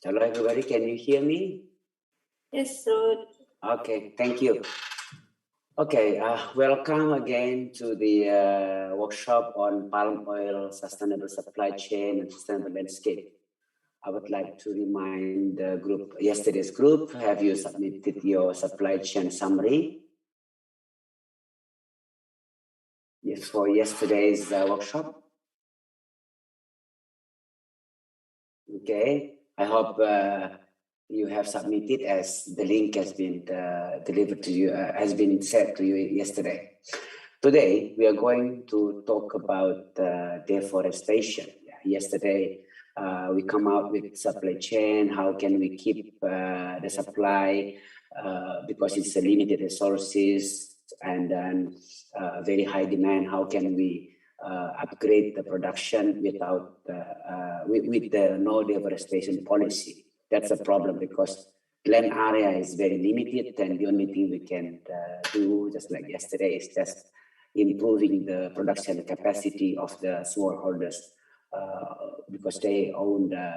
Hello, everybody. Can you hear me? Yes, Rod. Okay, thank you. Okay, welcome again to the workshop on palm oil, sustainable supply chain, and sustainable landscape. I would like to remind the group, yesterday's group, have you submitted your supply chain summary? Yes, for yesterday's workshop. Okay, I hope you have submitted as the link has been delivered to you, has been sent to you yesterday. Today, we are going to talk about deforestation. Yesterday, we come out with supply chain. How can we keep the supply because it's a limited resources and then very high demand? How can we upgrade the production without with the no deforestation policy? That's a problem because land area is very limited, and the only thing we can do, just like yesterday, is just improving the production capacity of the smallholders because they own the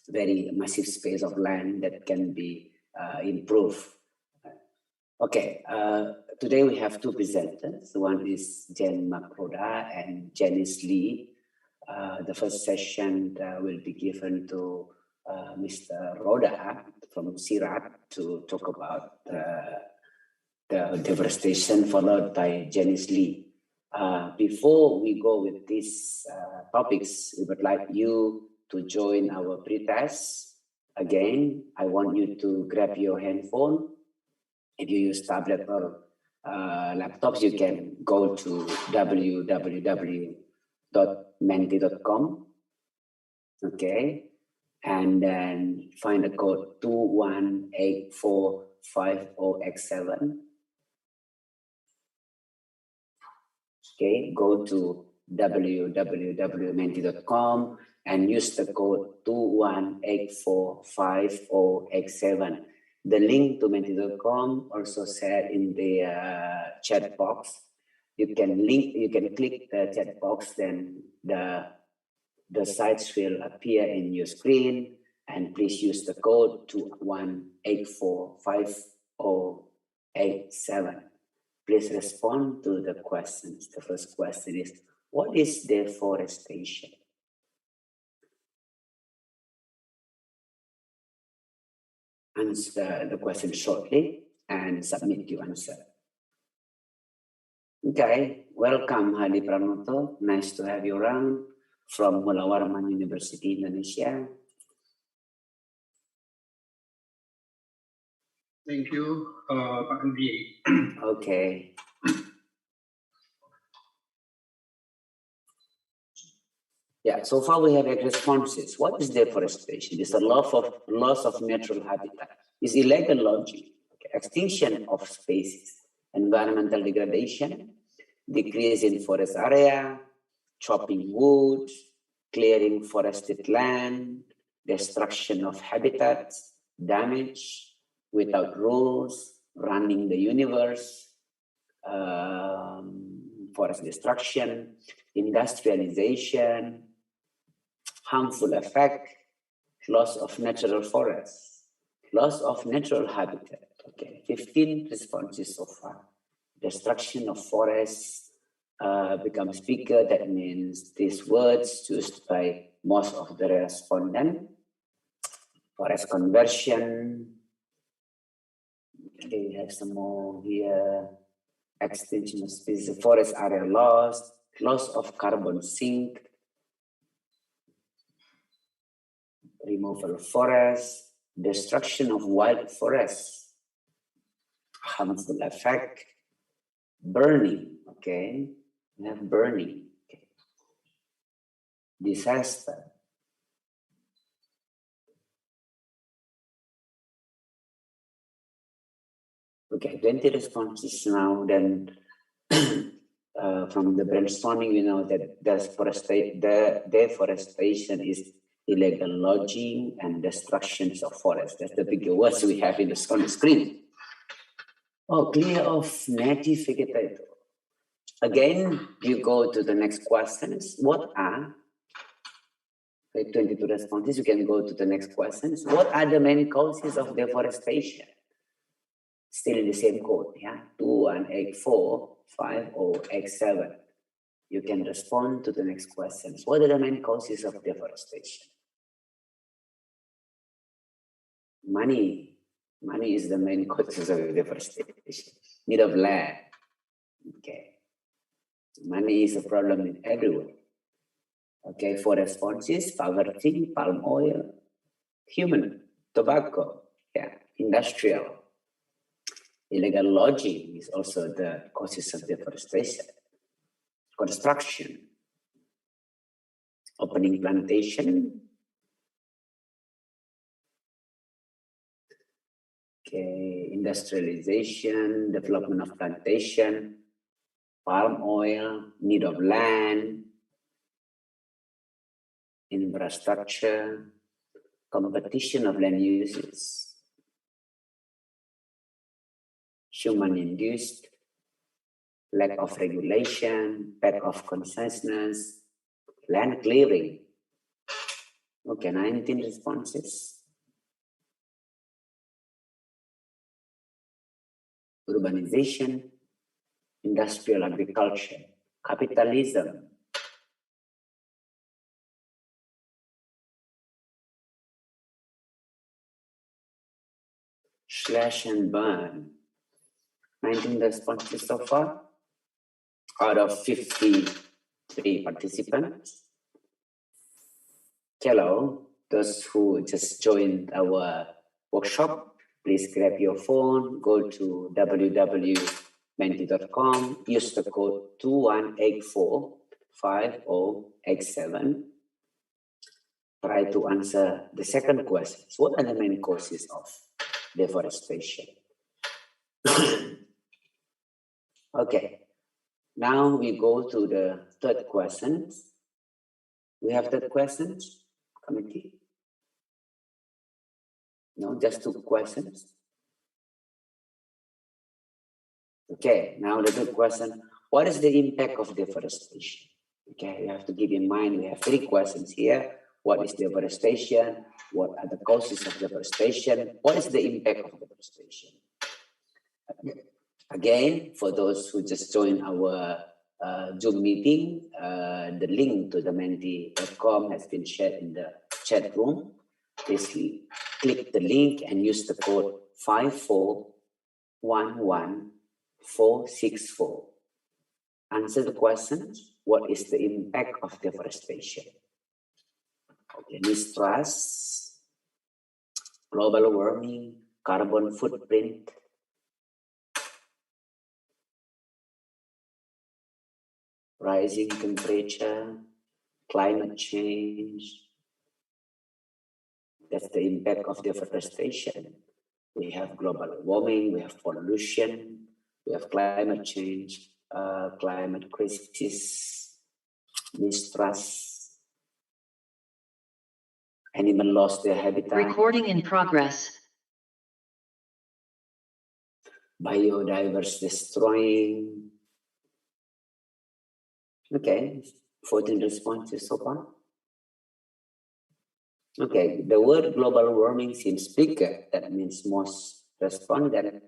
very massive space of land that can be improved. Okay, today we have two presenters. One is Jen Makroda and Janice Lee. The first session will be given to Mr. Roda from Sirat to talk about the deforestation, followed by Janice Lee. Before we go with these topics, we would like you to join our pre-test. Again, I want you to grab your handphone. If you use tablet or laptops, you can go to www.menti.com. Okay, and then find the code 218450X7. Okay, go to www.menti.com and use the code 218450X7. The link to menti.com also set in the chat box. You can click the chat box, then the sites will appear in your screen, and please use the code 218450X7. Please respond to the questions. The first question is, what is deforestation? Answer the question shortly and submit your answer. Okay, welcome Hadi Pranoto. Nice to have you around from Mula Warman University, Indonesia. Thank you, Pak Andi. Okay. Yeah, so far we have 8 responses. What is deforestation? It's a loss of natural habitat. It's illegal logging, extinction of species, environmental degradation, decrease in forest area, chopping wood, clearing forested land, destruction of habitats, damage without rules, running the universe, forest destruction, industrialization, harmful effect, loss of natural forests, loss of natural habitat. Okay, 15 responses so far. Destruction of forests becomes bigger. That means these words used by most of the respondents. Forest conversion. Okay, we have some more here. Extinction of species, forest area loss, loss of carbon sink, removal of forests, destruction of wild forests, harmful effect, burning, okay, we have burning, okay. Disaster, okay, 20 responses now. Then from the brainstorming, we know that the deforestation is illegal logging and destructions of forests. That's the bigger words we have on the screen. Oh, clear of native vegetator. Again, you go to the next questions. What are Okay, 22 responses. You can go to the next questions. What are the main causes of deforestation? Still in the same code, yeah? 218450x7. You can respond to the next questions. What are the main causes of deforestation? Money. Money is the main causes of deforestation. Need of land. Okay. Money is a problem in everywhere. Okay, for responses, poverty, palm oil, human, tobacco, yeah, industrial. Illegal logging is also the causes of deforestation. Construction, opening plantation. Okay, industrialization, development of plantation, palm oil, need of land, infrastructure, competition of land uses, human-induced, lack of regulation, lack of consensus, land clearing. Okay, 19 responses. Urbanization, industrial agriculture, capitalism, slash and burn. 19 responses so far out of 53 participants. Hello, those who just joined our workshop, please grab your phone, go to www.menti.com, use the code 218450x7. Try to answer the second question. What are the main causes of deforestation? Okay, now we go to the third question. We have third questions, committee? No, just two questions. Okay, now the third question. What is the impact of deforestation? Okay, you have to keep in mind we have three questions here. What is deforestation? What are the causes of deforestation? What is the impact of deforestation? Again, for those who just joined our Zoom meeting, the link to the menti.com has been shared in the chat room. Please click the link and use the code 5411464. Answer the question, what is the impact of deforestation? Okay, mistrust, global warming, carbon footprint, rising temperature, climate change. That's the impact of deforestation. We have global warming, we have pollution, we have climate change, climate crisis, mistrust. Animal lost their habitat. Recording in progress. Biodiversity destroying. Okay, 14 responses so far. Okay, the word global warming seems bigger. That means most respondents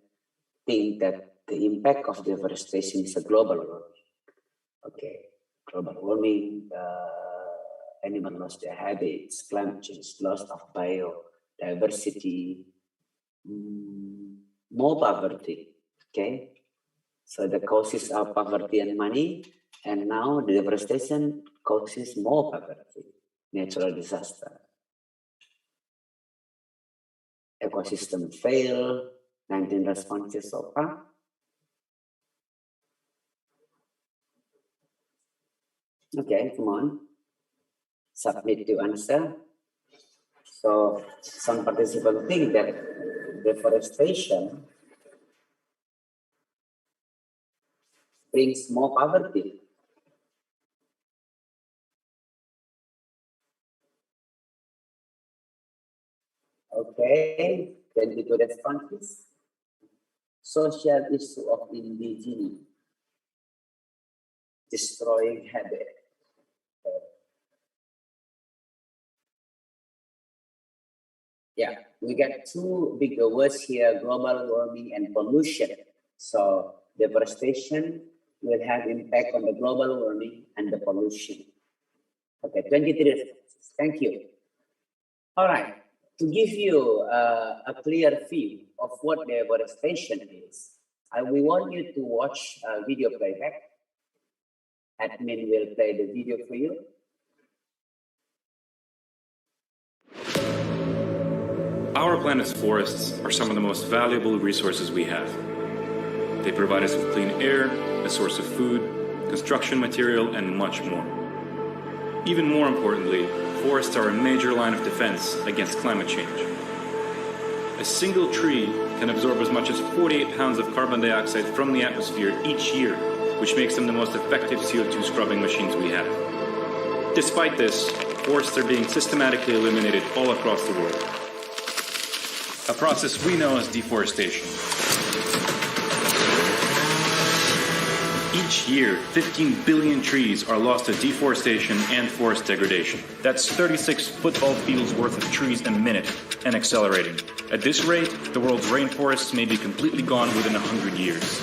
think that the impact of deforestation is a global warming. Okay, global warming, animals lost their habits, climate change, loss of biodiversity, more poverty. Okay, so the causes are poverty and money, and now the deforestation causes more poverty, natural disaster. Ecosystem fail, 19 responses so far. Okay, come on. Submit your answer. So some participants think that deforestation brings more poverty. Okay, 22 responses. Social issue of indigenes, destroying habit. Yeah, we got two big words here, global warming and pollution. So deforestation will have impact on the global warming and the pollution. Okay, 23 responses. Thank you. All right, to give you a clear view of what deforestation is, we want you to watch a video playback. Admin will play the video for you. Our planet's forests are some of the most valuable resources we have. They provide us with clean air, a source of food, construction material, and much more. Even more importantly, forests are a major line of defense against climate change. A single tree can absorb as much as 48 pounds of carbon dioxide from the atmosphere each year, which makes them the most effective CO2 scrubbing machines we have. Despite this, forests are being systematically eliminated all across the world. A process we know as deforestation. Each year, 15 billion trees are lost to deforestation and forest degradation. That's 36 football fields worth of trees a minute, and accelerating. At this rate, the world's rainforests may be completely gone within 100 years.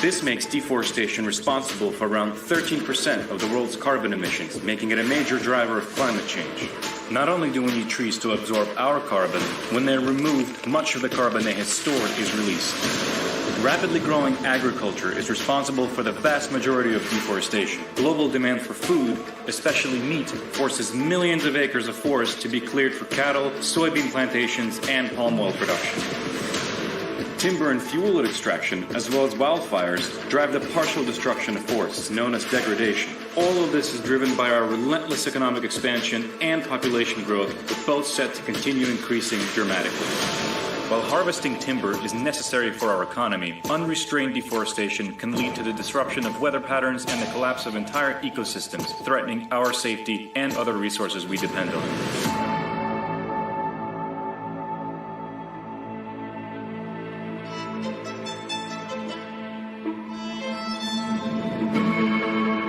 This makes deforestation responsible for around 13% of the world's carbon emissions, making it a major driver of climate change. Not only do we need trees to absorb our carbon, when they're removed, much of the carbon they have stored is released. Rapidly growing agriculture is responsible for the vast majority of deforestation. Global demand for food, especially meat, forces millions of acres of forest to be cleared for cattle, soybean plantations, and palm oil production. Timber and fuel extraction, as well as wildfires, drive the partial destruction of forests, known as degradation. All of this is driven by our relentless economic expansion and population growth, with both set to continue increasing dramatically. While harvesting timber is necessary for our economy, unrestrained deforestation can lead to the disruption of weather patterns and the collapse of entire ecosystems, threatening our safety and other resources we depend on.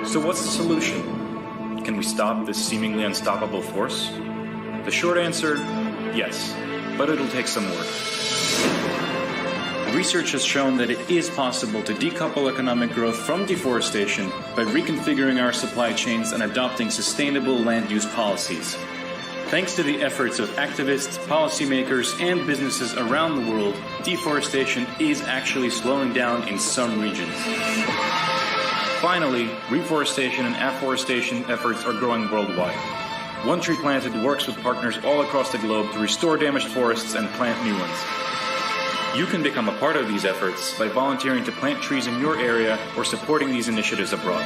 So what's the solution? Can we stop this seemingly unstoppable force? The short answer, yes, but it'll take some work. Research has shown that it is possible to decouple economic growth from deforestation by reconfiguring our supply chains and adopting sustainable land use policies. Thanks to the efforts of activists, policymakers, and businesses around the world, deforestation is actually slowing down in some regions. Finally, reforestation and afforestation efforts are growing worldwide. One Tree Planted works with partners all across the globe to restore damaged forests and plant new ones. You can become a part of these efforts by volunteering to plant trees in your area or supporting these initiatives abroad.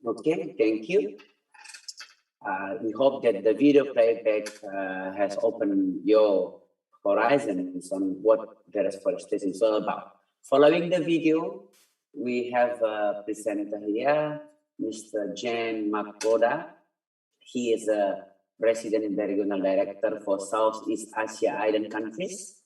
Okay, thank you. We hope that the video playback has opened your horizons on what deforestation is all about. Following the video, we have a presenter here, Mr. Jan Makroda. He is a President and Regional Director for Southeast Asia Island countries.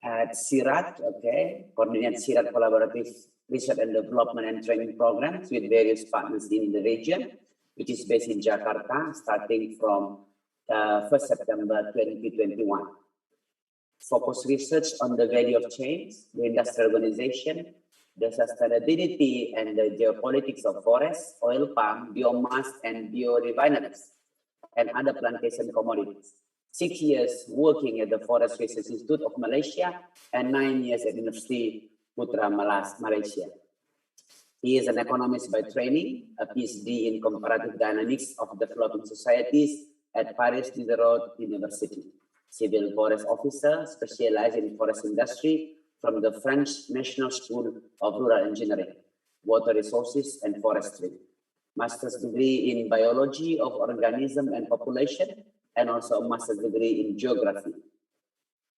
At CIRAT, okay, coordinate CIRAT collaborative research and development and training programs with various partners in the region, which is based in Jakarta, starting from 1st September 2021. Focus research on the value of change, the industrial organization, the sustainability and the geopolitics of forests, oil palm, biomass, and biorefineries, and other plantation commodities. 6 years working at the Forest Research Institute of Malaysia and 9 years at University Putra, Malaysia. He is an economist by training, a PhD in comparative dynamics of developing societies at Paris Diderot University. Civil forest officer specialized in forest industry from the French National School of Rural Engineering, Water Resources and Forestry. Master's degree in biology of organism and population, and also a master's degree in geography.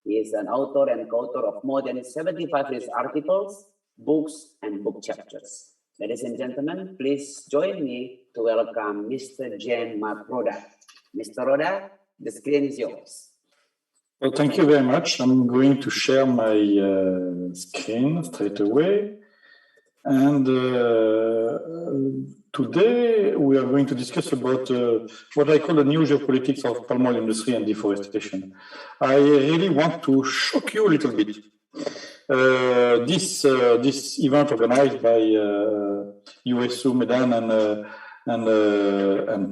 He is an author and co-author of more than 75 research articles, books, and book chapters. Ladies and gentlemen, please join me to welcome Mr. Jan Makroda. Mr. Roda, the screen is yours. Well, thank you very much. I'm going to share my screen straight away. And today we are going to discuss about what I call the new geopolitics of palm oil industry and deforestation. I really want to shock you a little bit. This event organized by USU Medan and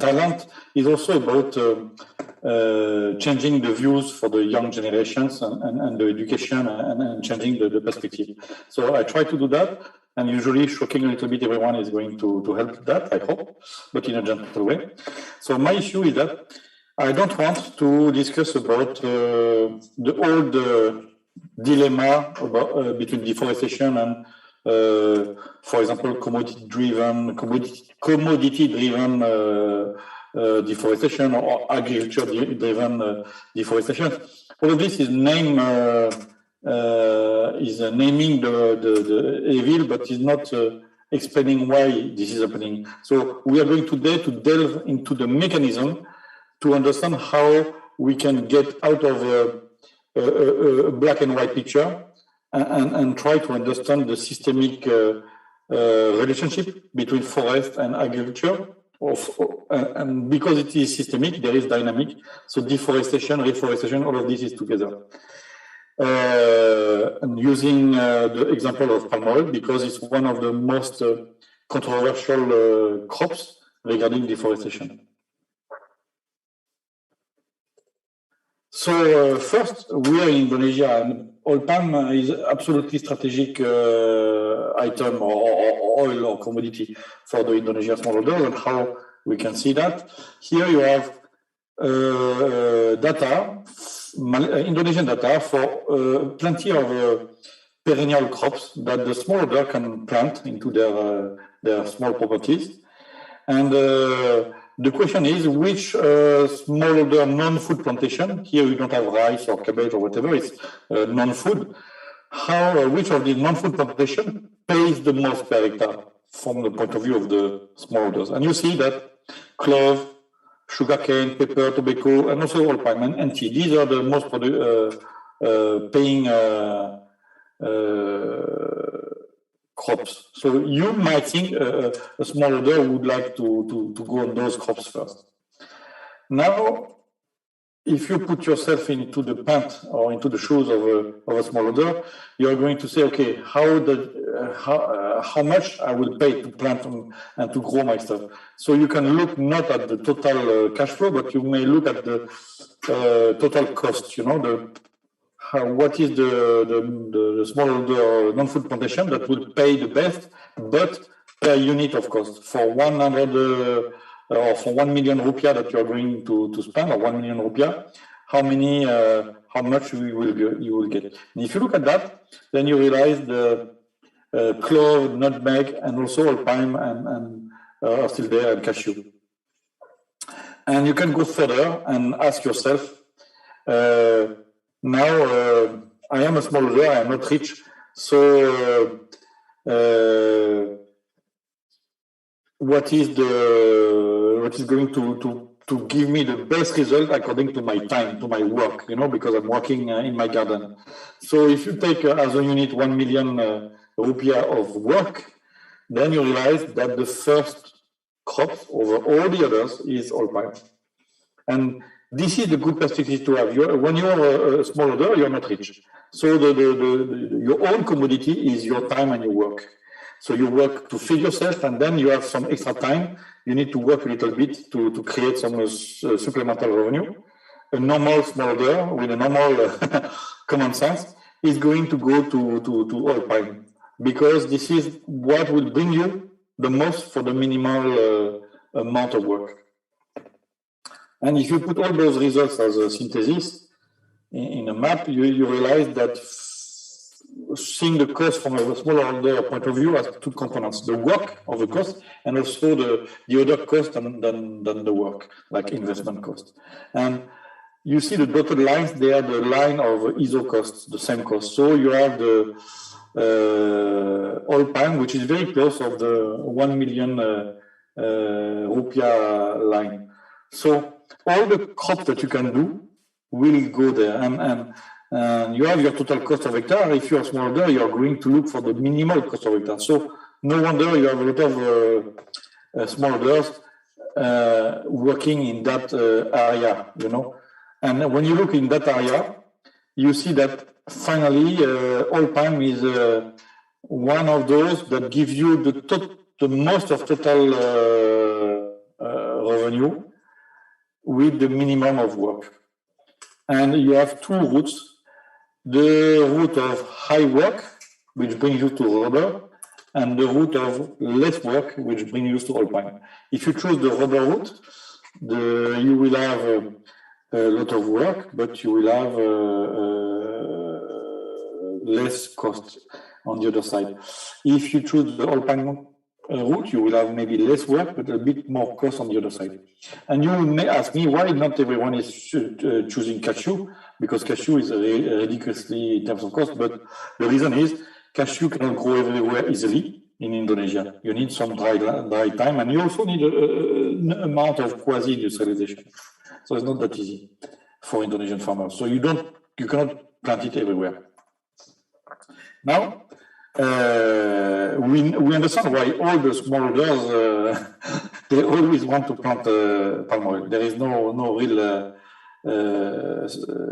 Thailand is also about changing the views for the young generations and the education and changing the perspective. So I try to do that, and usually shocking a little bit everyone is going to help that, I hope, but in a gentle way. So my issue is that I don't want to discuss about the old dilemma about, between deforestation and, for example, commodity-driven deforestation or agriculture-driven deforestation. All of this is naming the evil, but is not explaining why this is happening. So we are going today to delve into the mechanism to understand how we can get out of a black and white picture and try to understand the systemic relationship between forest and agriculture. And because it is systemic, there is dynamic. So deforestation, reforestation, all of this is together. And using the example of palm oil, because it's one of the most controversial crops regarding deforestation. So first, we are in Indonesia, and oil palm is absolutely strategic item or oil or commodity for the Indonesian smallholders, and how we can see that. Here you have data, Indonesian data for plenty of perennial crops that the smallholder can plant into their small properties. And the question is, which smallholder non-food plantation, here we don't have rice or cabbage or whatever, it's non-food, which of these non-food plantation pays the most per hectare from the point of view of the smallholders? And you see that clove, sugarcane, pepper, tobacco, and also oil palm and tea, these are the most paying crops. So you might think a smallholder would like to go on those crops first. Now, if you put yourself into the pant or into the shoes of a smallholder, you are going to say, okay, how much I will pay to plant and to grow my stuff. So you can look not at the total cash flow, but you may look at the total cost. You know, what is the smallholder non-food plantation that will pay the best, but per unit of cost for 100. Or for 1 million rupiah that you are going to spend, or 1 million rupiah, how much you will get. And if you look at that, then you realize the clove, nutmeg, and also oil palm and are still there, and cashew. And you can go further and ask yourself, now I am a smallholder, I am not rich, so what is going to give me the best result according to my time, to my work, you know, because I'm working in my garden. So if you take as a unit 1 million rupiah of work, then you realize that the first crop over all the others is oil palm. And this is the good perspective to have. When you are a smallholder, you're not rich. So your own commodity is your time and your work. So you work to feed yourself, and then you have some extra time. You need to work a little bit to create some supplemental revenue. A normal smallholder with a normal common sense is going to go to oil palm, because this is what will bring you the most for the minimal amount of work. And if you put all those results as a synthesis in a map, you realize that seeing the cost from a smallholder point of view has two components: the work of the cost, and also the other cost than the work, like investment cost. And you see the dotted lines, they are the line of ISO costs, the same cost. So you have the oil palm, which is very close of the 1 million rupiah line. So all the crops that you can do will go there. And you have your total cost of hectare. If you are smallholder, you are going to look for the minimal cost of hectare. So no wonder you have a lot of smallholders working in that area, And when you look in that area, you see that finally oil palm is one of those that gives you the most of total revenue with the minimum of work. And you have two routes. The route of high work, which brings you to rubber, and the route of less work, which brings you to oil palm. If you choose the rubber route, you will have a lot of work, but you will have less cost on the other side. If you choose the oil palm route, you will have maybe less work, but a bit more cost on the other side. And you may ask me why not everyone is choosing cashew, because cashew is ridiculously in terms of cost. But the reason is cashew cannot grow everywhere easily in Indonesia. You need some dry time, and you also need an amount of quasi-industrialization. So it's not that easy for Indonesian farmers. So you cannot plant it everywhere. Now, we understand why all the smallholders they always want to plant palm oil. There is no real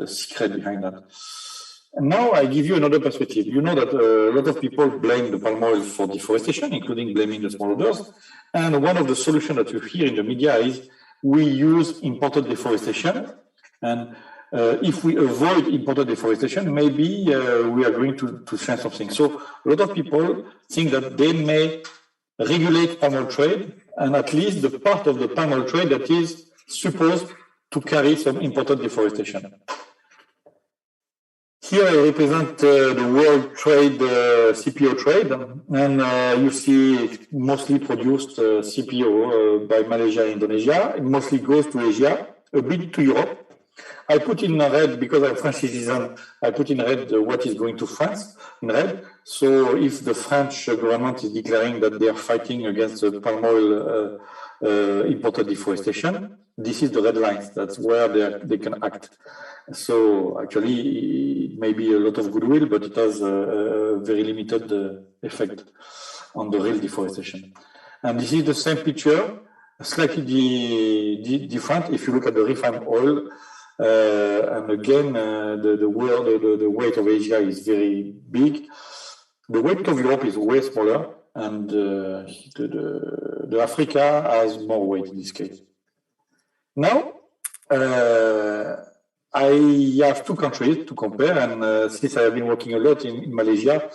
secret behind that. And now I give you another perspective. You know that a lot of people blame the palm oil for deforestation, including blaming the smallholders. And one of the solutions that you hear in the media is we use imported deforestation. And if we avoid imported deforestation, maybe we are going to change something. So a lot of people think that they may regulate palm oil trade, and at least the part of the palm oil trade that is supposed to carry some imported deforestation. Here I represent the world trade, CPO trade, and you see mostly produced CPO by Malaysia and Indonesia. It mostly goes to Asia, a bit to Europe. I put in red, because I'm French citizen, I put in red what is going to France in red. So if the French government is declaring that they are fighting against palm oil imported deforestation, this is the red lines. That's where they can act. So actually, it may be a lot of goodwill, but it has a very limited effect on the real deforestation. And this is the same picture, slightly different. If you look at the refined oil, and again, the weight of Asia is very big. The weight of Europe is way smaller, and the Africa has more weight in this case. Now, I have two countries to compare, and since I have been working a lot in Malaysia,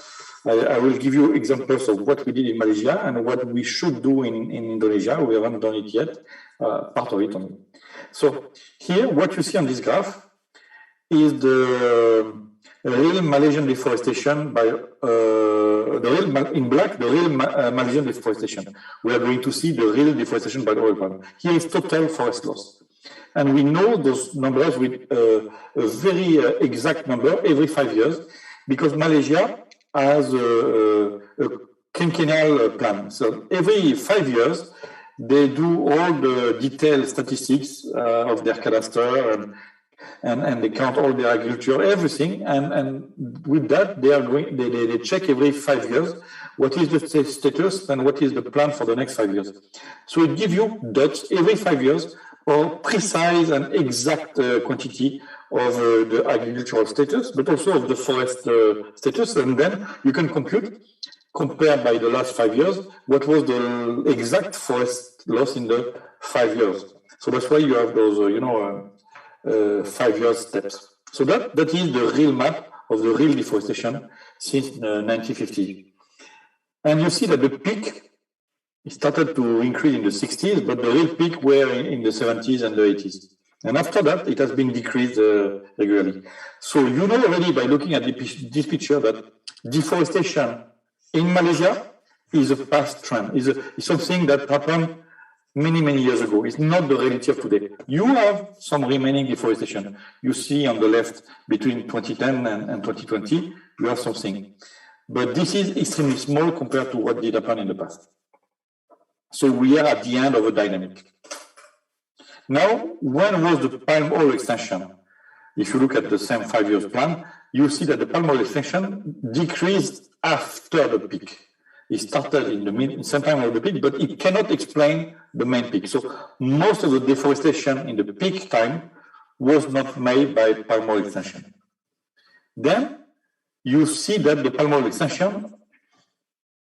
I will give you examples of what we did in Malaysia and what we should do in Indonesia. We haven't done it yet, part of it only. So here, what you see on this graph is the real Malaysian deforestation by in black, the real Malaysian deforestation. We are going to see the real deforestation by the oil palm. Here is total forest loss. And we know those numbers with a very exact number every 5 years, because Malaysia has a quinquennial plan. So every 5 years, they do all the detailed statistics of their cadastre and they count all their agriculture, everything. And with that, they check every 5 years what is the status and what is the plan for the next 5 years. So it gives you dots every 5 years or precise and exact quantity of the agricultural status, but also of the forest status. And then you can compare by the last 5 years, what was the exact forest loss in the 5 years. So that's why you have those, 5 year steps. So that is the real map of the real deforestation since 1950. And you see that the peak started to increase in the 60s, but the real peak were in the 70s and the 80s. And after that, it has been decreased regularly. So you know already by looking at this picture that deforestation in Malaysia is a past trend, is something that happened many, many years ago. It's not the reality of today. You have some remaining deforestation. You see on the left between 2010 and 2020, you have something. But this is extremely small compared to what did happen in the past. So we are at the end of a dynamic. Now, when was the palm oil extension? if you look at the same 5 years plan, you see that the palm oil extraction decreased after the peak. It started in the same time of the peak, but it cannot explain the main peak. So most of the deforestation in the peak time was not made by palm oil extraction. Then you see that the palm oil extraction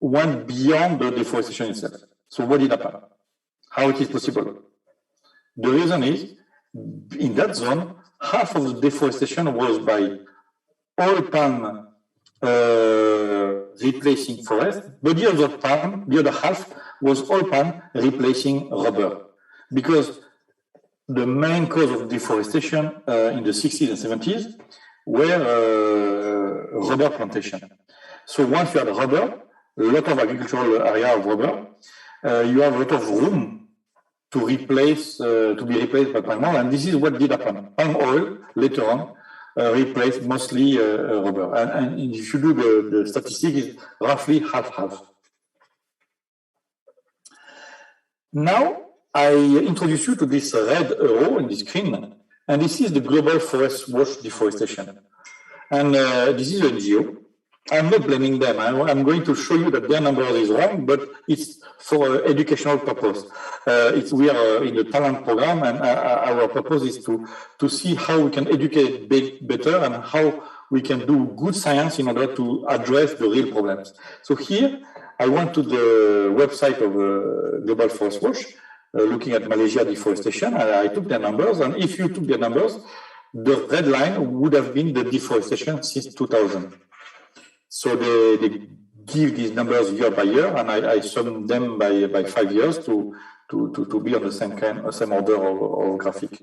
went beyond the deforestation itself. So what did happen? How it is possible? The reason is, in that zone, half of the deforestation was by oil palm replacing forest, but the other half was oil palm replacing rubber. Because the main cause of deforestation in the 60s and 70s were rubber plantation. So once you had rubber, a lot of agricultural area of rubber, you have a lot of room to replace, to be replaced by palm oil, and this is what did happen. Palm oil later on replaced mostly rubber, and if you do the statistic, it's roughly half-half. Now I introduce you to this red arrow in the screen, and this is the global forest watch deforestation, and this is an NGO. I'm not blaming them. I'm going to show you that their number is wrong, but it's for educational purpose. We are in the talent program, and our purpose is to see how we can educate better and how we can do good science in order to address the real problems. So here, I went to the website of Global Forest Watch, looking at Malaysia deforestation, and I took their numbers, and if you took their numbers, the red line would have been the deforestation since 2000. So they give these numbers year by year, and I sum them by 5 years to be on the same order of graphic.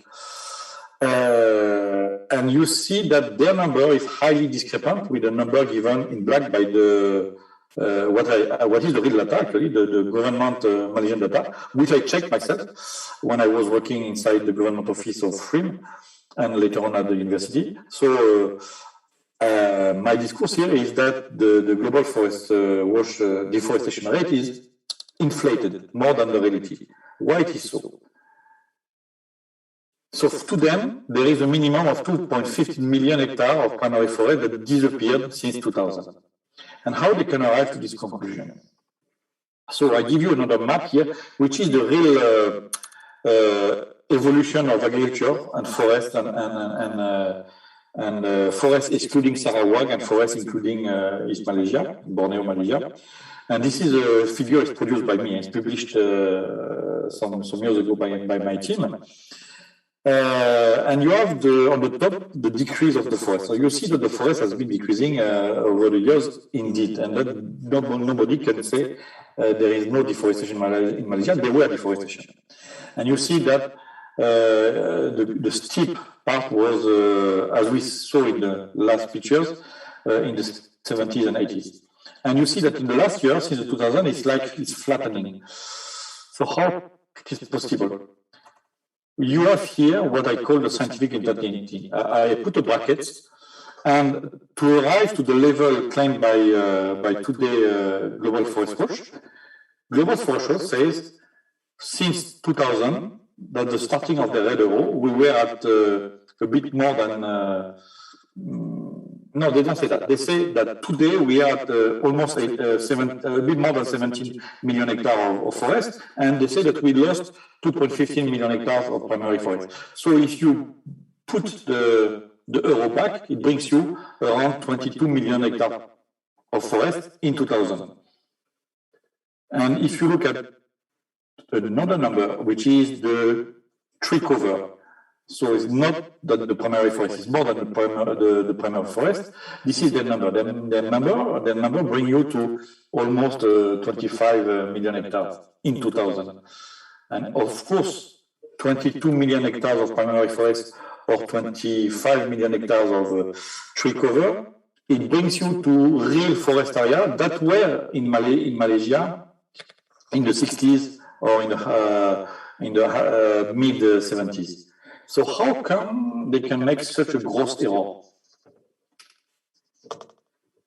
And you see that their number is highly discrepant with the number given in black by the what is the real data, actually, the government Malaysian data, which I checked myself when I was working inside the government office of FRIM and later on at the university. So my discourse here is that the global forest watch deforestation rate is inflated more than the reality. Why it is so? So to them, there is a minimum of 2.15 million hectares of primary forest that disappeared since 2000. And how they can arrive to this conclusion? So I give you another map here, which is the real evolution of agriculture and forest and forest excluding Sarawak and forest including East Malaysia, Borneo, Malaysia. And this is a figure is produced by me. It's published some years ago by my team. And you have on the top the decrease of the forest. So you see that the forest has been decreasing over the years, indeed, and that nobody can say there is no deforestation in Malaysia. There were deforestation, and you see that the steep part was, as we saw in the last pictures, in the 70s and 80s. And you see that in the last year, since 2000, it's flattening. So how it is possible? You have here what I call the scientific uncertainty. I put a bracket, and to arrive to the level claimed by today Global Forest Watch, Global Forest Watch says since 2000, that the starting of the red arrow, we were at a bit more than. No, they don't say that. They say that today we are at almost a bit more than 17 million hectares of forest, and they say that we lost 2.15 million hectares of primary forest. So if you put the arrow back, it brings you around 22 million hectares of forest in 2000. And if you look at another number, which is the tree cover, so it's not that the primary forest is more than the primary forest. This is the number. The number bring you to almost 25 million hectares in 2000. And of course, 22 million hectares of primary forest or 25 million hectares of tree cover, it brings you to real forest area that were in Malaysia in the 60s or in the mid 70s. So how come they can make such a gross error?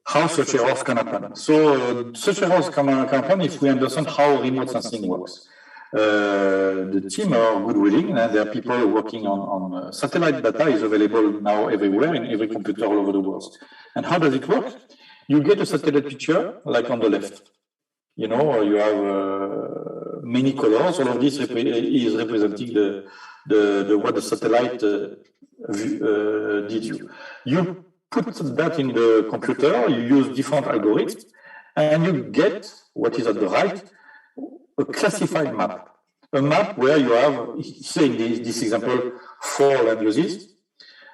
How such errors can happen? So such errors can happen if we understand how remote sensing works. the team are goodwilling, and there are people working on satellite data is available now everywhere in every computer all over the world. And how does it work? You get a satellite picture like on the left. You know, you have many colors. All of this is representing what the satellite did you. You put that in the computer, you use different algorithms, and you get what is at the right, a classified map. A map where you have, say in this example, 4 land uses.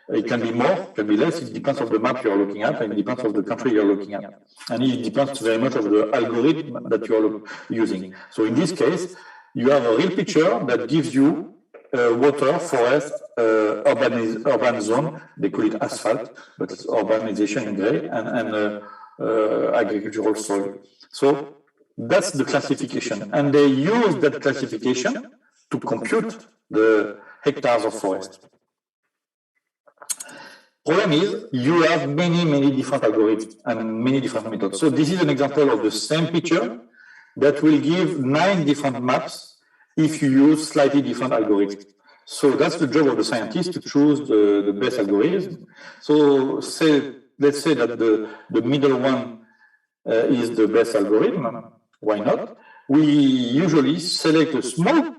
It can be more, it can be less. It depends on the map you're looking at, and it depends on the country you're looking at. And it depends very much of the algorithm that you're using. So in this case, you have a real picture that gives you water, forest, urban zone. They call it asphalt, but it's urbanization in gray, and agricultural soil. So that's the classification. And they use that classification to compute the hectares of forest. Problem is, you have many different algorithms and many different methods. So this is an example of the same picture that will give 9 different maps if you use slightly different algorithms. So that's the job of the scientist, to choose the best algorithm. So let's say that the middle one is the best algorithm. Why not? We usually select a small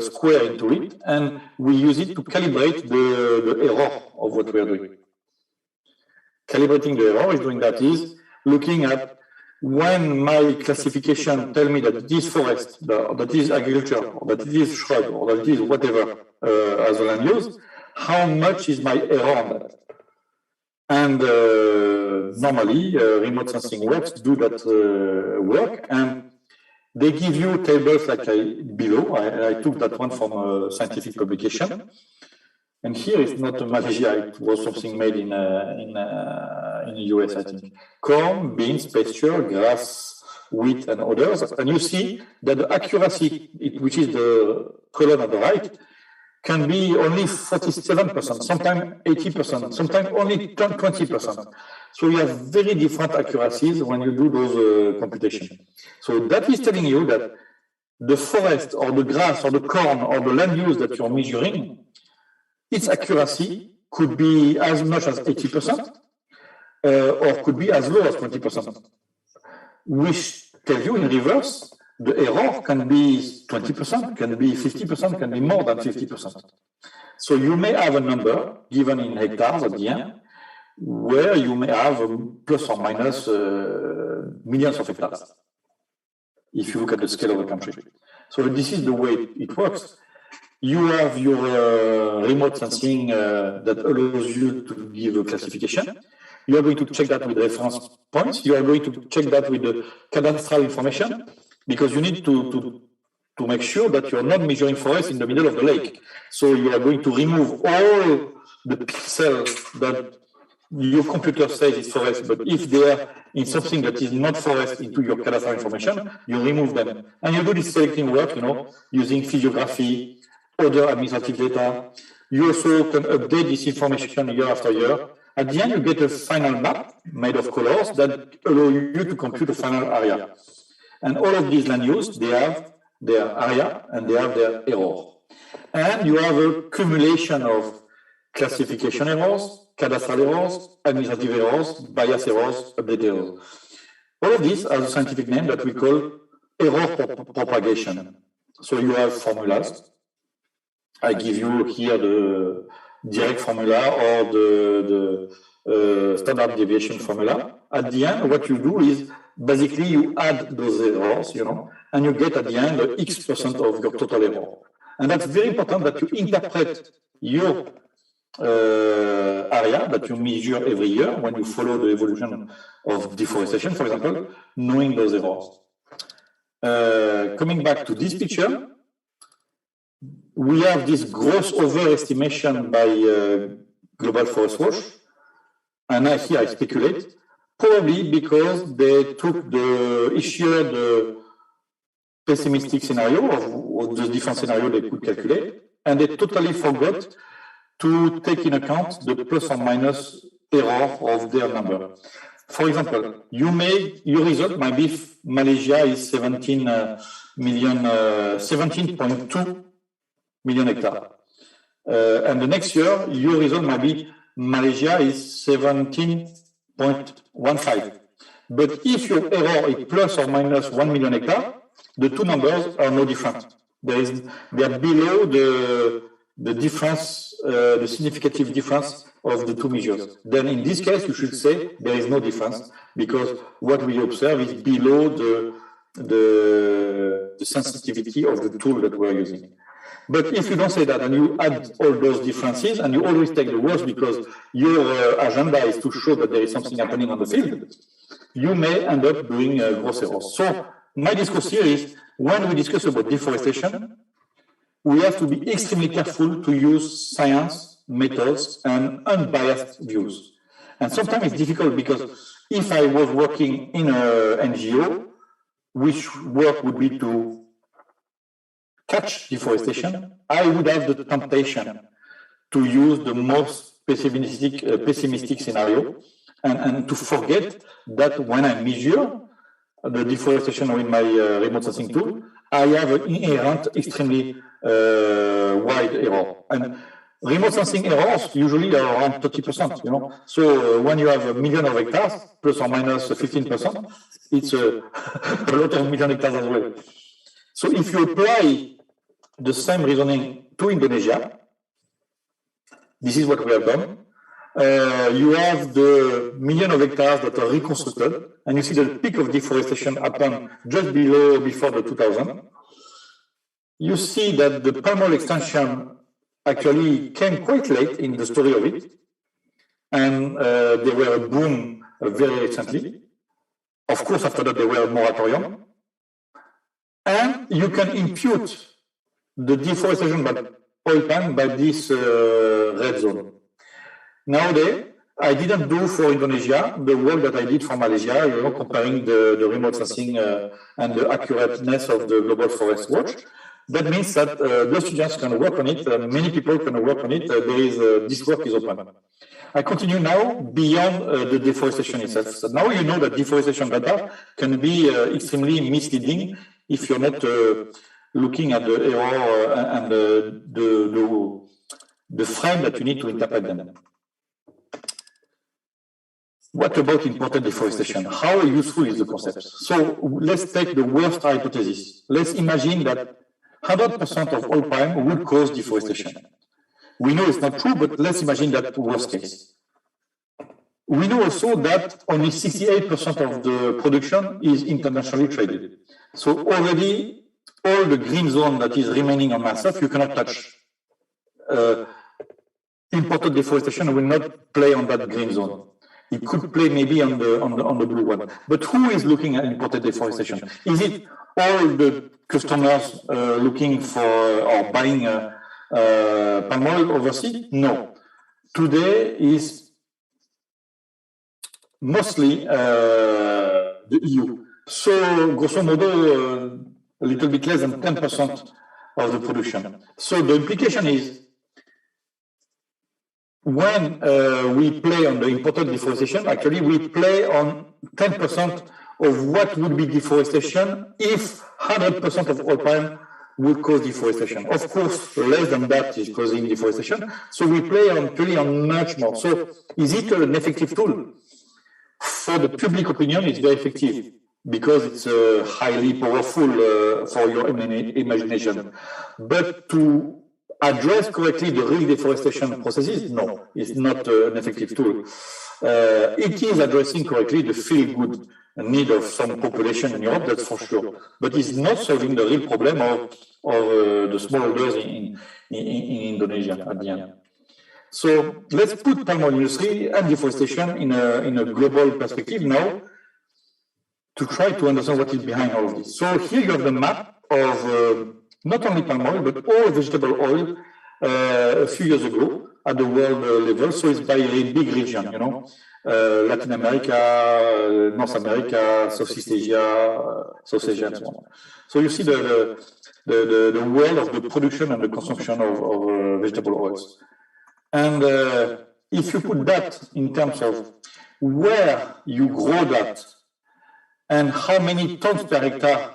square into it, and we use it to calibrate the error of what we are doing. Calibrating the error is doing that is looking at when my classification tell me that this forest, that is agriculture, or that it is shrub, or that it is whatever as a land use, how much is my error on that? And normally, remote sensing works do that work, and they give you tables like below. I took that one from a scientific publication. And here it's not Malaysia, it was something made in the US, I think. Corn, beans, pasture, grass, wheat, and others. And you see that the accuracy, which is the column on the right, can be only 47%, sometimes 80%, sometimes only 20%. So you have very different accuracies when you do those computations. So that is telling you that the forest or the grass or the corn or the land use that you're measuring, its accuracy could be as much as 80% or could be as low as 20%, which tells you in reverse, the error can be 20%, can be 50%, can be more than 50%. So you may have a number given in hectares at the end, where you may have plus or minus millions of hectares, if you look at the scale of the country. So this is the way it works. You have your remote sensing that allows you to give a classification. You are going to check that with reference points. You are going to check that with the cadastral information, because you need to make sure that you are not measuring forest in the middle of the lake. So you are going to remove all the pixels that your computer says is forest, but if they are in something that is not forest into your cadastral information, you remove them. And you do this selecting work, using physiography, other administrative data. You also can update this information year after year. At the end, you get a final map made of colors that allow you to compute a final area. And all of these land use, they have their area and they have their error. And you have a accumulation of classification errors, cadastral errors, administrative errors, bias errors, update errors. All of this has a scientific name that we call error propagation. So you have formulas. I give you here the direct formula or the standard deviation formula. At the end, what you do is basically you add those errors, and you get at the end X% of your total error. And that's very important that you interpret your area that you measure every year when you follow the evolution of deforestation, for example, knowing those errors. Coming back to this picture, we have this gross overestimation by Global Forest Watch, and here I speculate, probably because they took each year the pessimistic scenario of the different scenario they could calculate, and they totally forgot to take in account the plus or minus error of their number. For example, your result might be Malaysia is 17 17.2 million hectares. And the next year, your result might be Malaysia is 17.15. But if your error is plus or minus 1 million hectares, the two numbers are no different. They are below the difference, the significant difference of the two measures. Then in this case, you should say there is no difference because what we observe is below the sensitivity of the tool that we're using. But if you don't say that and you add all those differences and you always take the worst because your agenda is to show that there is something happening on the field, you may end up doing gross errors. So my discourse here is when we discuss about deforestation, we have to be extremely careful to use science, methods, and unbiased views. And sometimes it's difficult because if I was working in an NGO, which work would be to catch deforestation, I would have the temptation to use the most pessimistic scenario and to forget that when I measure the deforestation in my remote sensing tool, I have an inherent extremely wide error. And remote sensing errors usually are around 30%, So when you have 1 million of hectares, plus or minus 15%, it's a lot of million hectares as well. So if you apply the same reasoning to Indonesia, this is what we have done. You have the million of hectares that are reconstructed, and you see the peak of deforestation happened just before the 2000. You see that the palm oil extension actually came quite late in the story of it, and there were a boom very recently. Of course, after that, there were a moratorium. And you can impute the deforestation by oil palm by this red zone. Nowadays, I didn't do for Indonesia the work that I did for Malaysia, comparing the remote sensing and the accurateness of the Global Forest Watch. That means that the students can work on it, many people can work on it, this work is open. I continue now beyond the deforestation itself. So now you know that deforestation data can be extremely misleading if you're not looking at the error and the frame that you need to interpret them. What about imported deforestation? How useful is the concept? So let's take the worst hypothesis. Let's imagine that 100% of oil palm would cause deforestation. We know it's not true, but let's imagine that worst case. We know also that only 68% of the production is internationally traded. So already, all the green zone that is remaining on my stuff, you cannot touch. Imported deforestation will not play on that green zone. It could play maybe on the blue one. But who is looking at imported deforestation? Is it all the customers looking for or buying palm oil overseas? No. Today is mostly the EU. So grosso modo, a little bit less than 10% of the production. So the implication is when we play on the imported deforestation, actually we play on 10% of what would be deforestation if 100% of oil palm would cause deforestation. Of course, less than that is causing deforestation. So we play on much more. So is it an effective tool? For the public opinion, it's very effective because it's highly powerful for your imagination. But to address correctly the real deforestation processes, no, it's not an effective tool. It is addressing correctly the feel-good need of some population in Europe, that's for sure. But it's not solving the real problem of the smallholders in Indonesia at the end. So let's put palm oil industry and deforestation in a global perspective now to try to understand what is behind all of this. So here you have the map of not only palm oil, but all vegetable oil a few years ago at the world level. So it's by a big region, Latin America, North America, Southeast Asia, South Asia, and so on. So you see the world of the production and the consumption of vegetable oils. And if you put that in terms of where you grow that and how many tons per hectare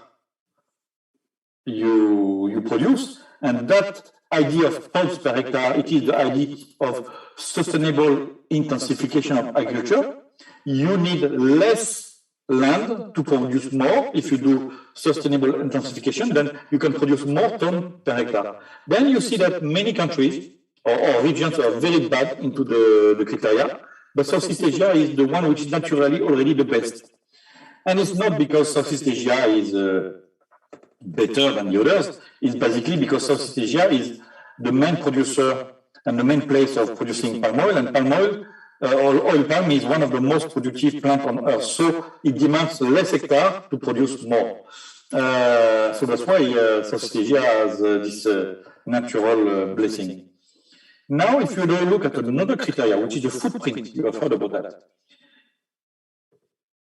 you produce. And that idea of tons per hectare, it is the idea of sustainable intensification of agriculture. You need less land to produce more. If you do sustainable intensification, then you can produce more tons per hectare. Then you see that many countries or regions are very bad into the criteria, but Southeast Asia is the one which is naturally already the best. And it's not because Southeast Asia is better than the others. It's basically because Southeast Asia is the main producer and the main place of producing palm oil, and palm oil, oil palm is one of the most productive plants on earth. So it demands less hectare to produce more. So that's why Southeast Asia has this natural blessing. Now, if you look at another criteria, which is the footprint, you have heard about that.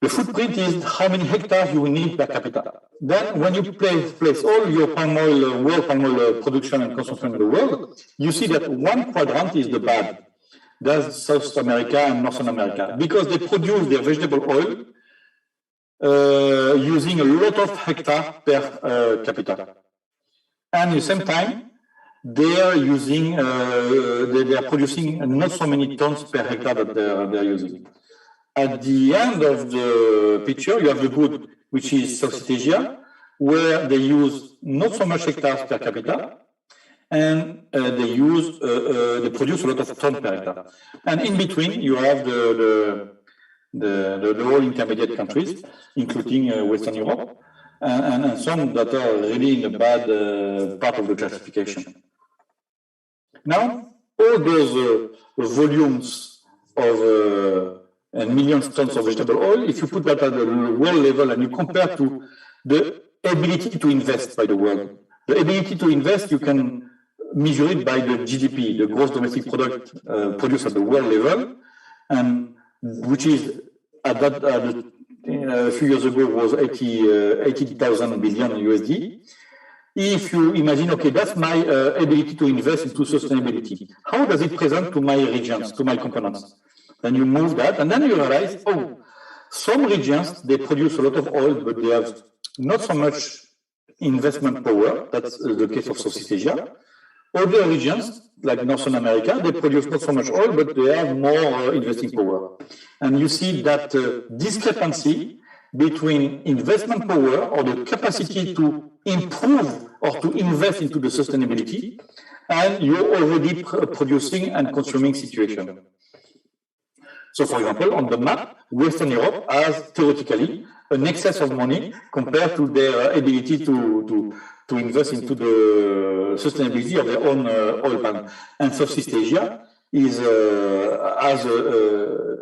The footprint is how many hectares you will need per capita. Then, when you place all your palm oil, world palm oil production and consumption in the world, you see that one quadrant is the bad. That's South America and North America, because they produce their vegetable oil using a lot of hectares per capita. And at the same time, they are using, they are producing not so many tons per hectare that they're using. At the end of the picture, you have the good, which is Southeast Asia, where they use not so much hectares per capita, and they produce a lot of tons per hectare. And in between, you have the whole intermediate countries, including Western Europe, and some that are really in the bad part of the classification. Now, all those volumes of and millions of tons of vegetable oil, if you put that at the world level and you compare to the ability to invest by the world, the ability to invest, you can measure it by the GDP, the gross domestic product produced at the world level, and which is at that a few years ago was 80,000 billion USD. If you imagine, okay, that's my ability to invest into sustainability. How does it present to my regions, to my components? Then you move that, and then you realize, oh, some regions, they produce a lot of oil, but they have not so much investment power. That's the case of Southeast Asia. Other regions, like North America, they produce not so much oil, but they have more investing power. And you see that discrepancy between investment power or the capacity to improve or to invest into the sustainability and your already producing and consuming situation. So, for example, on the map, Western Europe has theoretically an excess of money compared to their ability to invest into the sustainability of their own oil palm. And Southeast Asia has a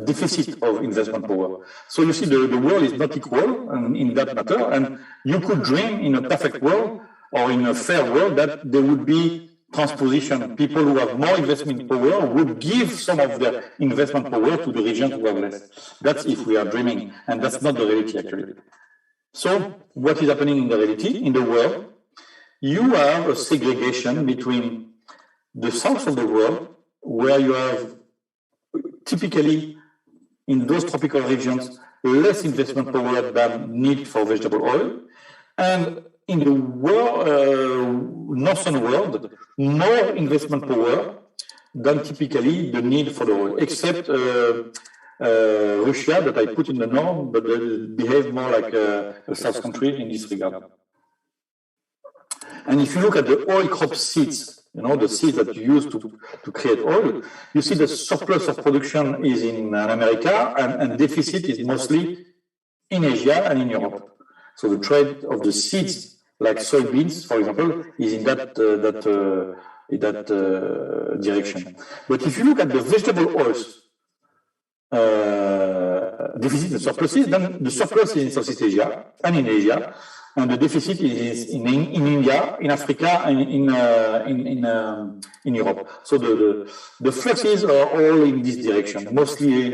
deficit of investment power. So you see, the world is not equal in that matter, and you could dream in a perfect world or in a fair world that there would be transposition. People who have more investment power would give some of their investment power to the regions who have less. That's if we are dreaming, and that's not the reality actually. So what is happening in the reality, in the world? You have a segregation between the south of the world, where you have typically in those tropical regions less investment power than need for vegetable oil, and in the northern world, more investment power than typically the need for the oil, except Russia, that I put in the north, but they behave more like a south country in this regard. And if you look at the oil crop seeds, the seeds that you use to create oil, you see the surplus of production is in America, and deficit is mostly in Asia and in Europe. So the trade of the seeds, like soybeans, for example, is in that direction. But if you look at the vegetable oils, deficit and surpluses, then the surplus is in Southeast Asia and in Asia, and the deficit is in India, in Africa, and in Europe. So the fluxes are all in this direction, mostly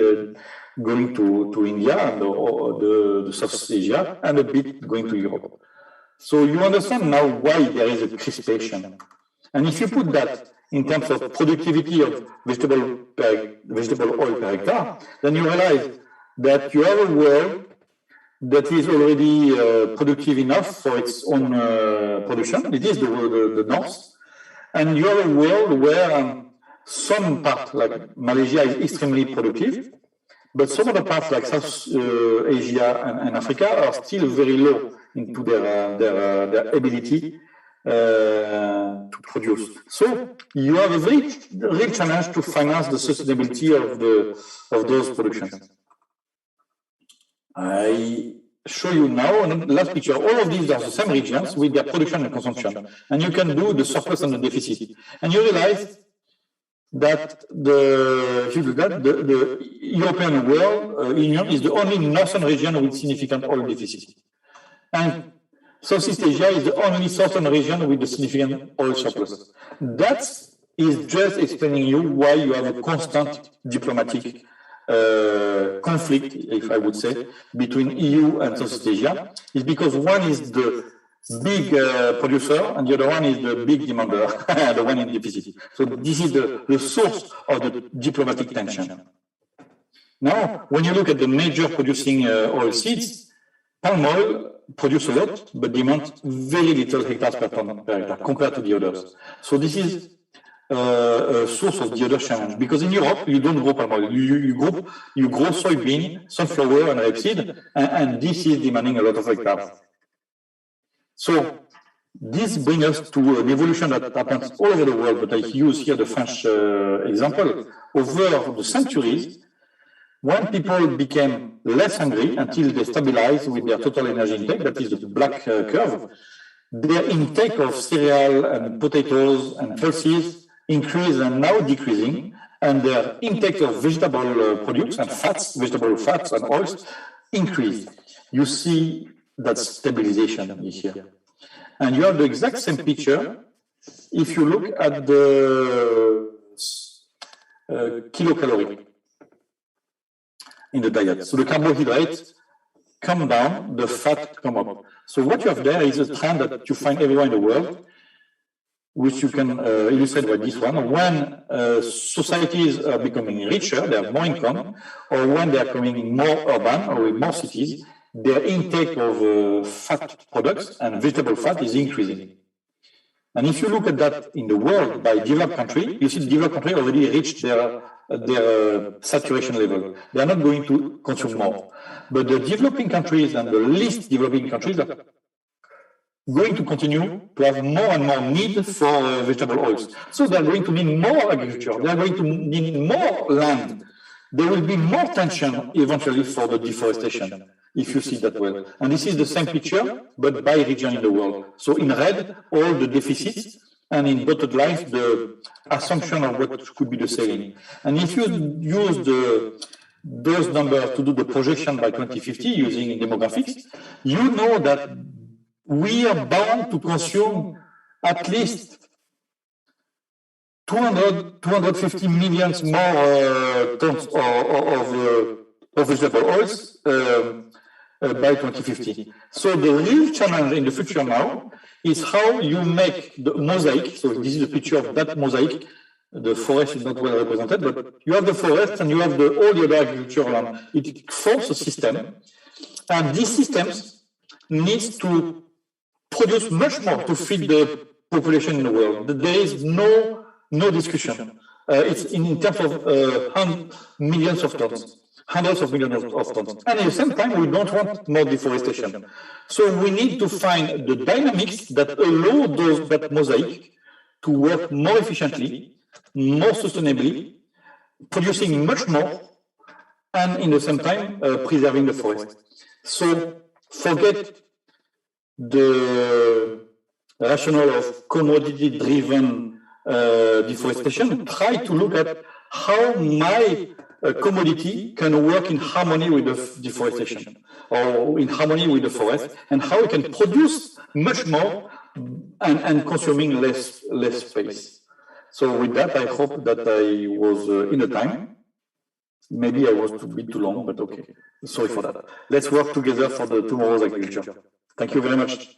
going to India and the Southeast Asia, and a bit going to Europe. So you understand now why there is a crispation. And if you put that in terms of productivity of vegetable oil per hectare, then you realize that you have a world that is already productive enough for its own production. It is the north. And you have a world where some parts, like Malaysia, is extremely productive, but some other parts, like South Asia and Africa, are still very low into their ability to produce. So you have a very real challenge to finance the sustainability of those productions. I show you now on the last picture. All of these are the same regions with their production and consumption, and you can do the surplus and the deficit, and you realize that if you do that, the European world Union is the only northern region with significant oil deficit, and Southeast Asia is the only southern region with a significant oil surplus. That is just explaining you why you have a constant diplomatic conflict, if I would say, between EU and Southeast Asia. Is because one is the big producer and the other one is the big demander, the one in deficit. So this is the source of the diplomatic tension. Now, when you look at the major producing oil seeds, palm oil produce a lot, but demand very little hectares per ton per hectare compared to the others. So this is a source of the other challenge, because in Europe you don't grow palm oil. You grow soybean, sunflower, and rapeseed, and this is demanding a lot of hectares. So this brings us to an evolution that happens all over the world, but I use here the French example. Over the centuries, when people became less hungry until they stabilized with their total energy intake, that is the black curve, their intake of cereal and potatoes and pulses increased and now decreasing, and their intake of vegetable products and fats, vegetable fats and oils increased. You see that stabilization here. And you have the exact same picture if you look at the kilocalorie in the diet. So the carbohydrates come down, the fat come up. So what you have there is a trend that you find everywhere in the world, which you can illustrate by this one. When societies are becoming richer, they have more income, or when they are becoming more urban or with more cities, their intake of fat products and vegetable fat is increasing. And if you look at that in the world by developed country, you see the developed country already reached their saturation level. They are not going to consume more. But the developing countries and the least developing countries are going to continue to have more and more need for vegetable oils. So they are going to need more agriculture. They are going to need more land. There will be more tension eventually for the deforestation, if you see that well. And this is the same picture, but by region in the world. So in red, all the deficits, and in dotted lines, the assumption of what could be the saving. And if you use those numbers to do the projection by 2050 using demographics, you know that we are bound to consume at least 250 million more tons of vegetable oils by 2050. So the real challenge in the future now is how you make the mosaic. So this is a picture of that mosaic. The forest is not well represented, but you have the forest and you have all the other agricultural land. It forms a system, and these systems need to produce much more to feed the population in the world. There is no discussion. It's in terms of millions of tons, hundreds of millions of tons. And at the same time, we don't want more deforestation. So we need to find the dynamics that allow that mosaic to work more efficiently, more sustainably, producing much more, and in the same time, preserving the forest. So forget the rationale of commodity-driven deforestation. Try to look at how my commodity can work in harmony with the deforestation or in harmony with the forest, and how it can produce much more and consuming less space. So with that, I hope that I was in the time. Maybe I was a bit too long, but okay. Sorry for that. Let's work together for the tomorrow's agriculture. Thank you very much.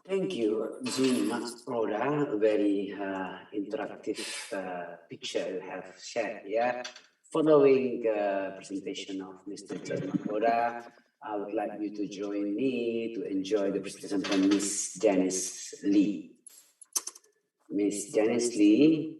Thank you, Jean Max Roda. A very interactive picture you have shared. Yeah, Following presentation of Mr. Makoda, I would like you to join me to enjoy the presentation from Ms. Janice Lee. Ms. Janice Lee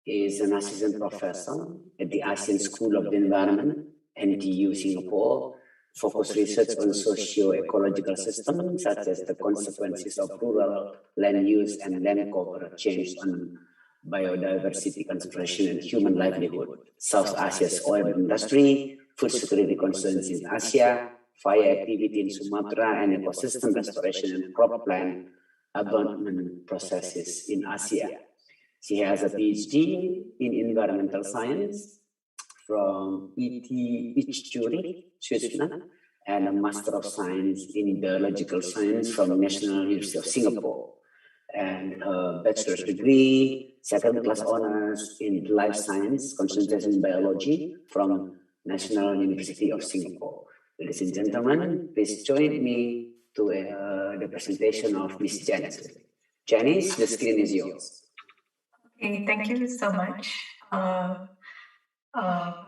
is an assistant professor at the ASEAN School of the Environment, NTU Singapore, focused research on socio-ecological systems such as the consequences of rural land use and land cover change on biodiversity conservation and human livelihood, South Asia's oil industry, food security concerns in Asia, fire activity in Sumatra, and ecosystem restoration and cropland abandonment processes in Asia. She has a PhD in environmental science from IMT-GT, Switzerland, and a Master of Science in Biological Science from National University of Singapore, and a bachelor's degree, second-class honors in Life Science, Concentration Biology from National University of Singapore. Ladies and gentlemen, please join me to the presentation of Ms. Janice. Janice, the screen is yours. Okay, thank you so much,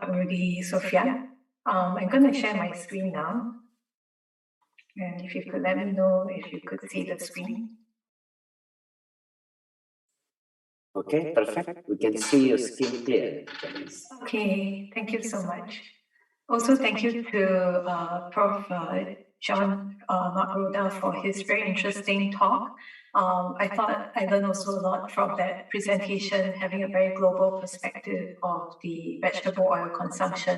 Rudy, Sophia. I'm going to share my screen now. And if you could let me know if you could see the screen. Okay, perfect. We can see your screen clear, Janice. Okay, thank you so much. Also, thank you to Prof. John Makroda for his very interesting talk. I thought I learned also a lot from that presentation, having a very global perspective of the vegetable oil consumption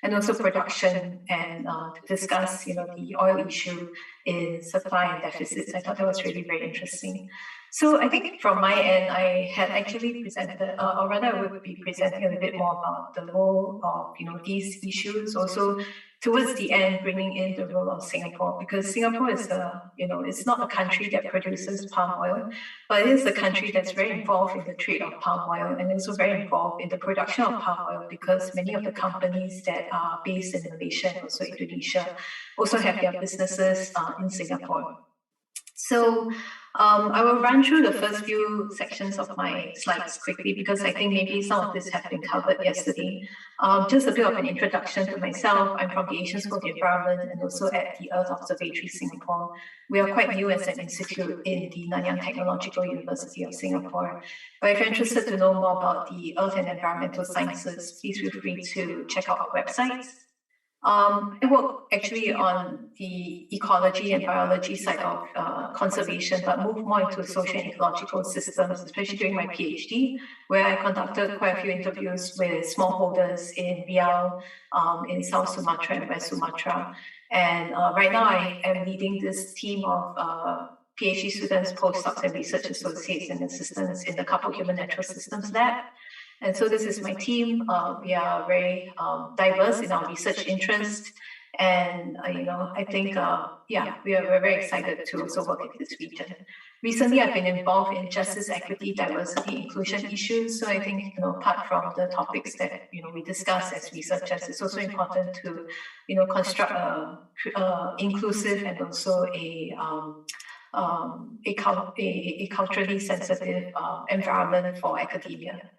and also production, and to discuss, the oil issue in supply and deficits. I thought that was really very interesting. So I think from my end, I had actually presented, or rather I would be presenting a little bit more about the role of, these issues. Also, towards the end, bringing in the role of Singapore, because Singapore is it's not a country that produces palm oil, but it is a country that's very involved in the trade of palm oil and also very involved in the production of palm oil, because many of the companies that are based in Malaysia and also Indonesia also have their businesses in Singapore. So I will run through the first few sections of my slides quickly, because I think maybe some of this have been covered yesterday. Just a bit of an introduction to myself. I'm from the Asian School of the Environment and also at the Earth Observatory Singapore. We are quite new as an institute in the Nanyang Technological University of Singapore. But if you're interested to know more about the Earth and Environmental Sciences, please feel free to check out our websites. I work actually on the ecology and biology side of conservation, but move more into social and ecological systems, especially during my PhD, where I conducted quite a few interviews with smallholders in Riau, in South Sumatra and West Sumatra. And right now I am leading this team of PhD students, postdocs, and research associates and assistants in the Couple Human Natural Systems Lab. And so this is my team. We are very diverse in our research interest. And, I think, we're very excited to also work in this region. Recently, I've been involved in justice, equity, diversity, inclusion issues. So I think, apart from the topics that, we discuss as researchers, it's also important to, construct a inclusive and also a culturally sensitive environment for academia.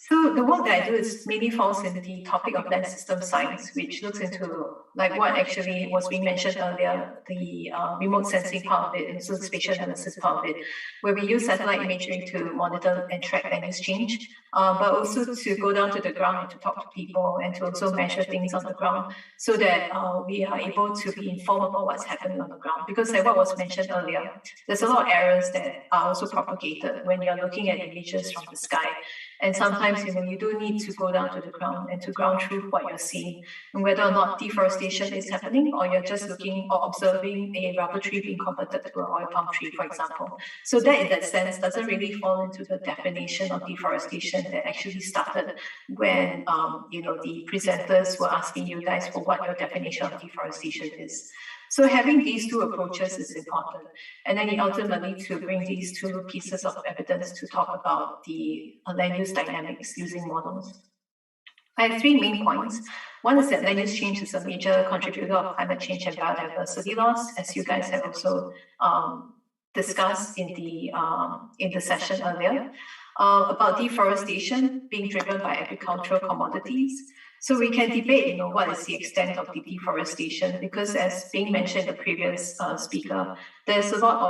So the work that I do is mainly falls in the topic of land system science, which looks into like what actually was being mentioned earlier, the remote sensing part of it and also the spatial analysis part of it, where we use satellite imagery to monitor and track land use change, but also to go down to the ground and to talk to people and to also measure things on the ground so that we are able to be informed about what's happening on the ground. Because like what was mentioned earlier, there's a lot of errors that are also propagated when you're looking at images from the sky. And sometimes, you do need to go down to the ground and to ground truth what you're seeing, and whether or not deforestation is happening, or you're just looking or observing a rubber tree being converted to an oil palm tree, for example. So that, in that sense, doesn't really fall into the definition of deforestation that actually started when, the presenters were asking you guys for what your definition of deforestation is. So having these two approaches is important. And then ultimately to bring these two pieces of evidence to talk about the land use dynamics using models. I have three main points. One is that land use change is a major contributor of climate change and biodiversity loss, as you guys have also discussed in the session earlier. about deforestation being driven by agricultural commodities. So we can debate, what is the extent of the deforestation, because as being mentioned in the previous speaker, there's a lot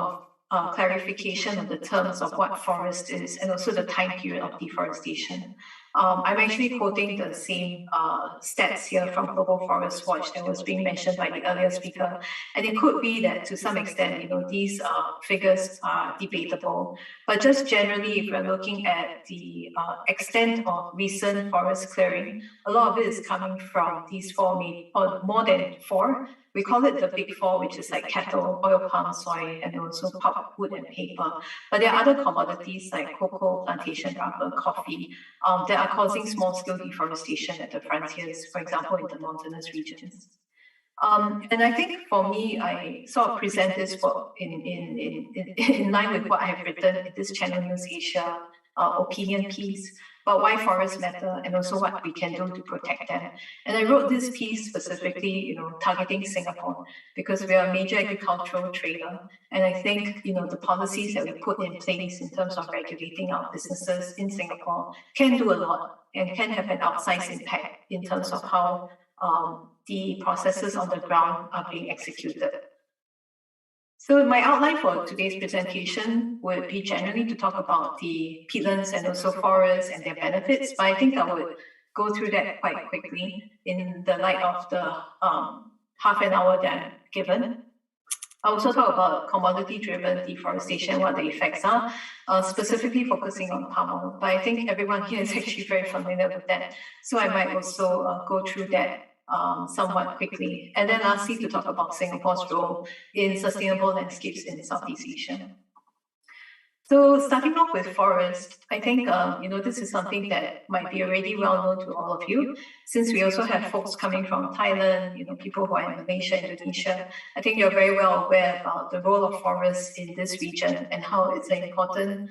of clarification of the terms of what forest is and also the time period of deforestation. I'm actually quoting the same stats here from Global Forest Watch that was being mentioned by the earlier speaker. And it could be that to some extent, these figures are debatable. But just generally, if we're looking at the extent of recent forest clearing, a lot of it is coming from these or more than four. We call it the big four, which is like cattle, oil palm, soy, and also pulp, wood, and paper. But there are other commodities like cocoa, plantation rubber, coffee, that are causing small-scale deforestation at the frontiers, for example, in the mountainous regions. And I think for me, I sort of present this in line with what I have written in this Channel News Asia opinion piece about why forests matter and also what we can do to protect them. And I wrote this piece specifically, targeting Singapore because we are a major agricultural trader. And I think, the policies that we put in place in terms of regulating our businesses in Singapore can do a lot and can have an outsized impact in terms of how the processes on the ground are being executed. So my outline for today's presentation would be generally to talk about the peatlands and also forests and their benefits, but I think I would go through that quite quickly in the light of the half an hour that I'm given. I'll also talk about commodity-driven deforestation, what the effects are, specifically focusing on palm oil, but I think everyone here is actually very familiar with that, so I might also go through that somewhat quickly. And then lastly, to talk about Singapore's role in sustainable landscapes in Southeast Asia. So starting off with forest, I think, this is something that might be already well known to all of you, since we also have folks coming from Thailand, people who are in Malaysia, Indonesia. I think you're very well aware about the role of forests in this region and how it's an important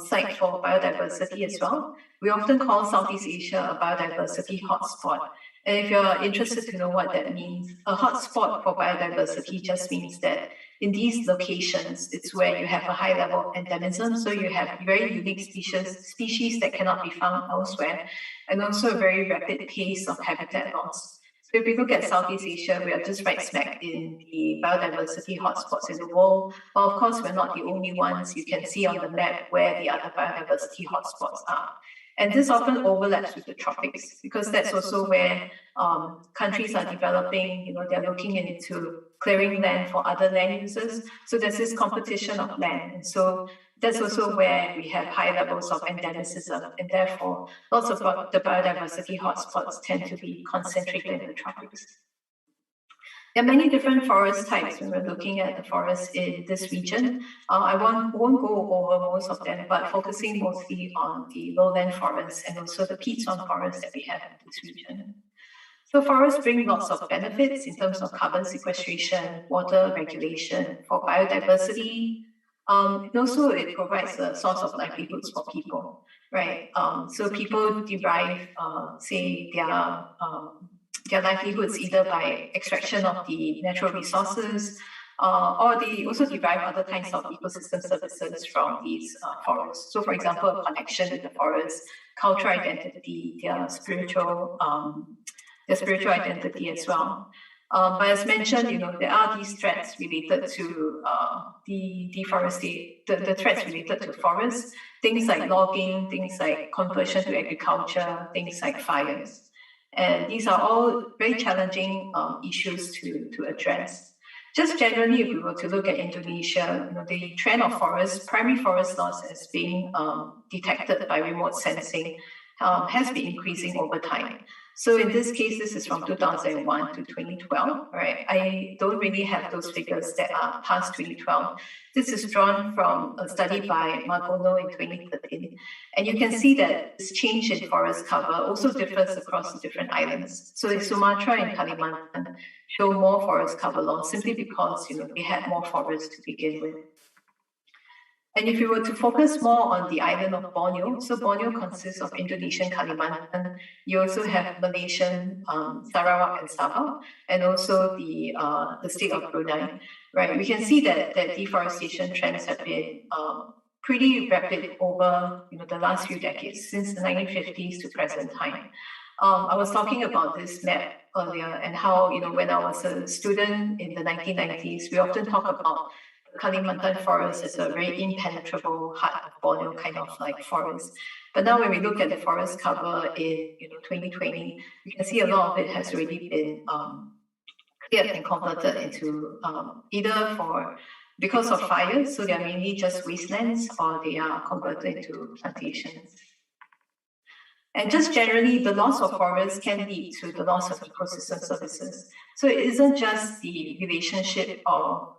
site for biodiversity as well. We often call Southeast Asia a biodiversity hotspot. And if you're interested to know what that means, a hotspot for biodiversity just means that in these locations, it's where you have a high level of endemism, so you have very unique species that cannot be found elsewhere, and also a very rapid pace of habitat loss. So if we look at Southeast Asia, we are just right smack in the biodiversity hotspots in the world. But of course, we're not the only ones. You can see on the map where the other biodiversity hotspots are. And this often overlaps with the tropics because that's also where countries are developing, they're looking into clearing land for other land uses. So there's this competition of land. And so that's also where we have high levels of endemicism. And therefore, lots of the biodiversity hotspots tend to be concentrated in the tropics. There are many different forest types when we're looking at the forests in this region. I won't go over most of them, but focusing mostly on the lowland forests and also the peats-on forests that we have in this region. So forests bring lots of benefits in terms of carbon sequestration, water regulation, for biodiversity. And also it provides a source of livelihoods for people, right? So people derive, say, their livelihoods either by extraction of the natural resources, or they also derive other kinds of ecosystem services from these forests. So, for example, a connection with the forest, cultural identity, their spiritual identity as well. But as mentioned, there are these threats related to the threats related to forests, things like logging, things like conversion to agriculture, things like fires. And these are all very challenging issues to address. Just generally, if we were to look at Indonesia, the trend of primary forest loss as being detected by remote sensing has been increasing over time. So in this case, this is from 2001 to 2012, right? I don't really have those figures that are past 2012. This is drawn from a study by Margono in 2013. And you can see that this change in forest cover also differs across the different islands. So in Sumatra and Kalimantan show more forest cover loss simply because, they had more forests to begin with. And if you were to focus more on the island of Borneo, so Borneo consists of Indonesian Kalimantan, you also have Malaysian Sarawak and Sabah, and also the state of Brunei, right? We can see that deforestation trends have been pretty rapid over the last few decades, since the 1950s to present time. I was talking about this map earlier and how, when I was a student in the 1990s, we often talk about the Kalimantan forest as a very impenetrable heart of Borneo kind of like forest. But now when we look at the forest cover in 2020, we can see a lot of it has already been cleared and converted into either because of fires, so they are mainly just wastelands, or they are converted into plantations. And just generally, the loss of forests can lead to the loss of ecosystem services. So it isn't just the relationship of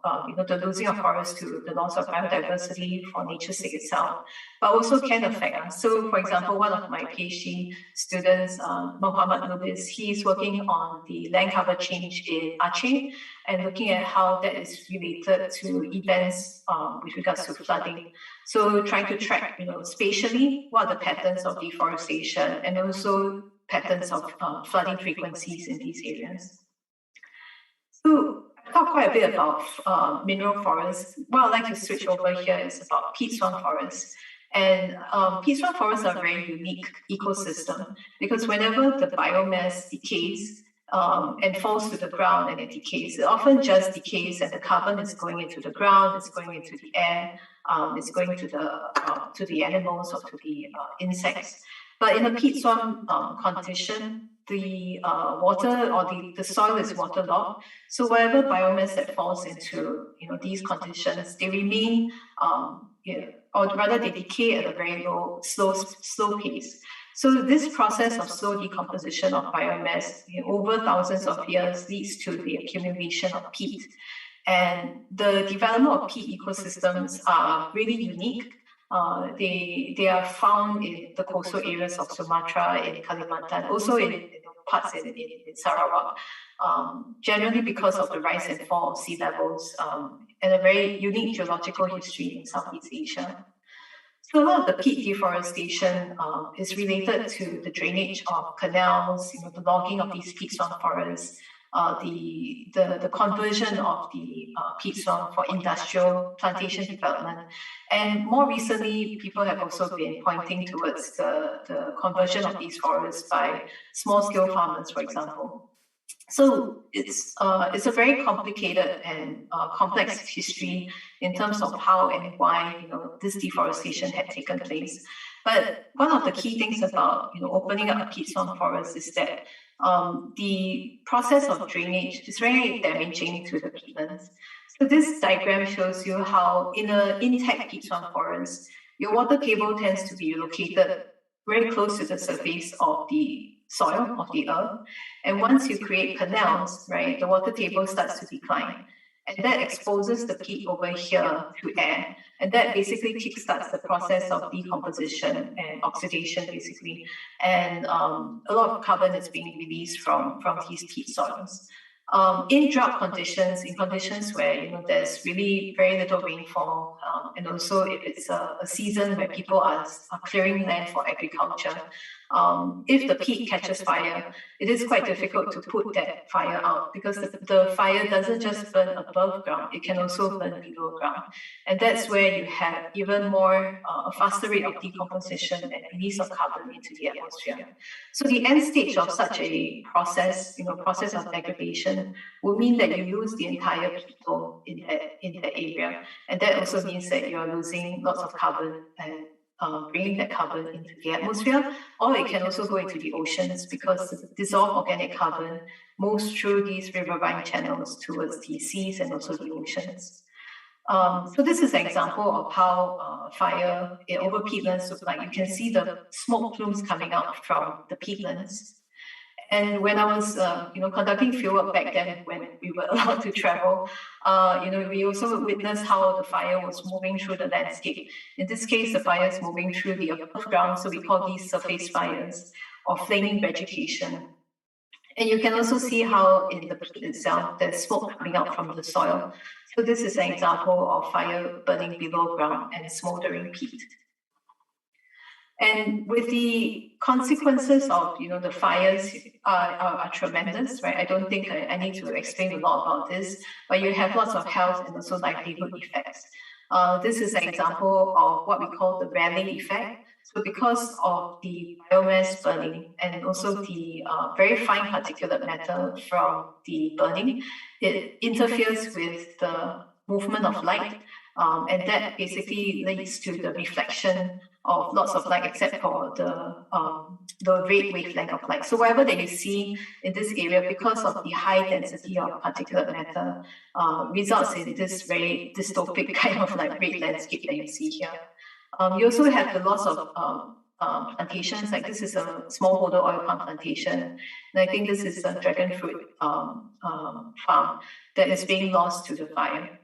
the losing of forests to the loss of biodiversity for nature's sake itself, but also can affect us. So, for example, one of my PhD students, Mohammed Nubis, he's working on the land cover change in Aceh and looking at how that is related to events with regards to flooding. So trying to track, spatially, what are the patterns of deforestation and also patterns of flooding frequencies in these areas. So I talked quite a bit about mineral forests. What I'd like to switch over here is about peat swamp forests. And peat swamp forests are a very unique ecosystem because whenever the biomass decays and falls to the ground and it decays, it often just decays and the carbon is going into the ground, it's going into the air, it's going to the animals or to the insects. But in a peat swamp condition, the water or the soil is waterlogged. So whatever biomass that falls into these conditions, they remain or rather they decay at a very slow pace. So this process of slow decomposition of biomass over thousands of years leads to the accumulation of peat. And the development of peat ecosystems are really unique. They are found in the coastal areas of Sumatra, in Kalimantan, also in parts in Sarawak, generally because of the rise and fall of sea levels and a very unique geological history in Southeast Asia. So a lot of the peat deforestation is related to the drainage of canals, the logging of these peat swamp forests, the conversion of the peat swamp for industrial plantation development. And more recently, people have also been pointing towards the conversion of these forests by small-scale farmers, for example. So it's a very complicated and complex history in terms of how and why this deforestation had taken place. But one of the key things about opening up a peat swamp forest is that the process of drainage is very damaging to the peatlands. So this diagram shows you how in an intact peat swamp forest, your water table tends to be located very close to the surface of the soil of the earth. And once you create canals, right, the water table starts to decline. And that exposes the peat over here to air. And that basically kickstarts the process of decomposition and oxidation, basically. And a lot of carbon is being released from these peat soils. In drought conditions, in conditions where there's really very little rainfall, and also if it's a season where people are clearing land for agriculture, if the peat catches fire, it is quite difficult to put that fire out because the fire doesn't just burn above ground, it can also burn below ground. And that's where you have even more, a faster rate of decomposition and release of carbon into the atmosphere. So the end stage of such a process, process of degradation, will mean that you lose the entire people in that area. And that also means that you're losing lots of carbon and bringing that carbon into the atmosphere, or it can also go into the oceans because the dissolved organic carbon moves through these riverine channels towards the seas and also the oceans. So this is an example of how fire over peatlands look like. You can see the smoke plumes coming out from the peatlands. And when I was, conducting fieldwork back then, when we were allowed to travel, we also witnessed how the fire was moving through the landscape. In this case, the fire is moving through the above ground, so we call these surface fires or flaming vegetation. And you can also see how in the peat itself, there's smoke coming out from the soil. So this is an example of fire burning below ground and smoldering peat. And with the consequences of the fires are tremendous, right? I don't think I need to explain a lot about this, but you have lots of health and also livelihood effects. This is an example of what we call the Rayleigh effect. So because of the biomass burning and also the very fine particulate matter from the burning, it interferes with the movement of light, and that basically leads to the reflection of lots of light except for the red wavelength of light. So whatever that you see in this area, because of the high density of particulate matter, results in this very dystopic kind of like red landscape that you see here. You also have the loss of plantations, like this is a smallholder oil palm plantation, and I think this is a dragon fruit farm that is being lost to the fire.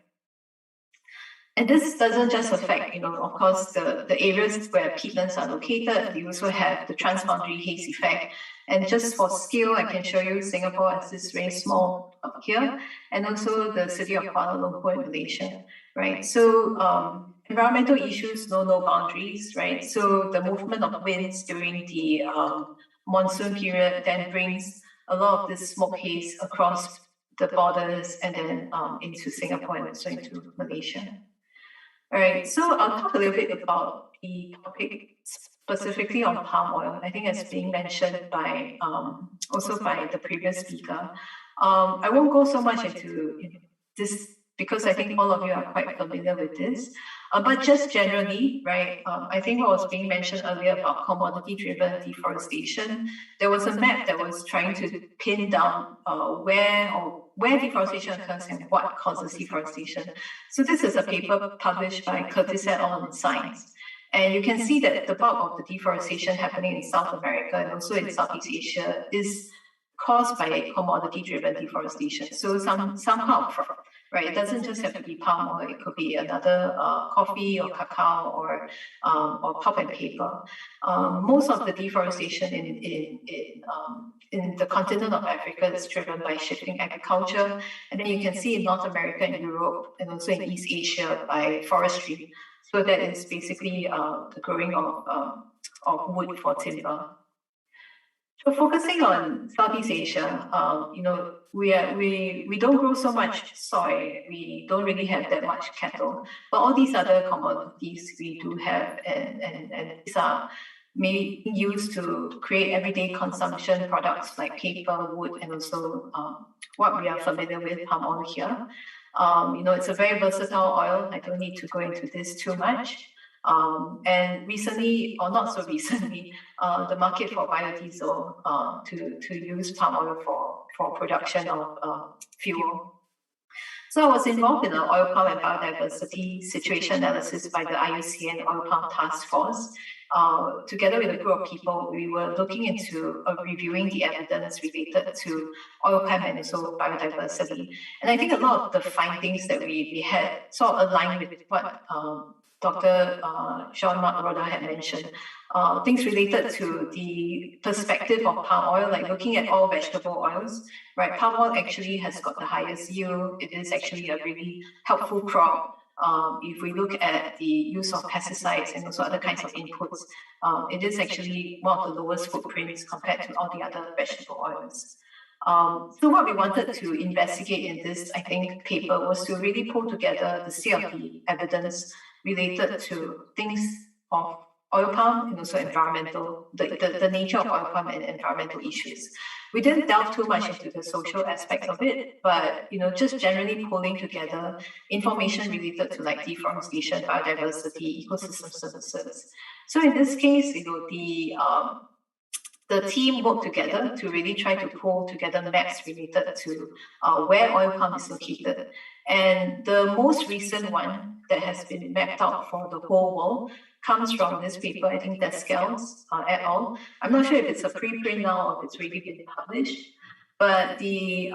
And this doesn't just affect, of course, the areas where peatlands are located. You also have the transboundary haze effect. And just for scale, I can show you Singapore as this very small up here, and also the city of Kuala Lumpur in Malaysia, right? So environmental issues know no boundaries, right? So the movement of winds during the monsoon period then brings a lot of this smoke haze across the borders and then into Singapore and also into Malaysia. All right, so I'll talk a little bit about the topic specifically on palm oil. I think it's being mentioned by also by the previous speaker. I won't go so much into this because I think all of you are quite familiar with this. But just generally, right, I think what was being mentioned earlier about commodity-driven deforestation, there was a map that was trying to pin down where deforestation occurs and what causes deforestation. So this is a paper published by Curtis et al. In Science. And you can see that the bulk of the deforestation happening in South America and also in Southeast Asia is caused by commodity-driven deforestation. So somehow, right? It doesn't just have to be palm oil. It could be another coffee or cacao or pulp and paper. Most of the deforestation in the continent of Africa is driven by shifting agriculture, and then you can see in North America and Europe and also in East Asia by forestry. So that is basically the growing of wood for timber. So focusing on Southeast Asia, we don't grow so much soy. We don't really have that much cattle, but all these other commodities we do have, and these are being used to create everyday consumption products like paper, wood, and also what we are familiar with, palm oil here. It's a very versatile oil. I don't need to go into this too much. And recently, or not so recently, the market for biodiesel to use palm oil for production of fuel. So I was involved in an oil palm and biodiversity situation analysis by the IUCN Oil Palm Task Force. Together with a group of people, we were looking into reviewing the evidence related to oil palm and also biodiversity. And I think a lot of the findings that we had sort of aligned with what Dr. Jean-Marc Roda had mentioned, things related to the perspective of palm oil, like looking at all vegetable oils, right? Palm oil actually has got the highest yield. It is actually a really helpful crop. If we look at the use of pesticides and also other kinds of inputs, it is actually one of the lowest footprints compared to all the other vegetable oils. So what we wanted to investigate in this, I think, paper was to really pull together the state of the evidence related to things of oil palm and also environmental, the nature of oil palm and environmental issues. We didn't delve too much into the social aspects of it, but just generally pulling together information related to like deforestation, biodiversity, ecosystem services. So in this case, the team worked together to really try to pull together maps related to where oil palm is located. And the most recent one that has been mapped out for the whole world comes from this paper, I think Descales et al. I'm not sure if it's a preprint now or if it's really been published, but the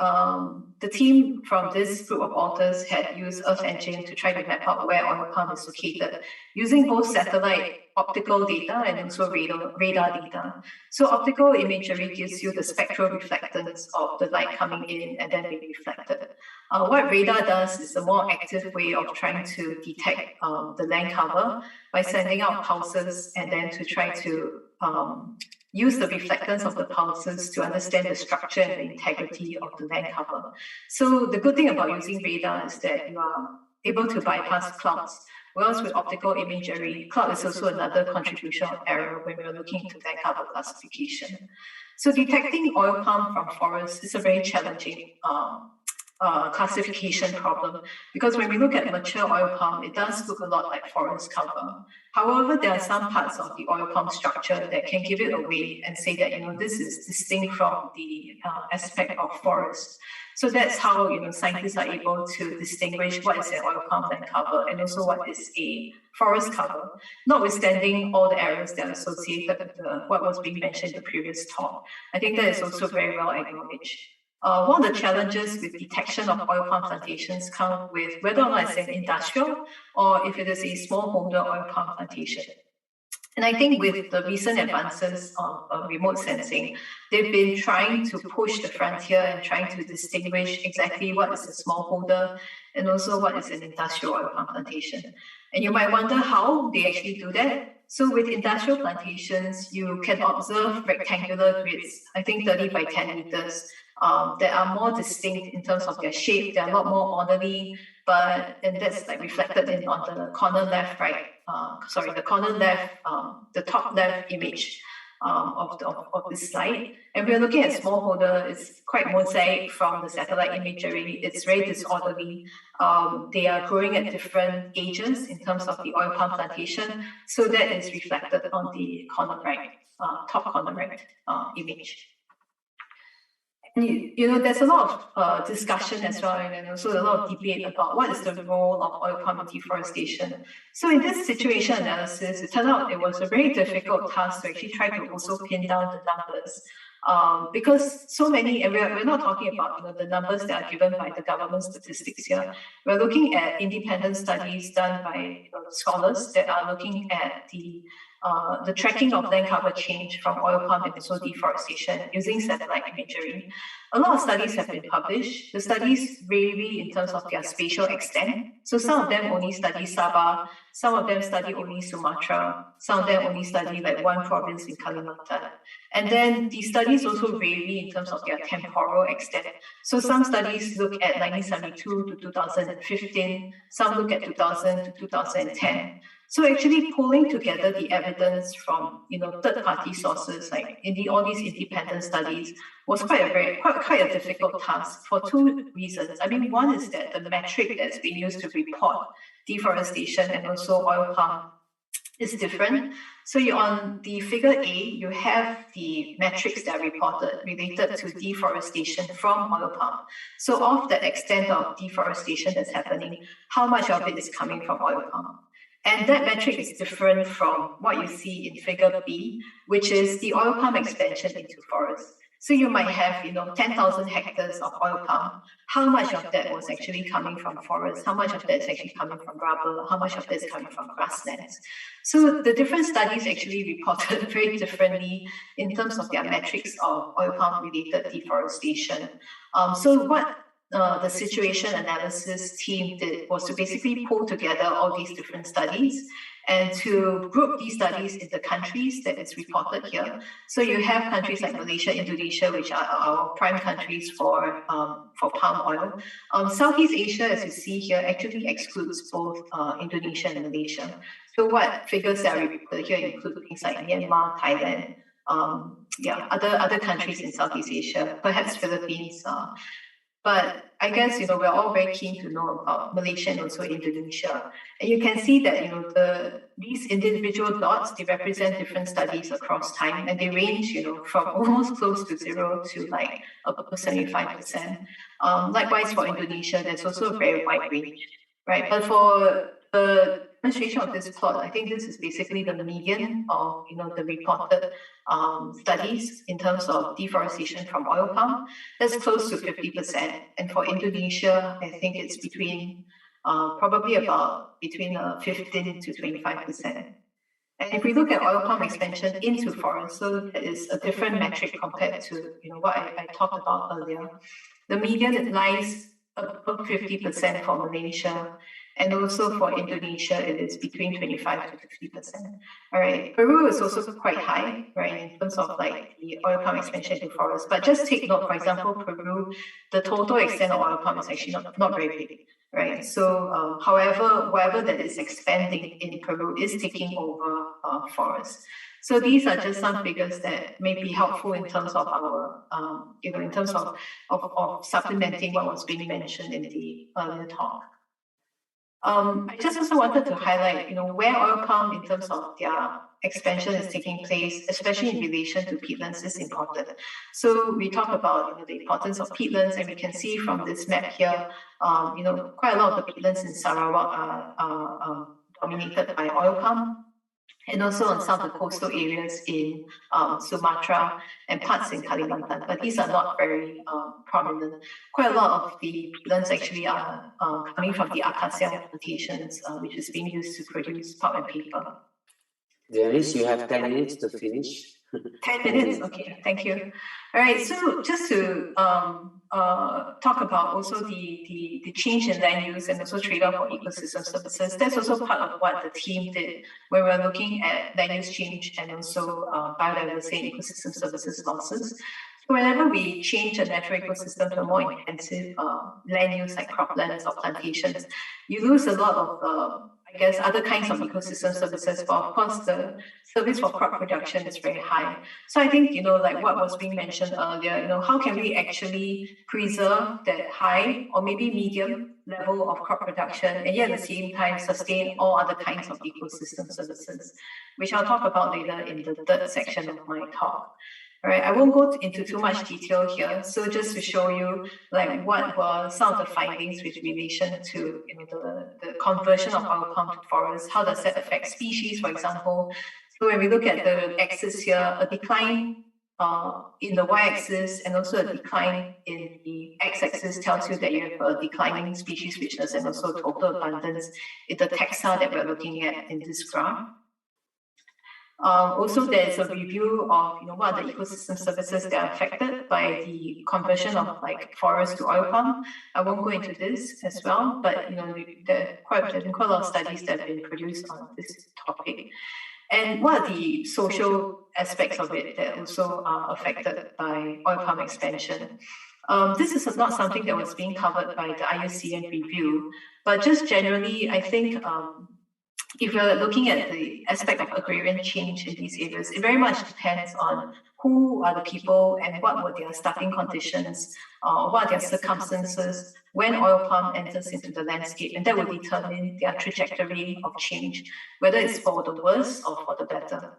team from this group of authors had used Earth Engine to try to map out where oil palm is located using both satellite optical data and also radar data. So optical imagery gives you the spectral reflectance of the light coming in and then being reflected. What radar does is a more active way of trying to detect the land cover by sending out pulses and then to try to use the reflectance of the pulses to understand the structure and the integrity of the land cover. So the good thing about using radar is that you are able to bypass clouds, whereas with optical imagery, cloud is also another contribution of error when we're looking into land cover classification. So detecting oil palm from forests is a very challenging classification problem, because when we look at mature oil palm, it does look a lot like forest cover. However, there are some parts of the oil palm structure that can give it away and say that, this is distinct from the aspect of forest. So that's how, scientists are able to distinguish what is an oil palm land cover and also what is a forest cover, notwithstanding all the errors that are associated with what was being mentioned in the previous talk. I think that is also very well acknowledged. One of the challenges with detection of oil palm plantations come with whether or not it's an industrial or if it is a smallholder oil palm plantation. And I think with the recent advances of remote sensing, they've been trying to push the frontier and trying to distinguish exactly what is a smallholder and also what is an industrial oil palm plantation. And you might wonder how they actually do that. So with industrial plantations, you can observe rectangular grids, I think 30 by 10 meters, that are more distinct in terms of their shape. They're a lot more orderly, and that's like reflected on the corner left, the corner left, the top left image of this slide. And we're looking at smallholder. It's quite mosaic from the satellite imagery. It's very disorderly. They are growing at different ages in terms of the oil palm plantation. So that is reflected on the corner right, top corner right image. There's a lot of discussion as well, and also a lot of debate about what is the role of oil palm in deforestation. So in this situation analysis, it turned out it was a very difficult task to actually try to also pin down the numbers. Because so many, and we're not talking about the numbers that are given by the government statistics here. We're looking at independent studies done by scholars that are looking at the tracking of land cover change from oil palm and also deforestation using satellite imagery. A lot of studies have been published. The studies vary in terms of their spatial extent. So some of them only study Sabah, some of them study only Sumatra, some of them only study like one province in Kalimantan. And then these studies also vary in terms of their temporal extent. So some studies look at 1972 to 2015, some look at 2000 to 2010. So actually pulling together the evidence from third-party sources like all these independent studies was quite a difficult task for two reasons. I mean, one is that the metric that's being used to report deforestation and also oil palm is different. So on the figure A, you have the metrics that are reported related to deforestation from oil palm. So of the extent of deforestation that's happening, how much of it is coming from oil palm? And that metric is different from what you see in figure B, which is the oil palm expansion into forests. So you might have, 10,000 hectares of oil palm. How much of that was actually coming from forests? How much of that is actually coming from rubber? How much of that is coming from grasslands? So the different studies actually reported very differently in terms of their metrics of oil palm related deforestation. So what the situation analysis team did was to basically pull together all these different studies and to group these studies into countries that is reported here. So you have countries like Malaysia, Indonesia, which are our prime countries for palm oil. Southeast Asia, as you see here, actually excludes both Indonesia and Malaysia. So what figures that are reported here include things like Myanmar, Thailand, other countries in Southeast Asia, perhaps Philippines. But I guess, we're all very keen to know about Malaysia and also Indonesia. And you can see that, these individual dots, they represent different studies across time, and they range, from almost close to zero to like up to 75%. Likewise for Indonesia, there's also a very wide range, right? But for the demonstration of this plot, I think this is basically the median of, the reported studies in terms of deforestation from oil palm. That's close to 50%. And for Indonesia, I think it's between probably about between 15 to 25%. And if we look at oil palm expansion into forests, so that is a different metric compared to what I talked about earlier. The median lies above 50% for Malaysia, and also for Indonesia, it is between 25 to 50%. All right, Peru is also quite high, right, in terms of like the oil palm expansion into forests. But just take note, for example, Peru, the total extent of oil palm is actually not very big. right? So, however, whatever that is expanding in Peru is taking over forests. So these are just some figures that may be helpful in terms of our, in terms of supplementing what was being mentioned in the earlier talk. I just also wanted to highlight, where oil palm in terms of their expansion is taking place, especially in relation to peatlands, is important. So we talk about the importance of peatlands, and we can see from this map here, quite a lot of the peatlands in Sarawak are dominated by oil palm, and also on some of the coastal areas in Sumatra and parts in Kalimantan, but these are not very prominent. Quite a lot of the peatlands actually are coming from the acacia plantations, which is being used to produce pulp and paper. Janice, you have 10 minutes to finish. 10 minutes, okay, thank you. All right, so just to talk about also the change in land use and also trade-off for ecosystem services. That's also part of what the team did when we're looking at land use change and also biodiversity and ecosystem services losses. So whenever we change a natural ecosystem to a more intensive land use like croplands or plantations, you lose a lot of other kinds of ecosystem services, but of course the service for crop production is very high. So I think, like what was being mentioned earlier, how can we actually preserve that high or maybe medium level of crop production and yet at the same time sustain all other kinds of ecosystem services, which I'll talk about later in the third section of my talk. All right, I won't go into too much detail here. So just to show you like what were some of the findings with relation to the conversion of oil palm to forests, how does that affect species, for example. So when we look at the axis here, a decline in the y-axis and also a decline in the x-axis tells you that you have a declining species richness and also total abundance in the taxa that we're looking at in this graph. Also, there's a review of what are the ecosystem services that are affected by the conversion of forest to oil palm. I won't go into this as well, but there are quite a lot of studies that have been produced on this topic. And what are the social aspects of it that also are affected by oil palm expansion? This is not something that was being covered by the IUCN review, but just generally, I think if we're looking at the aspect of agrarian change in these areas, it very much depends on who are the people and what were their starting conditions, what are their circumstances when oil palm enters into the landscape, and that will determine their trajectory of change, whether it's for the worse or for the better.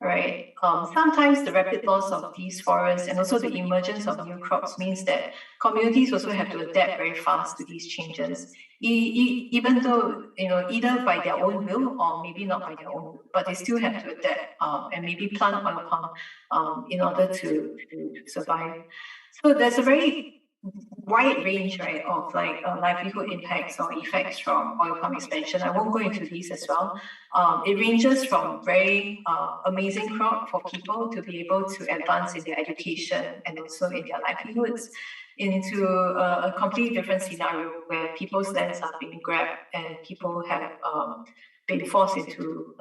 Right. Sometimes the rapid loss of these forests and also the emergence of new crops means that communities also have to adapt very fast to these changes, even though either by their own will or maybe not by their own will, but they still have to adapt and maybe plant oil palm in order to survive. So there's a very wide range, right, of livelihood impacts or effects from oil palm expansion. I won't go into these as well. It ranges from very amazing crop for people to be able to advance in their education and also in their livelihoods, into a completely different scenario where people's lands are being grabbed and people have been forced into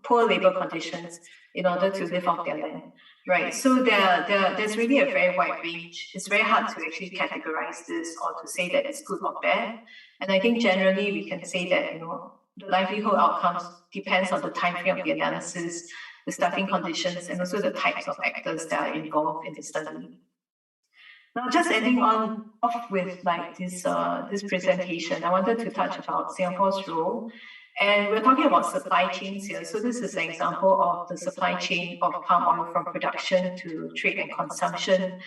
poor labor conditions in order to live off their land. Right, so there's really a very wide range. It's very hard to actually categorize this or to say that it's good or bad. And I think generally we can say that the livelihood outcomes depends on the time frame of the analysis, the starting conditions, and also the types of actors that are involved in the study. Now, just ending off with this presentation, I wanted to touch about Singapore's role. And we're talking about supply chains here. So this is an example of the supply chain of palm oil from production to trade and consumption.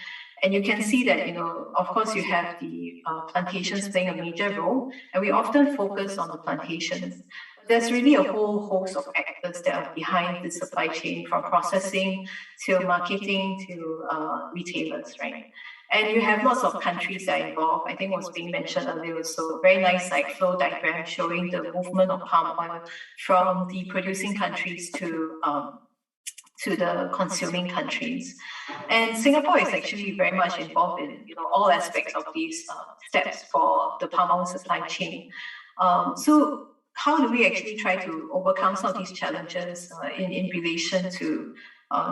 And you can see that, of course, you have the plantations playing a major role, and we often focus on the plantations. There's really a whole host of actors that are behind the supply chain, from processing to marketing to retailers, right? And you have lots of countries that are involved. I think what's being mentioned earlier, so very nice flow diagram showing the movement of palm oil from the producing countries to the consuming countries. And Singapore is actually very much involved in all aspects of these steps for the palm oil supply chain. So how do we actually try to overcome some of these challenges in relation to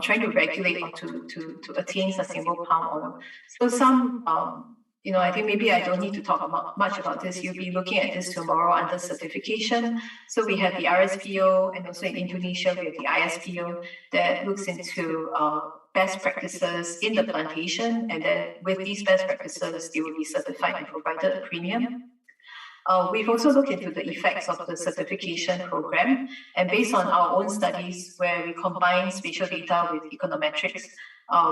trying to regulate or to attain sustainable palm oil? So some I think maybe I don't need to talk much about this. You'll be looking at this tomorrow under certification. So we have the RSPO, and also in Indonesia, we have the ISPO that looks into best practices in the plantation. And then with these best practices, they will be certified and provided a premium. We've also looked into the effects of the certification program, and based on our own studies where we combine spatial data with econometrics,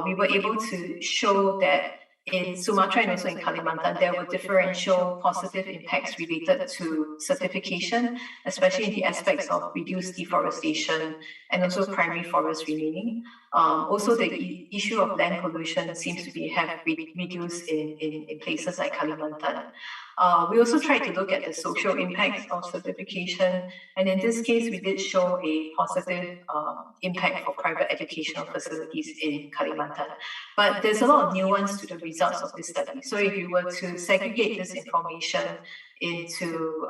we were able to show that in Sumatra and also in Kalimantan, there were differential positive impacts related to certification, especially in the aspects of reduced deforestation and also primary forest remaining. Also, the issue of land pollution seems to have reduced in places like Kalimantan. We also tried to look at the social impacts of certification, and in this case, we did show a positive impact for private educational facilities in Kalimantan. But there's a lot of nuance to the results of this study. So if you were to segregate this information into,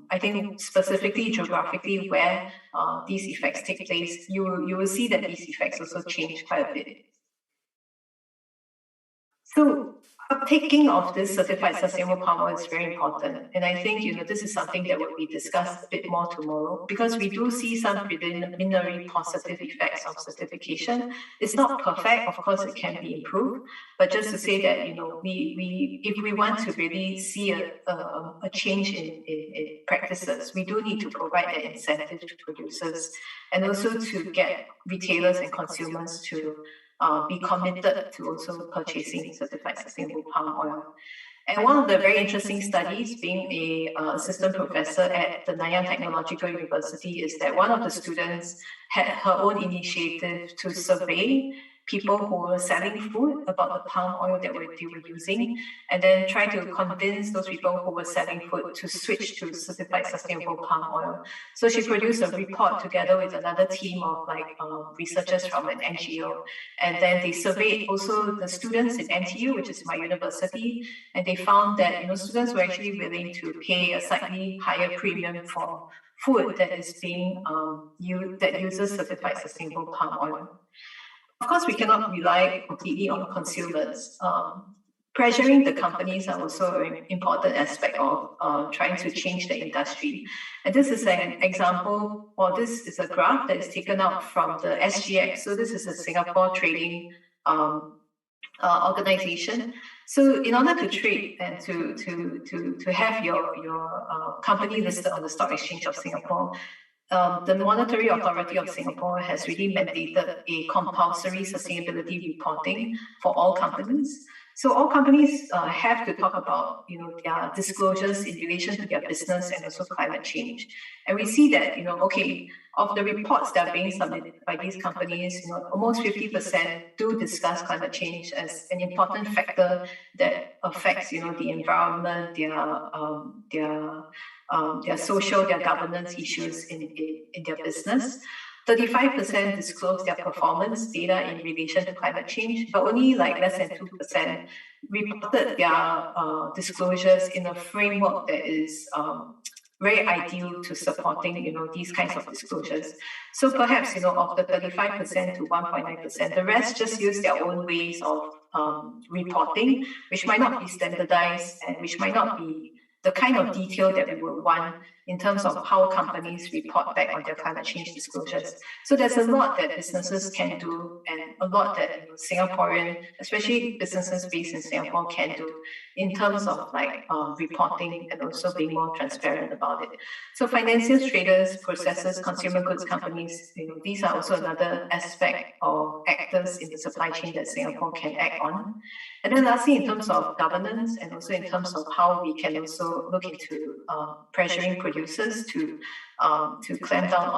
I think specifically geographically where these effects take place, you will see that these effects also change quite a bit. So uptaking of this certified sustainable palm oil is very important. And I think, this is something that will be discussed a bit more tomorrow, because we do see some preliminary positive effects of certification. It's not perfect, of course, it can be improved, but just to say that, if we want to really see a change in practices, we do need to provide that incentive to producers and also to get retailers and consumers to be committed to also purchasing certified sustainable palm oil. And one of the very interesting studies, being a assistant professor at the Nanyang Technological University, is that one of the students had her own initiative to survey people who were selling food about the palm oil that they were using, and then try to convince those people who were selling food to switch to certified sustainable palm oil. So she produced a report together with another team of researchers from an NGO, and then they surveyed also the students in NTU, which is my university, and they found that students were actually willing to pay a slightly higher premium for food that is being that uses certified sustainable palm oil. Of course, we cannot rely completely on consumers. Pressuring the companies are also an important aspect of trying to change the industry. And this is an example, or this is a graph that is taken out from the SGX. So this is a Singapore trading organization. So in order to trade and to have your company listed on the Stock Exchange of Singapore, the Monetary Authority of Singapore has really mandated a compulsory sustainability reporting for all companies. So all companies have to talk about their disclosures in relation to their business and also climate change. And we see that of the reports that are being submitted by these companies, almost 50% do discuss climate change as an important factor that affects the environment, their social, their governance issues in their business. 35% disclose their performance data in relation to climate change, but only less than 2% reported their disclosures in a framework that is very ideal to supporting these kinds of disclosures. So perhaps of the 35% to 1.9%, the rest just use their own ways of reporting, which might not be standardized and which might not be the kind of detail that we would want in terms of how companies report back on their climate change disclosures. So there's a lot that businesses can do, and a lot that Singaporean, especially businesses based in Singapore, can do in terms of reporting and also being more transparent about it. So financiers, traders, processors, consumer goods companies, these are also another aspect of actors in the supply chain that Singapore can act on. And then lastly, in terms of governance and also in terms of how we can also look into pressuring producers to clamp down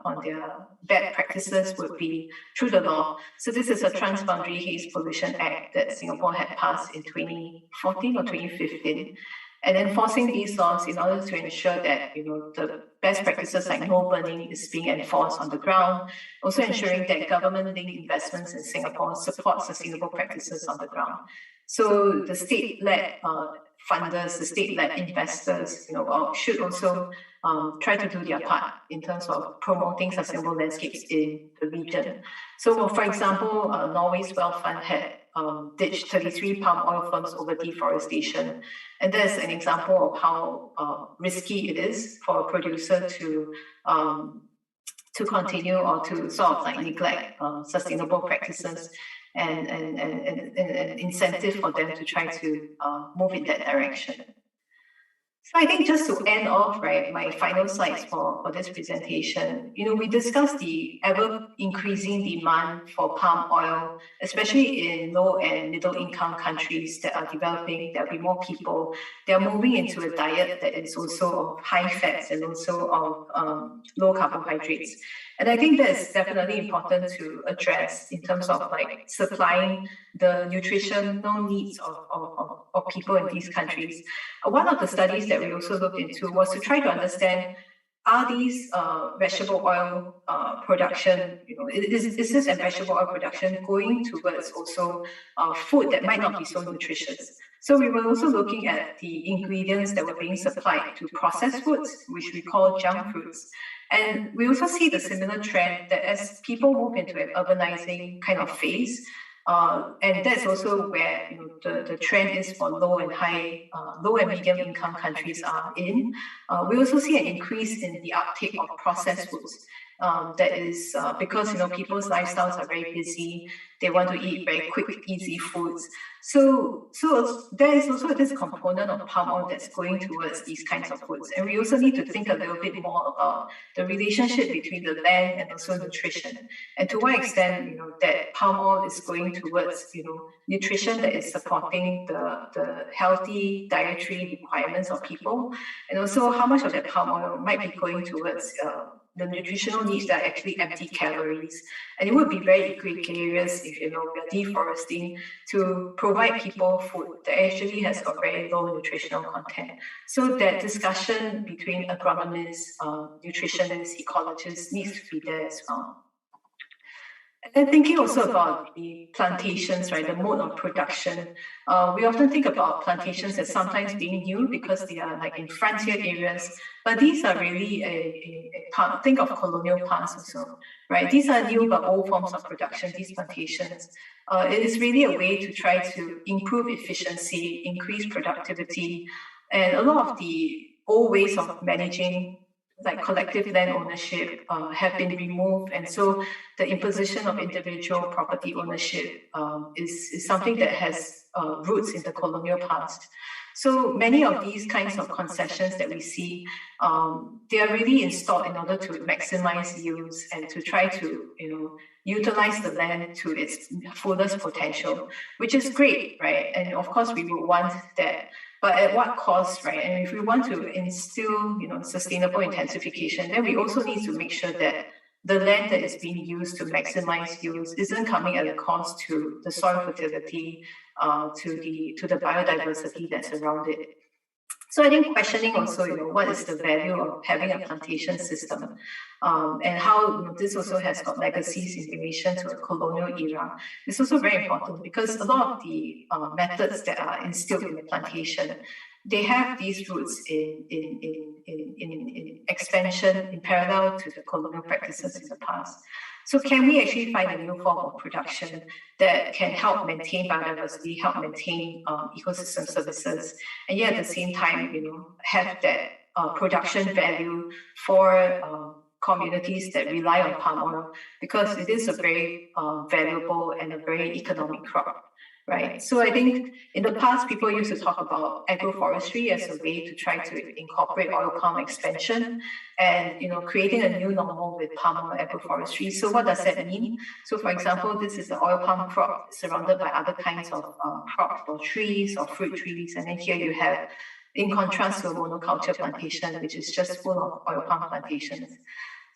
on their bad practices would be through the law. So this is a Transboundary Haze Pollution Act that Singapore had passed in 2014 or 2015. And enforcing these laws in order to ensure that the best practices like no burning is being enforced on the ground, also ensuring that government-linked investments in Singapore support sustainable practices on the ground. So the state-led funders, the state-led investors, should also try to do their part in terms of promoting sustainable landscapes in the region. So, for example, Norway's Wealth Fund had ditched 33 palm oil firms over deforestation. And that's an example of how risky it is for a producer to continue or to sort of like neglect sustainable practices and an incentive for them to try to move in that direction. So I think just to end off, right, my final slides for this presentation, we discussed the ever increasing demand for palm oil, especially in low and middle income countries that are developing. There'll be more people. They're moving into a diet that is also of high fats and also of low carbohydrates. And I think that's definitely important to address in terms of like supplying the nutritional needs of people in these countries. One of the studies that we also looked into was to try to understand, are these vegetable oil production, is this vegetable oil production going towards also food that might not be so nutritious? So we were also looking at the ingredients that were being supplied to processed foods, which we call junk foods. And we also see the similar trend that as people move into an urbanizing kind of phase, and that's also where the trend is for low and medium income countries are in. We also see an increase in the uptake of processed foods. That is because people's lifestyles are very busy. They want to eat very quick, easy foods. So there is also this component of palm oil that's going towards these kinds of foods. And we also need to think a little bit more about the relationship between the land and also nutrition. And to what extent, that palm oil is going towards, nutrition that is supporting the healthy dietary requirements of people. And also how much of that palm oil might be going towards the nutritional needs that are actually empty calories. And it would be very egregious if, we are deforesting to provide people food that actually has a very low nutritional content. So that discussion between agronomists, nutritionists, ecologists needs to be there as well. And then thinking also about the plantations, right, the mode of production. We often think about plantations as sometimes being new because they are like in frontier areas, but these are really a part, think of colonial past also, right? These are new but old forms of production, these plantations. It is really a way to try to improve efficiency, increase productivity, and a lot of the old ways of managing like collective land ownership have been removed, and so the imposition of individual property ownership is something that has roots in the colonial past. So many of these kinds of concessions that we see, they are really installed in order to maximize use and to try to utilize the land to its fullest potential, which is great, right? And of course we would want that. But at what cost, right? And if we want to instill, sustainable intensification, then we also need to make sure that the land that is being used to maximize use isn't coming at a cost to the soil fertility, to the biodiversity that's around it. So I think questioning also, what is the value of having a plantation system, and how this also has got legacies in relation to a colonial era. It's also very important because a lot of the methods that are instilled in the plantation, they have these roots in expansion in parallel to the colonial practices in the past. So can we actually find a new form of production that can help maintain biodiversity, help maintain ecosystem services, and yet at the same time, have that production value for communities that rely on palm oil, because it is a very valuable and a very economic crop. Right. So I think in the past, people used to talk about agroforestry as a way to try to incorporate oil palm expansion and, creating a new normal with palm oil agroforestry. So what does that mean? So for example, this is the oil palm crop surrounded by other kinds of crops or trees or fruit trees. And then here you have, in contrast to a monoculture plantation, which is just full of oil palm plantations.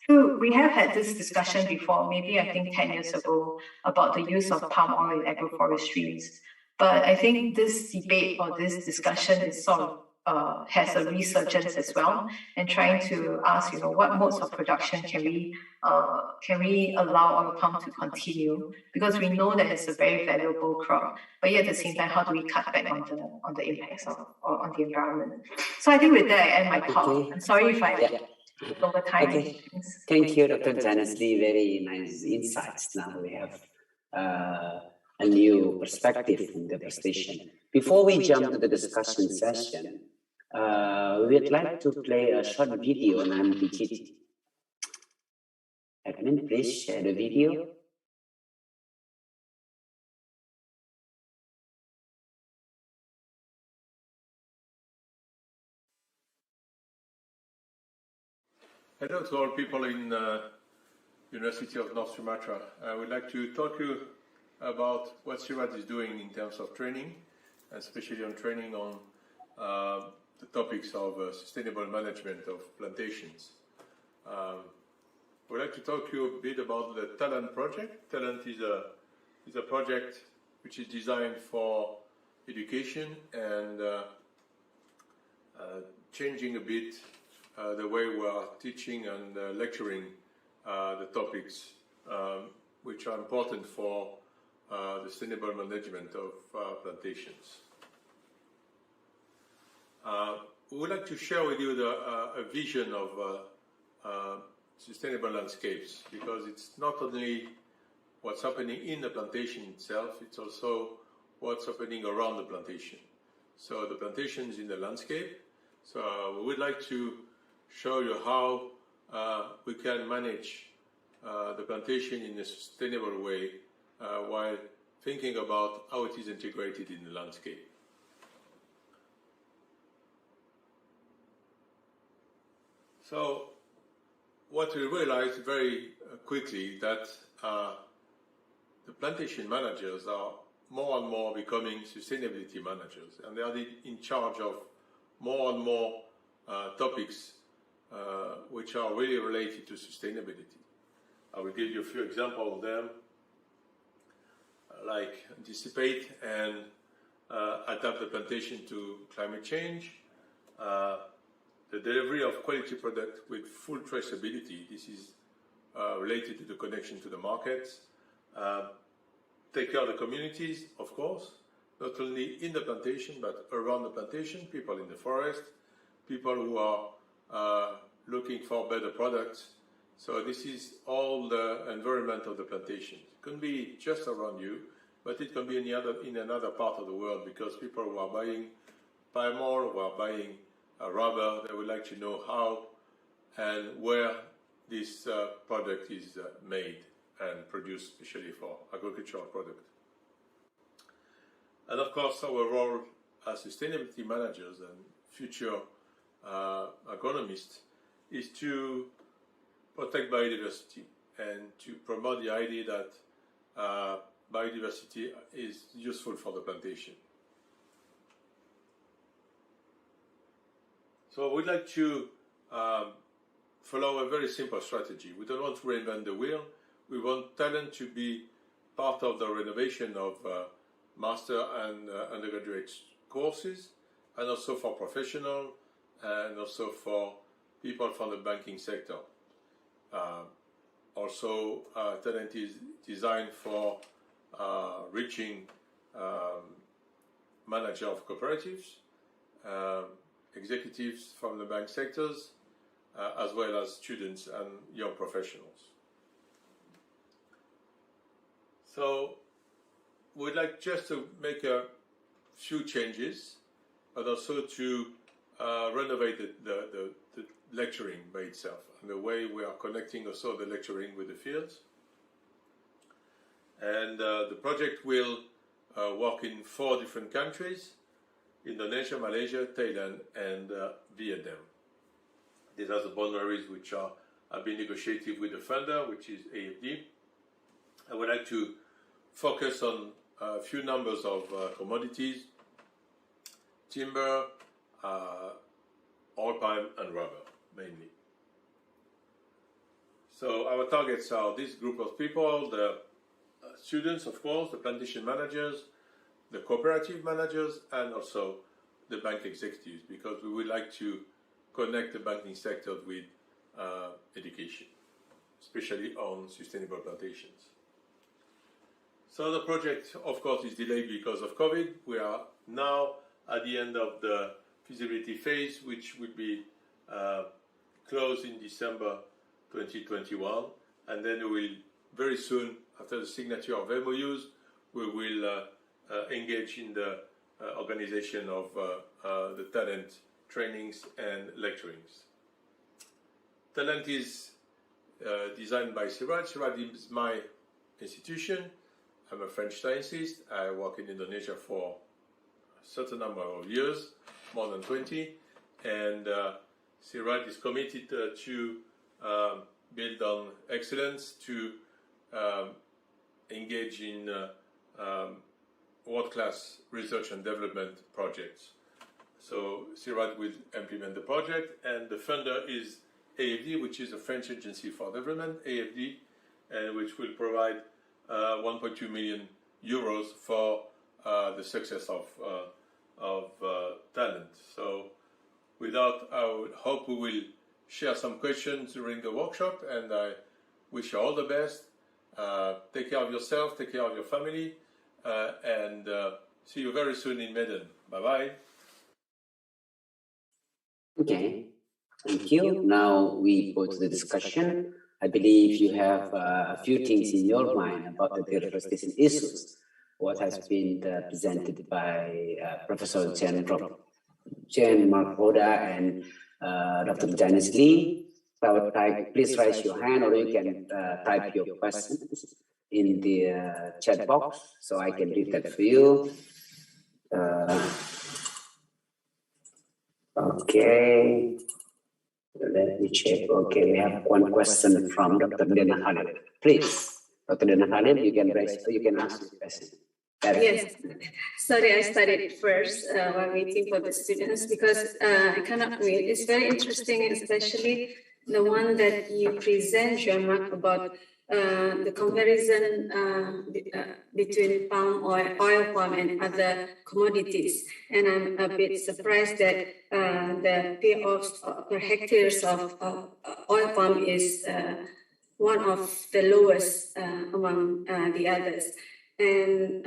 So we have had this discussion before, maybe I think 10 years ago, about the use of palm oil in agroforestries. But I think this debate or this discussion is sort of has a resurgence as well, and trying to ask, what modes of production can we allow oil palm to continue? Because we know that it's a very valuable crop, but yet at the same time, how do we cut back on the impacts on the environment? So I think with that, I end my talk. Okay. I'm sorry if I over time. Okay. Thank you, Dr. Janice Lee. Very nice insights. Now we have a new perspective in the station. Before we jump to the discussion session, we would like to play a short video on IMT-GT. Admin, please share the video. Hello to all people in University of North Sumatra. I would like to talk to you about what SURAD is doing in terms of training, especially on training on the topics of sustainable management of plantations. I would like to talk to you a bit about the Talent project. Talent is a project which is designed for education and changing a bit the way we are teaching and lecturing the topics which are important for the sustainable management of plantations. We would like to share with you a vision of sustainable landscapes, because it's not only what's happening in the plantation itself, it's also what's happening around the plantation. So the plantation is in the landscape. So we would like to show you how we can manage the plantation in a sustainable way while thinking about how it is integrated in the landscape. So what we realized very quickly that the plantation managers are more and more becoming sustainability managers, and they are in charge of more and more topics which are really related to sustainability. I will give you a few examples of them, like anticipate and adapt the plantation to climate change, the delivery of quality product with full traceability. This is related to the connection to the markets. Take care of the communities, of course, not only in the plantation, but around the plantation, people in the forest, people who are looking for better products. So this is all the environment of the plantation. It can be just around you, but it can be in another part of the world, because people who are buying palm oil, who are buying rubber, they would like to know how and where this product is made and produced, especially for agricultural product. And of course, our role as sustainability managers and future agronomists is to protect biodiversity and to promote the idea that biodiversity is useful for the plantation. So we'd like to follow a very simple strategy. We don't want to reinvent the wheel. We want talent to be part of the renovation of master and undergraduate courses, and also for professional, and also for people from the banking sector. Also, talent is designed for reaching manager of cooperatives, executives from the bank sectors, as well as students and young professionals. So we'd like just to make a few changes, but also to renovate the lecturing by itself and the way we are connecting also the lecturing with the fields. And the project will work in 4 different countries: Indonesia, Malaysia, Thailand, and Vietnam. These are the boundaries which have been negotiated with the funder, which is AFD. I would like to focus on a few numbers of commodities: timber, oil palm, and rubber, mainly. So our targets are this group of people: the students, of course, the plantation managers, the cooperative managers, and also the bank executives, because we would like to connect the banking sector with education, especially on sustainable plantations. So the project, of course, is delayed because of COVID. We are now at the end of the feasibility phase, which will be closed in December 2021, and then we will very soon, after the signature of MOUs, we will engage in the organization of the talent trainings and lecturings. Talent is designed by CIRAD. CIRAD is my institution. I'm a French scientist. I work in Indonesia for a certain number of years, more than 20, and CIRAD is committed to build on excellence, to engage in world-class research and development projects. So CIRAD will implement the project, and the funder is AFD, which is a French agency for development, AFD, and which will provide 1.2 million euros for the success of talent. So without, I would hope we will share some questions during the workshop, and I wish you all the best. Take care of yourself, take care of your family, and see you very soon in Medan. Bye-bye. Okay, thank you. Now we go to the discussion. I believe you have a few things in your mind about the deforestation issues, what has been presented by Professor Mark Roda and Dr. Janice Lee. Please raise your hand, or you can type your questions in the chat box so I can read that for you. Okay, let me check. Okay, we have one question from Dr. Dena Khalid. Please, Dr. Dena Khalid, you can ask your question. Yes, sorry, I started first while waiting for the students because I cannot read. It's very interesting, especially the one that you present, Jean-Marc, about the comparison between palm oil palm and other commodities. And I'm a bit surprised that the payoffs per hectares of oil palm is one of the lowest among the others. And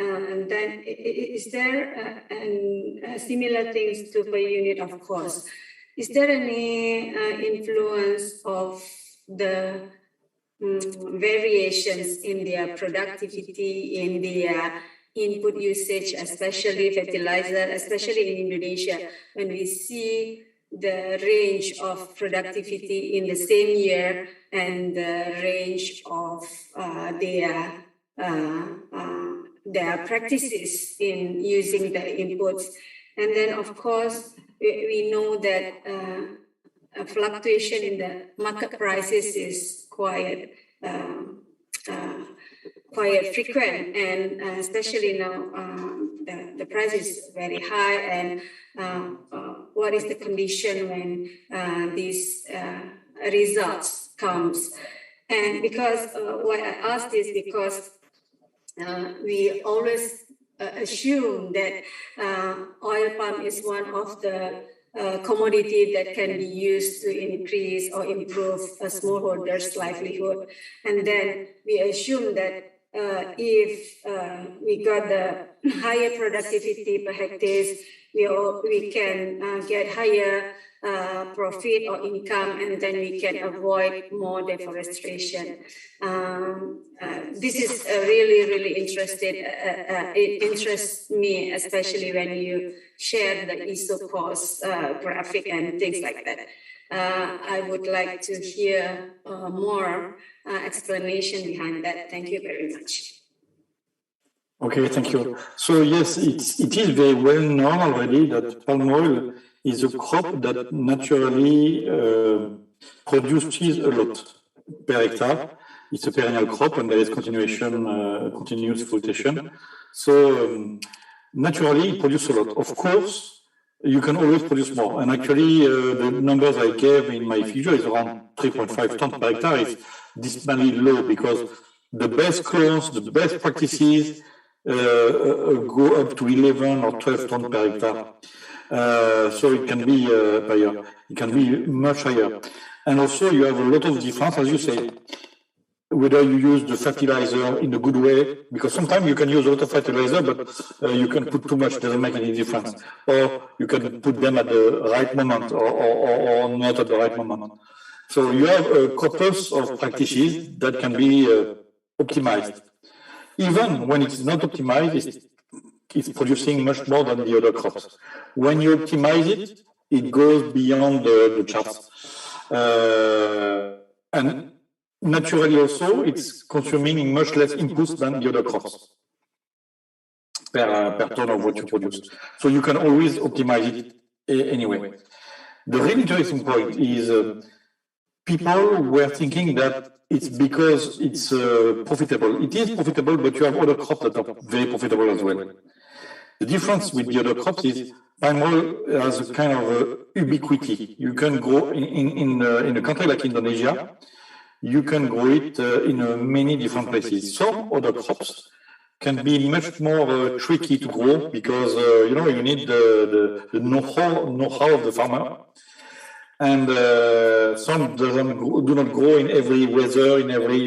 then is there similar things to per unit of cost? Is there any influence of the variations in their productivity, in their input usage, especially fertilizer, especially in Indonesia, when we see the range of productivity in the same year and the range of their practices in using the inputs. And then, of course, we know that a fluctuation in the market prices is quite frequent, and especially now the price is very high. And what is the condition when these results comes? And because why I ask this, because we always assume that oil palm is one of the commodity that can be used to increase or improve a smallholder's livelihood. And then we assume that if we got the higher productivity per hectares, we can get higher profit or income, and then we can avoid more deforestation. This is really interested. It interests me, especially when you share the ISO cost graphic and things like that. I would like to hear more explanation behind that. Thank you very much. Okay, thank you. So yes, it is very well known already that palm oil is a crop that naturally produces a lot per hectare. It's a perennial crop, and there is continuous fruitation. So naturally, it produces a lot. Of course, you can always produce more. And actually, the numbers I gave in my figure is around 3.5 tons per hectare. It's dismally low because the best clones, the best practices go up to 11 or 12 tons per hectare. So it can be per year. It can be much higher. And also, you have a lot of difference, as you say, whether you use the fertilizer in a good way, because sometimes you can use a lot of fertilizer, but you can put too much, doesn't make any difference. Or you can put them at the right moment or not at the right moment. So you have a corpus of practices that can be optimized. even when it's not optimized, it's producing much more than the other crops. When you optimize it, it goes beyond the charts. And naturally also, it's consuming much less inputs than the other crops per ton of what you produce. So you can always optimize it anyway. The really interesting point is people were thinking that it's because it's profitable. It is profitable, but you have other crops that are very profitable as well. The difference with the other crops is palm oil has a kind of ubiquity. You can grow in a country like Indonesia, you can grow it in many different places. Some other crops can be much more tricky to grow because you need the know-how of the farmer, and some do not grow in every weather, in every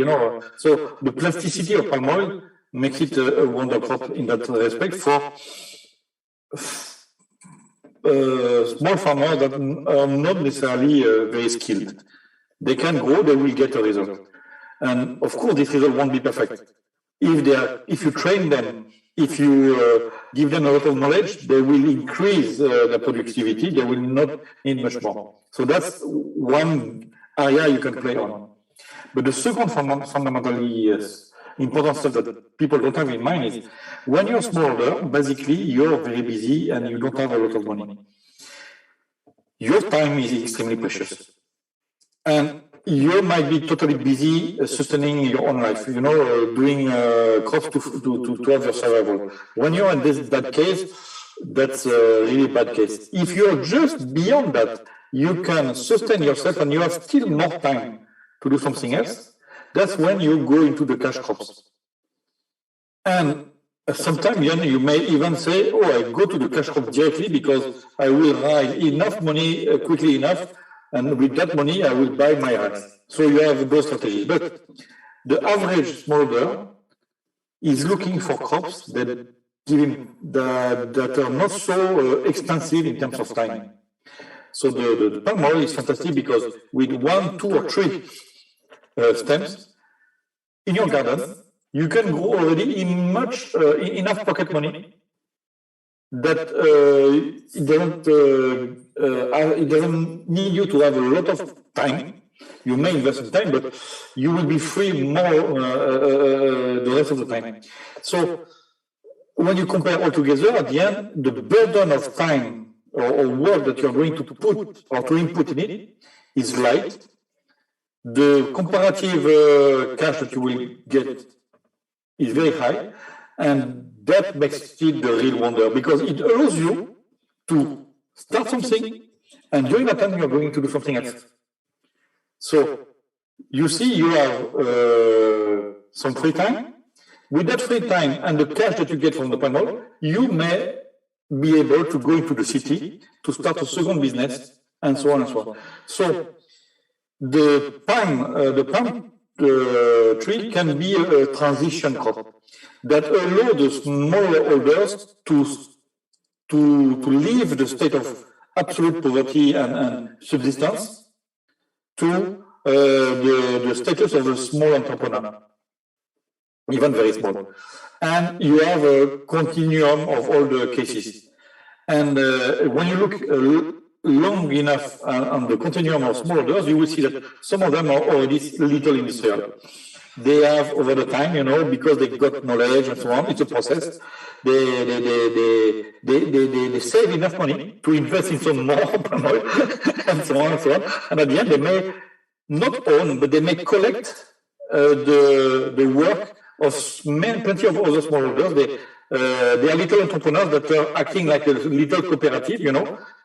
So the plasticity of palm oil makes it a wonder crop in that respect for small farmers that are not necessarily very skilled. They can grow, they will get a result, and of course this result won't be perfect. If you train them, if you give them a lot of knowledge, they will increase the productivity. They will not need much more. So that's one area you can play on. But the second fundamentally important stuff that people don't have in mind is when you're smaller, basically you're very busy and you don't have a lot of money. Your time is extremely precious. And you might be totally busy sustaining your own life, doing crops to have your survival. When you're in that case, that's a really bad case. If you're just beyond that, you can sustain yourself and you have still more time to do something else. That's when you go into the cash crops. And sometimes you may even say, I go to the cash crop directly because I will raise enough money quickly enough, and with that money, I will buy my rice. So you have those strategies. But the average smallholder is looking for crops that are not so expensive in terms of time. So the palm oil is fantastic because with 1, 2, or 3 stems in your garden, you can grow already enough pocket money that it doesn't need you to have a lot of time. You may invest in time, but you will be free more the rest of the time. So when you compare all together, at the end, the burden of time or work that you're going to put or to input in it is light. The comparative cash that you will get is very high, and that makes it the real wonder because it allows you to start something, and during that time you're going to do something else. So you see, you have some free time. With that free time and the cash that you get from the palm oil, you may be able to go into the city to start a second business, and so on and so on. So the palm tree can be a transition crop that allow the smallholders to leave the state of absolute poverty and subsistence to the status of a small entrepreneur, even very small. And you have a continuum of all the cases. And when you look long enough on the continuum of smallholders, you will see that some of them are already little industrial. They have over the time, because they got knowledge and so on. It's a process. They save enough money to invest in some more palm oil and so on and so on. And at the end, they may not own, but they may collect the work of plenty of other smallholders. They are little entrepreneurs that are acting like a little cooperative,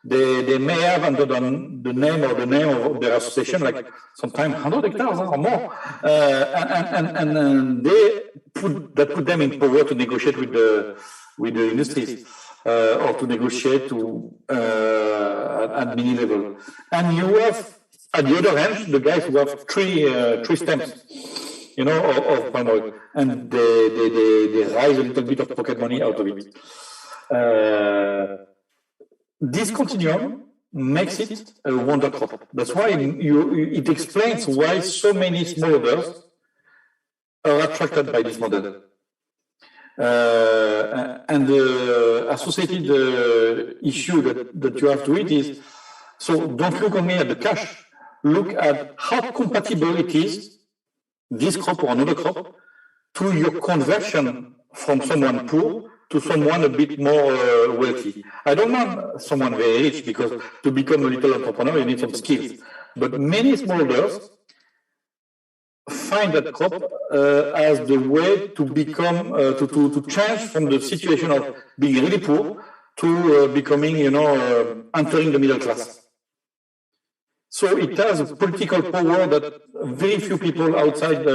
They may have under the name of their association, like sometimes 100 hectares or more, and they put them in power to negotiate with the industries or to negotiate at mini level. And you have at the other hand the guys who have three stems, of palm oil, and they raise a little bit of pocket money out of it. This continuum makes it a wonder crop. That's why it explains why so many smallholders are attracted by this model. And the associated issue that you have to it is, so don't look only at the cash, look at how compatible it is, this crop or another crop, to your conversion from someone poor to someone a bit more wealthy. I don't want someone very rich, because to become a little entrepreneur, you need some skills. But many smallholders find that crop as the way to become, to change from the situation of being really poor to becoming, entering the middle class. So it has a political power that very few people outside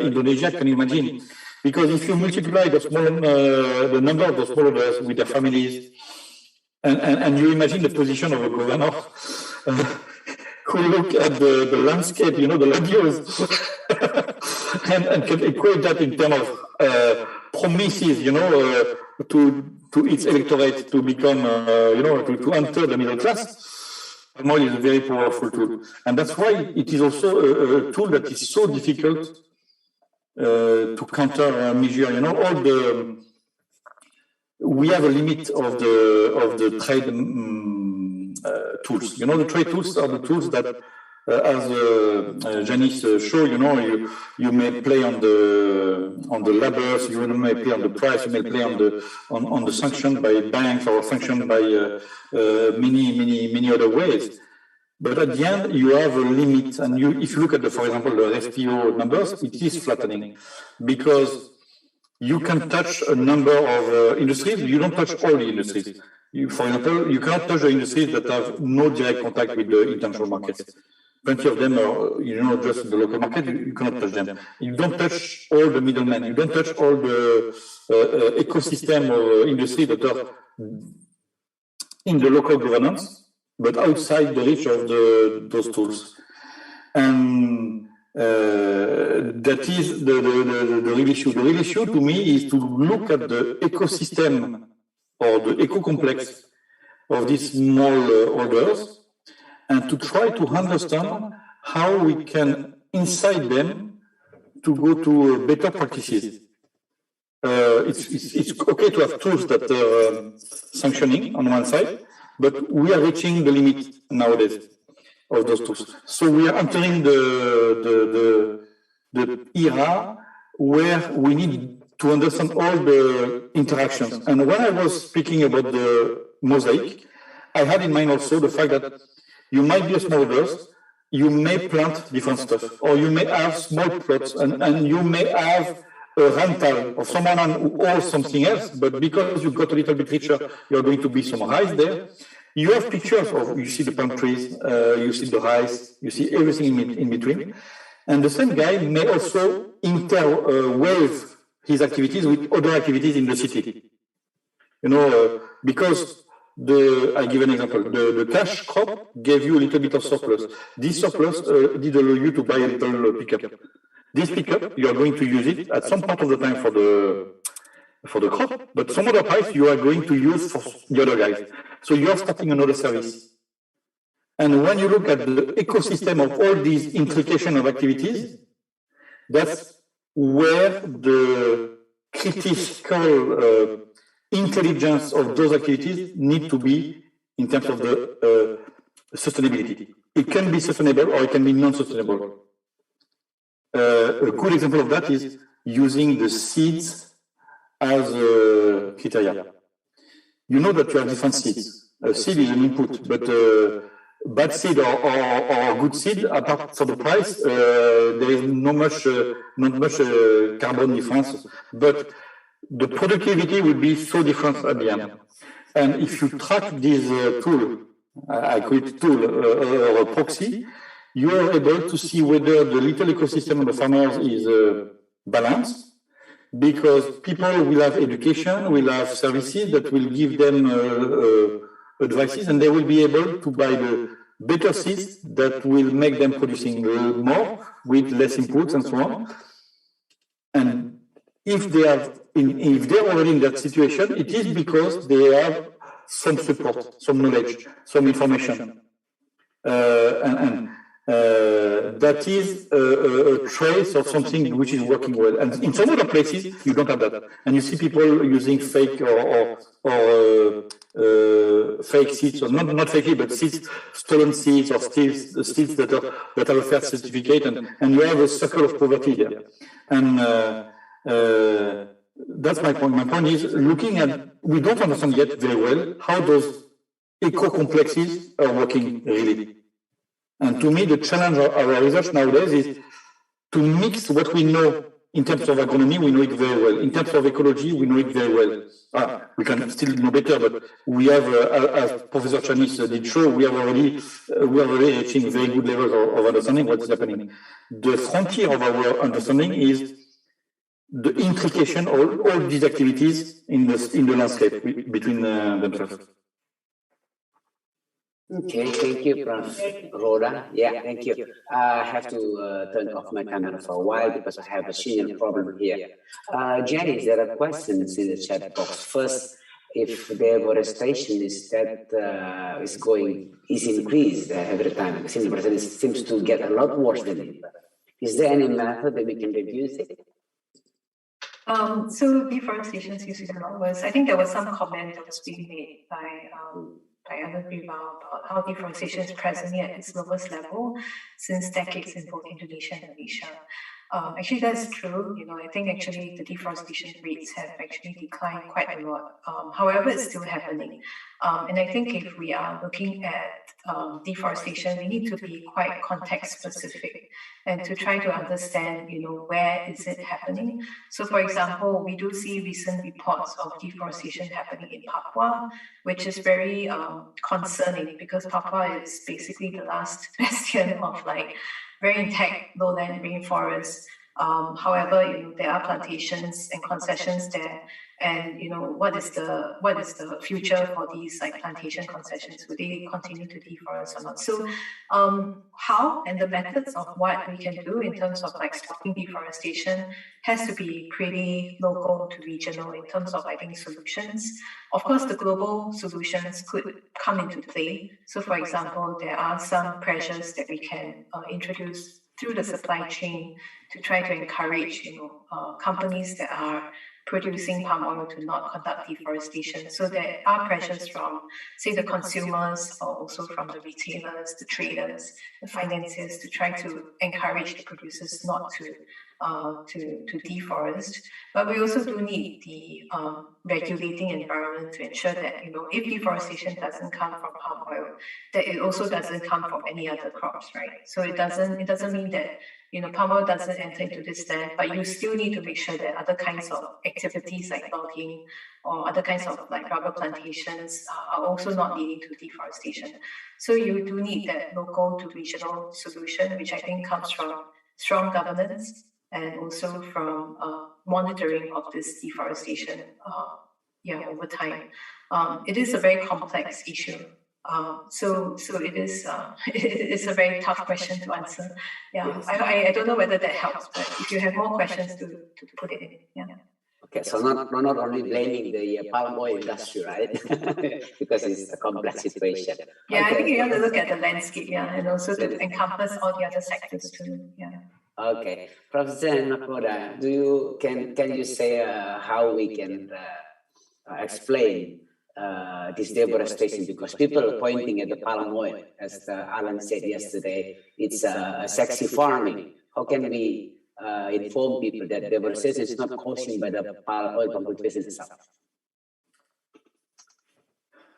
Indonesia can imagine. Because if you multiply the number of the smallholders with their families, and you imagine the position of a governor who look at the landscape, the land use, and can equate that in terms of promises, to its electorate to become, to enter the middle class, palm oil is a very powerful tool. And that's why it is also a tool that is so difficult to counter measure. We have a limit of the trade tools. The trade tools are the tools that, as Janice showed, you may play on the labors, you may play on the price, you may play on the sanction by banks or sanction by many other ways. But at the end, you have a limit, and if you look at for example, the FPO numbers, it is flattening, because you can touch a number of industries. You don't touch all the industries. For example, you cannot touch the industries that have no direct contact with the international markets. Plenty of them are, just in the local market. You cannot touch them. You don't touch all the middlemen. You don't touch all the ecosystem of industries that are in the local governance, but outside the reach of those tools. And that is the real issue. The real issue to me is to look at the ecosystem or the eco-complex of these small holders, and to try to understand how we can inside them to go to better practices. It's okay to have tools that are sanctioning on one side, but we are reaching the limit nowadays of those tools. So we are entering the era where we need to understand all the interactions. And when I was speaking about the mosaic, I had in mind also the fact that you might be a smallholder, you may plant different stuff, or you may have small plots, and you may have a rental of someone who owns something else, but because you got a little bit richer, you're going to be some rice there. You have pictures of, you see the palm trees, you see the rice, you see everything in between. And the same guy may also interweave his activities with other activities in the city. Because I give an example, the cash crop gave you a little bit of surplus. This surplus did allow you to buy a little pickup. This pickup, you are going to use it at some part of the time for the crop, but some other price you are going to use for the other guys. So you are starting another service. And when you look at the ecosystem of all these intrication of activities, that's where the critical intelligence of those activities need to be in terms of the sustainability. It can be sustainable or it can be non-sustainable. A good example of that is using the seeds as a criteria. You know that you have different seeds. A seed is an input, but bad seed or good seed, apart from the price, there is not much carbon difference, but the productivity will be so different at the end. And if you track this tool, I call it tool or a proxy, you are able to see whether the little ecosystem of the farmers is balanced, because people will have education, will have services that will give them advices, and they will be able to buy the better seeds that will make them producing more with less inputs and so on. And if they're already in that situation, it is because they have some support, some knowledge, some information. And that is a trace of something which is working well. And in some other places, you don't have that. And you see people using fake or fake seeds, or not fake seeds, but seeds, stolen seeds or seeds that have a fair certificate, and you have a circle of poverty there. And that's my point. My point is looking at, we don't understand yet very well how those eco-complexes are working really. And to me, the challenge of our research nowadays is to mix what we know in terms of agronomy, we know it very well. In terms of ecology, we know it very well. We can still know better, but we have, as Professor Chanis did show, we are already reaching very good levels of understanding what is happening. The frontier of our understanding is the intrication of all these activities in the landscape between themselves. Okay, thank you, Prof. Rhoda. Yeah, thank you. I have to turn off my camera for a while because I have a signal problem here. Jenny, there are questions in the chat box. First, if deforestation is increased every time, it seems to get a lot worse than it. Is there any method that we can reduce it? So deforestation seems to be a lot worse. I think there was some comment that was being made by Alan about how deforestation is presently at its lowest level since decades in both Indonesia and Malaysia. Actually, that's true. I think actually the deforestation rates have actually declined quite a lot. However, it's still happening. And I think if we are looking at deforestation, we need to be quite context specific and to try to understand, where is it happening. So, for example, we do see recent reports of deforestation happening in Papua, which is very concerning because Papua is basically the last bastion of very intact lowland rainforest. However, there are plantations and concessions there, and what is the future for these plantation concessions? Will they continue to deforest or not? So, how and the methods of what we can do in terms of stopping deforestation has to be pretty local to regional in terms of solutions. Of course, the global solutions could come into play. So, for example, there are some pressures that we can introduce through the supply chain to try to encourage, companies that are producing palm oil to not conduct deforestation. So there are pressures from, say, the consumers, or also from the retailers, the traders, the financiers, to try to encourage the producers not to deforest. But we also do need the regulating environment to ensure that, if deforestation doesn't come from palm oil, that it also doesn't come from any other crops, right? So it doesn't mean that palm oil doesn't enter into this land, but you still need to make sure that other kinds of activities like logging or other kinds of rubber plantations are also not leading to deforestation. So you do need that local to regional solution, which I think comes from strong governance and also from monitoring of this deforestation over time. It is a very complex issue. So it is it's a very tough question to answer. Yeah, I don't know whether that helps, but if you have more questions to put it in, yeah. Okay, so not only blaming the palm oil industry, right? Because it's a complex situation. Yeah, okay. I think you have to look at the landscape, and also to encompass all the other sectors too. Yeah. Okay, Professor Nakoda, can you say how we can explain this deforestation, because people are pointing at the palm oil, as Alan said yesterday, it's a sexy farming. How can we inform people that deforestation is not caused by the palm oil cultivation itself?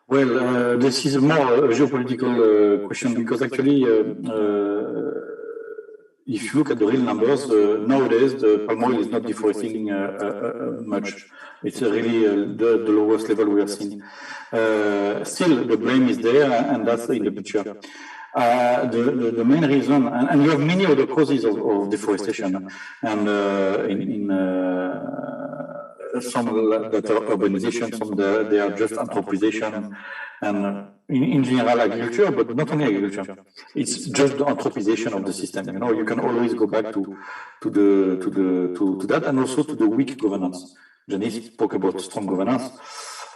Well, this is more a geopolitical question, because actually, if you look at the real numbers, nowadays the palm oil is not deforesting much. It's really the lowest level we have seen. Still, the blame is there, and that's in the picture. The main reason, and you have many other causes of deforestation, and some that are urbanization, some they are just anthropization, and in general agriculture, but not only agriculture. It's just the anthropization of the system. You can always go back to that, and also to the weak governance. Janice spoke about strong governance.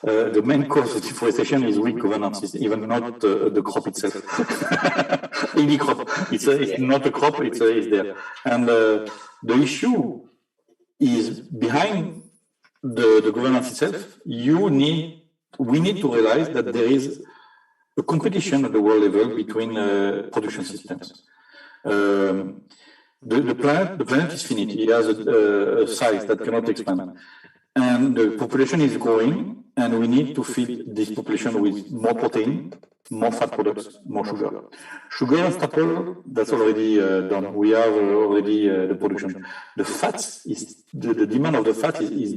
the main cause of deforestation is weak governance, it's even not the crop itself. Any crop, it's not a crop, it's there. And the issue is behind the governance itself. We need to realize that there is a competition at the world level between production systems. The planet is finite. It has a size that cannot expand. And the population is growing, and we need to feed this population with more protein, more fat products, more sugar. Sugar and staple, that's already done. We have already the production. The fats, the demand of the fat is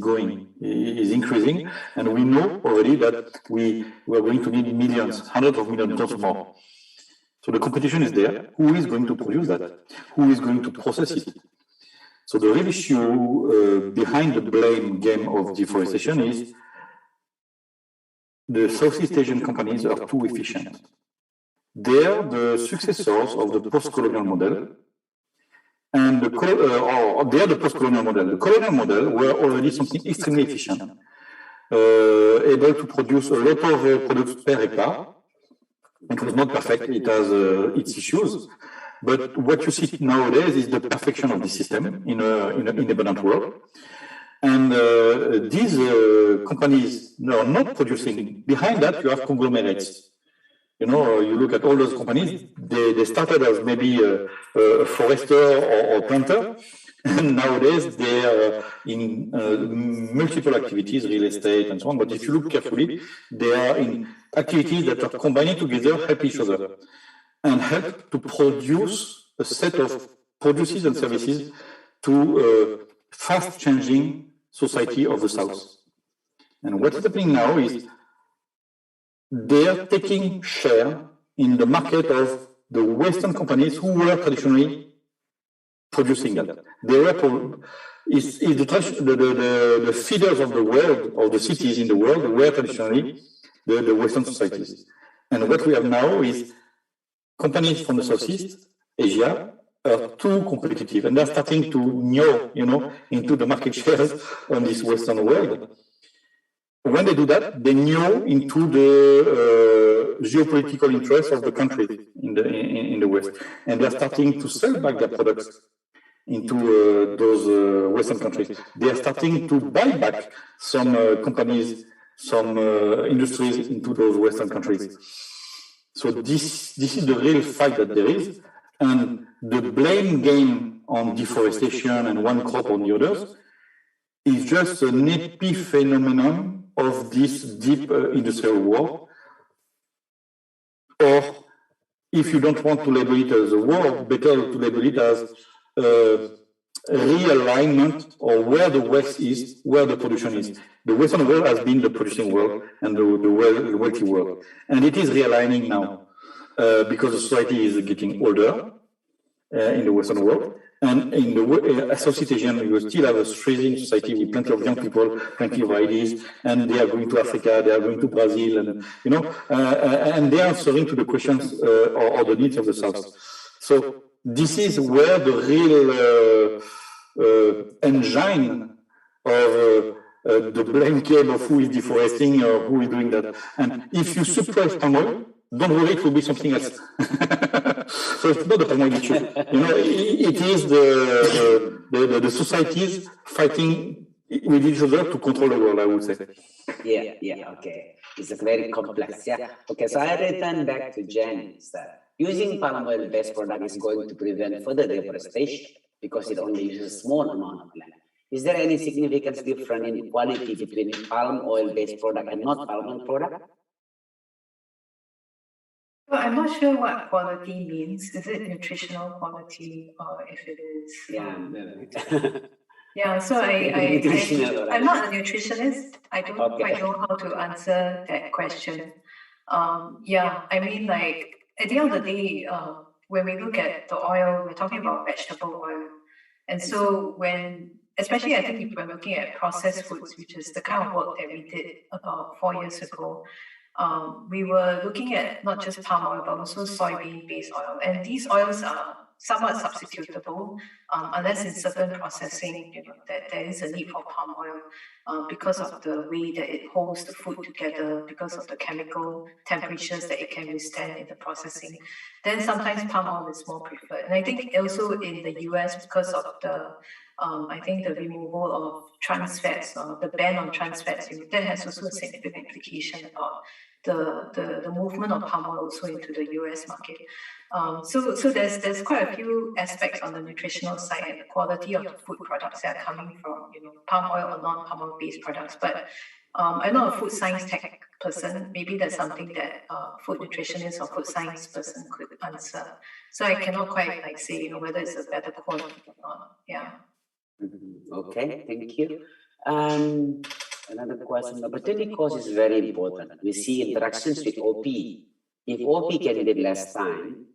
increasing, and we know already that we are going to need millions, hundreds of millions tons more. So the competition is there. Who is going to produce that? Who is going to process it? So the real issue behind the blame game of deforestation is the Southeast Asian companies are too efficient. They are the successors of the post-colonial model, and they are the post-colonial model. The colonial model were already something extremely efficient, able to produce a lot of products per hectare. It was not perfect, it has its issues. But what you see nowadays is the perfection of the system in an abundant world. And these companies are not producing. Behind that, you have conglomerates. You look at all those companies, they started as maybe a forester or planter. And nowadays, they are in multiple activities, real estate and so on. But if you look carefully, they are in activities that are combining together, help each other, and help to produce a set of produces and services to a fast-changing society of the South. And what is happening now is they are taking share in the market of the Western companies who were traditionally producing that. They were the feeders of the world, of the cities in the world, were traditionally the Western societies. And what we have now is companies from the Southeast Asia are too competitive, and they're starting to gnaw, into the market shares on this Western world. When they do that, they gnaw into the geopolitical interests of the countries in the West, and they're starting to sell back their products into those Western countries. They are starting to buy back some companies, some industries into those Western countries. So this is the real fight that there is, and the blame game on deforestation and one crop on the others is just an epiphenomenon of this deep industrial war. Or, if you don't want to label it as a war, better to label it as realignment or where the West is, where the production is. The Western world has been the producing world and the wealthy world. And it is realigning now because the society is getting older in the Western world. And in the Southeast Asian, you still have a thriving society with plenty of young people, plenty of ideas, and they are going to Africa, they are going to Brazil, and and they are answering to the questions or the needs of the South. So this is where the real engine of the blame game of who is deforesting or who is doing that. And if you suppress palm oil, don't worry, it will be something else. So it's not the palm oil issue. It is the societies fighting with each other to control the world, I would say. Yeah, okay. It's a very complex, yeah. Okay, so I return back to Janice. Using palm oil-based product is going to prevent further deforestation because it only uses a small amount of land. Is there any significant difference in quality between palm oil-based product and not palm oil product? Well, I'm not sure what quality means. Is it nutritional quality, or if it is? Yeah, so I'm not a nutritionist. I don't quite know how to answer that question. I mean, like, at the end of the day, when we look at the oil, we're talking about vegetable oil. And so especially I think if we're looking at processed foods, which is the kind of work that we did about 4 years ago, we were looking at not just palm oil, but also soybean-based oil. And these oils are somewhat substitutable, unless in certain processing, there is a need for palm oil because of the way that it holds the food together, because of the chemical temperatures that it can withstand in the processing. Then sometimes palm oil is more preferred. And I think also in the US, because of the I think the removal of trans fats or the ban on trans fats, that has also a significant implication about the movement of palm oil also into the US market. So there's quite a few aspects on the nutritional side and the quality of the food products that are coming from palm oil or non-palm oil based products. But I'm not a food science tech person. Maybe that's something that food nutritionist or food science person could answer. So I cannot quite say whether it's a better quality or not. Yeah. Okay, thank you. Another question. Opportunity cost is very important. We see interactions with OP. If OP can get less time,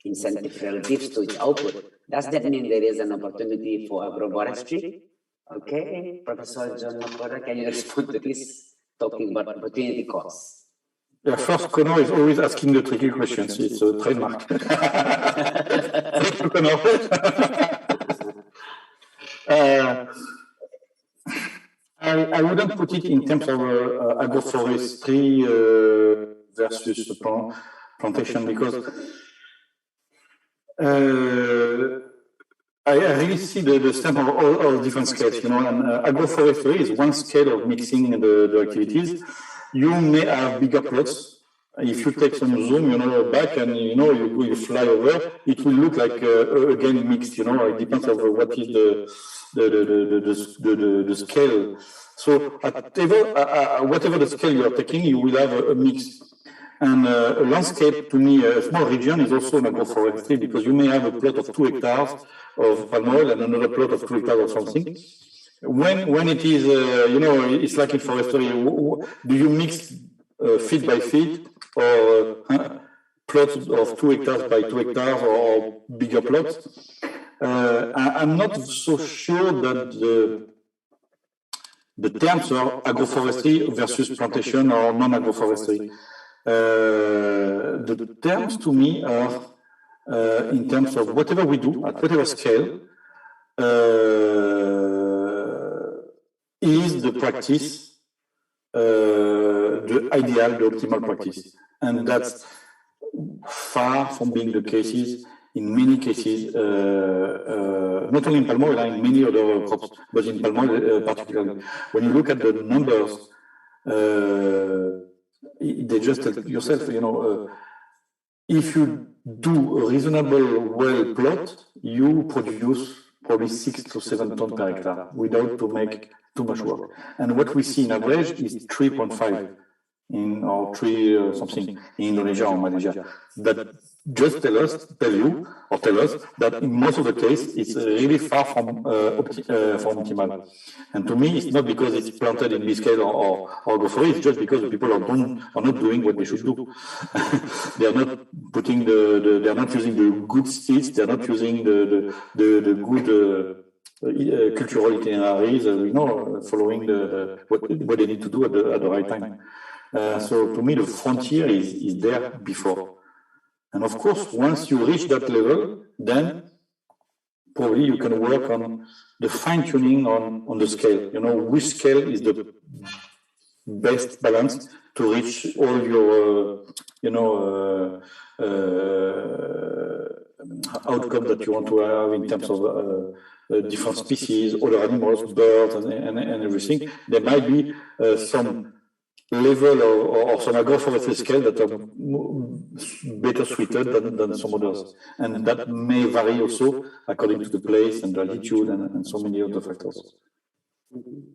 incentive relatives to its output, does that mean there is an opportunity for agroforestry? Okay, Professor John Makora, can you respond to this, talking about opportunity costs? Yeah, first, Connor is always asking the tricky questions. It's a trademark. Thank you, Connor. I wouldn't put it in terms of agroforestry versus plantation, because I really see the stem of all different scales, and agroforestry is one scale of mixing the activities. You may have bigger plots. If you take some zoom, back and you fly over, it will look like again mixed. It depends on what is the scale. So whatever the scale you are taking, you will have a mix. And a landscape, to me, a small region is also an agroforestry, because you may have a plot of 2 hectares of palm oil and another plot of 2 hectares of something. When it is, it's like in forestry, do you mix feet by feet, or plots of 2 hectares by 2 hectares, or bigger plots? I'm not so sure that the terms are agroforestry versus plantation or non-agroforestry. The terms to me are in terms of whatever we do at whatever scale is the practice, the ideal, the optimal practice. And that's far from being the cases in many cases, not only in palm oil, in many other crops, but in palm oil particularly. When you look at the numbers, they just tell yourself, if you do a reasonable well plot, you produce probably 6 to 7 tons per hectare without to make too much work. And what we see in average is 3.5 or 3 something in Indonesia or Malaysia. That just tell us that in most of the case it's really far from optimal. And to me, it's not because it's planted in this scale or go for it. It's just because the people are not doing what they should do. They are not putting they are not using the good seeds. They are not using the good cultural itineraries. Following what they need to do at the right time. So to me, the frontier is there before. And of course, once you reach that level, then probably you can work on the fine-tuning on the scale. Which scale is the best balance to reach all your, outcome that you want to have in terms of different species, other animals, birds, and everything. There might be some level or some agroforestry scale that are better suited than some others. And that may vary also according to the place and the altitude and so many other factors.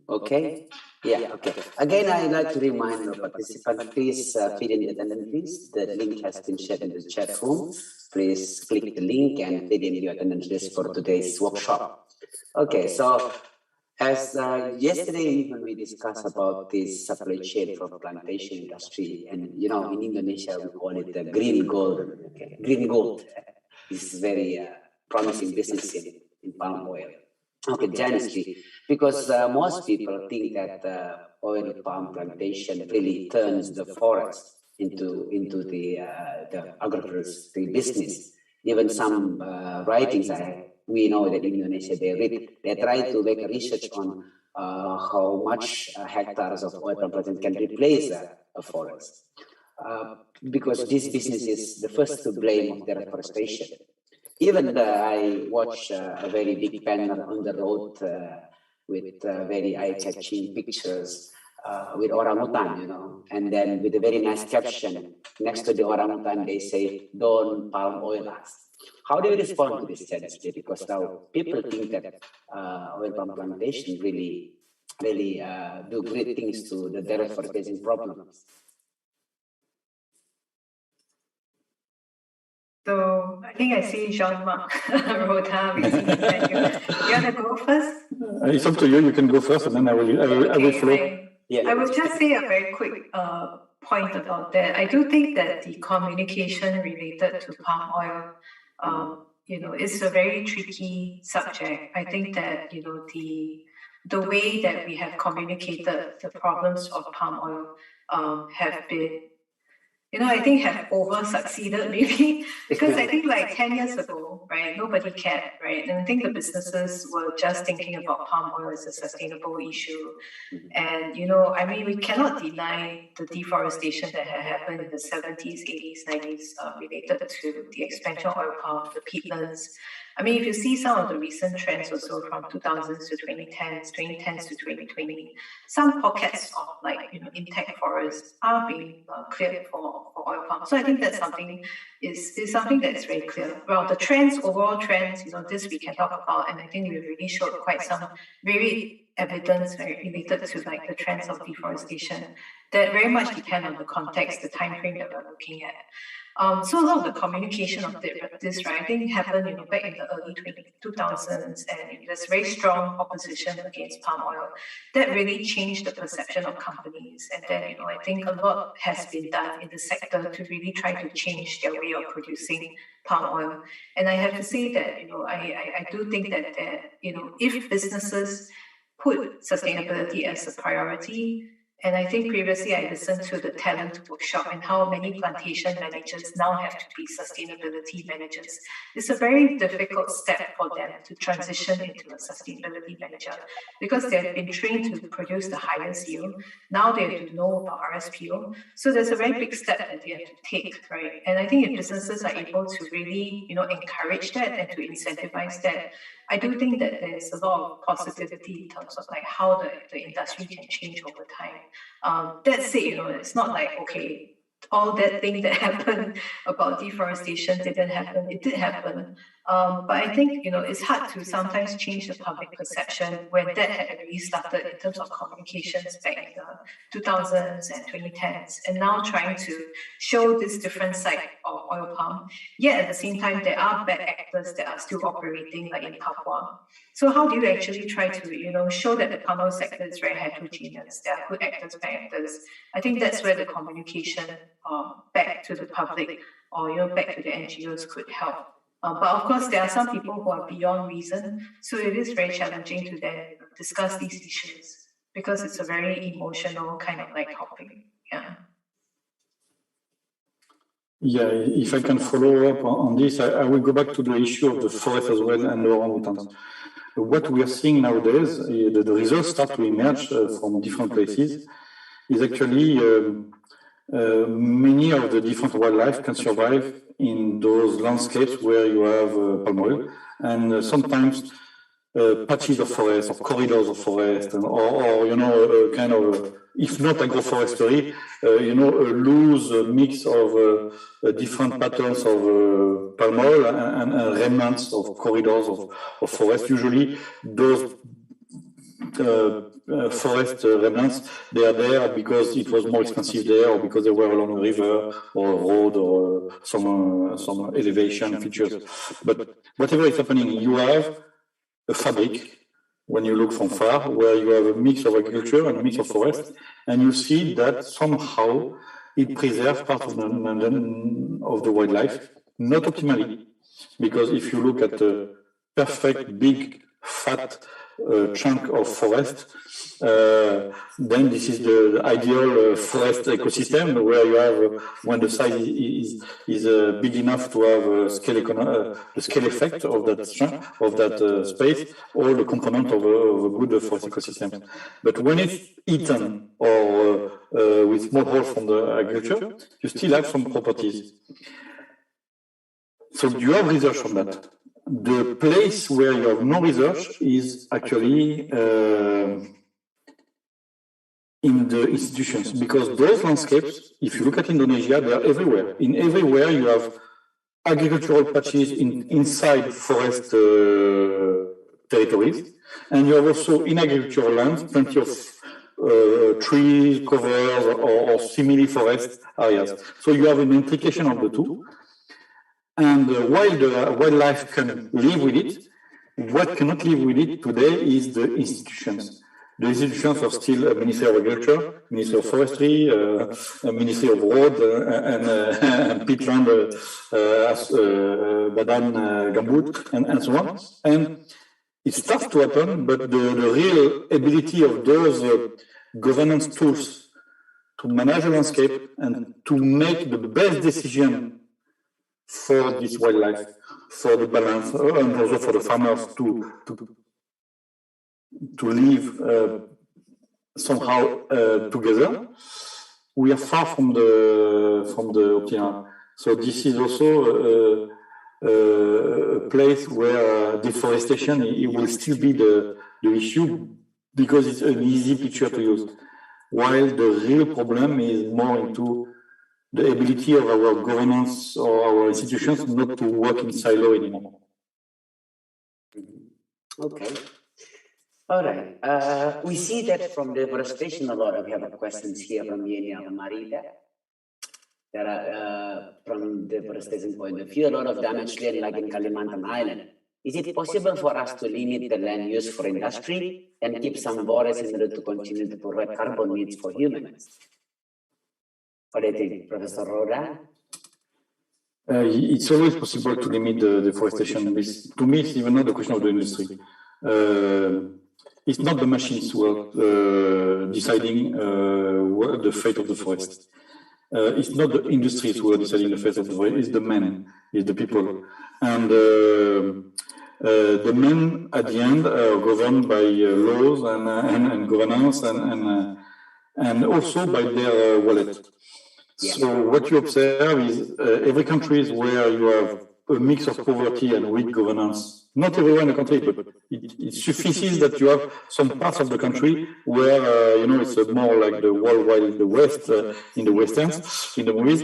Okay. Yeah, okay. Again, I'd like to remind the participants, please feed in the attendance, please. The link has been shared in the chat room. Please click the link and feed in your attendance list for today's workshop. Okay, so as yesterday when we discussed about this supply chain for plantation industry, and in Indonesia we call it the green gold. Okay? Green gold. This is very promising business in palm oil. Okay, generously, because most people think that oil palm plantation really turns the forest into the agroforestry business. even some writings we know that in Indonesia they try to make a research on how much hectares of oil palm plantation can replace a forest. Because this business is the first to blame of deforestation. Even I watched a very big banner on the road with very eye-catching pictures with orangutan, you know, and then with a very nice caption next to the orangutan, they say, "Don't palm oil us." How do you respond to this tragedy? Because now people think that oil palm plantation really do great things to the deforestation problems. So I think I see Jean-Marc Rota raising his hand. You want to go first? It's up to you. You can go first, and then I will follow. I will just say a very quick point about that. I do think that the communication related to palm oil, is a very tricky subject. I think that the way that we have communicated the problems of palm oil have been, I think have over succeeded maybe, because I think like 10 years ago, right, nobody cared, right? And I think the businesses were just thinking about palm oil as a sustainable issue. And, we cannot deny the deforestation that had happened in the 70s, 80s, 90s related to the expansion of oil palm, the peatlands. If you see some of the recent trends also from 2000s to 2010s, 2010s to 2020, some pockets of intact forests are being cleared for oil palm. So I think that's something is something that is very clear. Well, the trends, overall trends, this we can talk about, and I think we really showed quite some very evidence related to the trends of deforestation that very much depend on the context, the time frame that we're looking at. So a lot of the communication of this, right, I think happened, back in the early 2000s, and there's very strong opposition against palm oil that really changed the perception of companies. And then, I think a lot has been done in the sector to really try to change their way of producing palm oil. And I have to say that, I do think that, if businesses put sustainability as a priority. And I think previously I listened to the talent workshop and how many plantation managers now have to be sustainability managers. It's a very difficult step for them to transition into a sustainability manager because they have been trained to produce the highest yield. Now they have to know about RSPO. So there's a very big step that they have to take, right? And I think if businesses are able to really, encourage that and to incentivize that, I do think that there's a lot of positivity in terms of how the industry can change over time. That said, it's not okay, all that thing that happened about deforestation didn't happen. It did happen. But I think, it's hard to sometimes change the public perception when that had already started in terms of communications back in the 2000s and 2010s, and now trying to show this different side of oil palm. Yet at the same time, there are bad actors that are still operating in Papua. So how do you actually try to, show that the palm oil sector is very heterogeneous? There are good actors, bad actors. I think that's where the communication back to the public or, back to the NGOs could help. But of course, there are some people who are beyond reason. So it is very challenging to then discuss these issues because it's a very emotional kind of topic. Yeah. Yeah, if I can follow up on this, I will go back to the issue of the forest as well and the orangutans. What we are seeing nowadays, the results start to emerge from different places, is actually many of the different wildlife can survive in those landscapes where you have palm oil, and sometimes patches of forest or corridors of forest, or kind of, if not agroforestry, a loose mix of different patterns of palm oil and remnants of corridors of forest. Usually, those forest remnants, they are there because it was more expensive there, or because they were along a river or a road or some elevation features. But whatever is happening, you have a fabric when you look from far, where you have a mix of agriculture and a mix of forest, and you see that somehow it preserves part of the wildlife, not optimally, because if you look at the perfect big fat chunk of forest, then this is the ideal forest ecosystem where you have, when the size is big enough to have the scale effect of that chunk, of that space, all the component of a good forest ecosystem. But when it's eaten or with more hold from the agriculture, you still have some properties. So you have research on that. The place where you have no research is actually in the institutions, because those landscapes, if you look at Indonesia, they are everywhere. In everywhere you have agricultural patches inside forest territories, and you have also in agricultural lands plenty of trees, covers, or semi-forest areas. So you have an intrication of the two. And while the wildlife can live with it, what cannot live with it today is the institutions. The institutions are still a Ministry of Agriculture, Ministry of Forestry, a Ministry of Road, and peatland, Badan Gambut, and so on. And it starts to happen, but the real ability of those governance tools to manage the landscape and to make the best decision for this wildlife, for the balance, and also for the farmers to live somehow together. We are far from the optimal. So this is also a place where deforestation it will still be the issue, because it's an easy picture to use. While the real problem is more into the ability of our governance or our institutions not to work in silo anymore. Okay. All right. We see that from the deforestation a lot. We have questions here from Yeni Marida. There are, from the deforestation point of view, a lot of damaged land like in Kalimantan Island. Is it possible for us to limit the land use for industry and keep some forests in order to continue to provide carbon needs for humans? What do you think, Professor Roda? It's always possible to limit the deforestation. To me, it's even not the question of the industry. It's not the machines who are deciding the fate of the forest. It's not the industries who are deciding the fate of the forest. It's the men, it's the people. And the men, at the end, are governed by laws and governance and also by their wallet. Yeah. So what you observe is every country where you have a mix of poverty and weak governance. Not everywhere in the country, but it suffices that you have some parts of the country where it's more like the worldwide, the West, in the westerns, in the movies.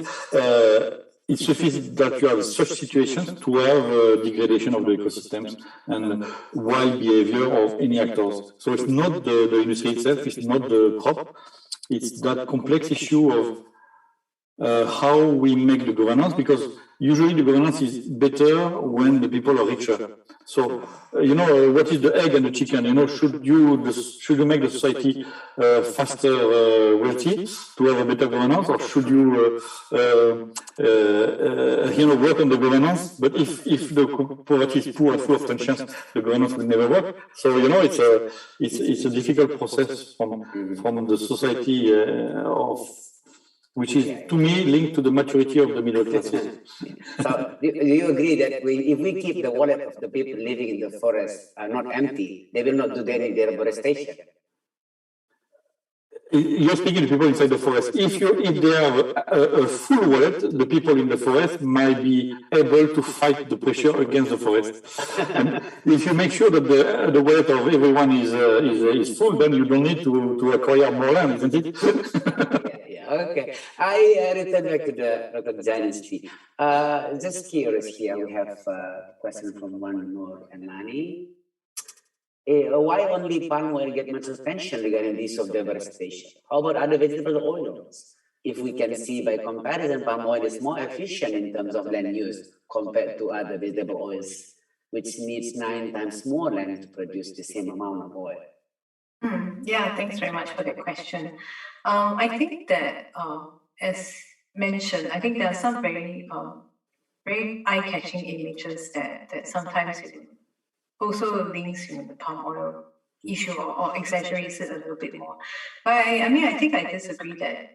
It suffices that you have such situations to have degradation of the ecosystems and wild behavior of any actors. So it's not the industry itself, it's not the crop, it's that complex issue of how we make the governance, because usually the governance is better when the people are richer. So, what is the egg and the chicken? Should you make the society faster wealthy to have a better governance, or should you, work on the governance? But if the poverty is poor and full of tensions, the governance will never work. So, it's a difficult process from the society which is, to me, linked to the maturity of the middle classes. So, do you agree that if we keep the wallet of the people living in the forest not empty, they will not do any deforestation? You're speaking to people inside the forest. If they have a full wallet, the people in the forest might be able to fight the pressure against the forest. And if you make sure that the wallet of everyone is full, then you don't need to acquire more land, isn't it? Okay. I return back to the dynasty. Just curious here, we have a question from one more Anani. Why only palm oil get much attention regarding this of deforestation? How about other vegetable oils? If we can see by comparison, palm oil is more efficient in terms of land use compared to other vegetable oils, which needs 9 times more land to produce the same amount of oil. Yeah, thanks very much for the question. I think that, as mentioned, I think there are some very eye-catching images that sometimes also links the palm oil issue or exaggerates it a little bit more. But I think I disagree that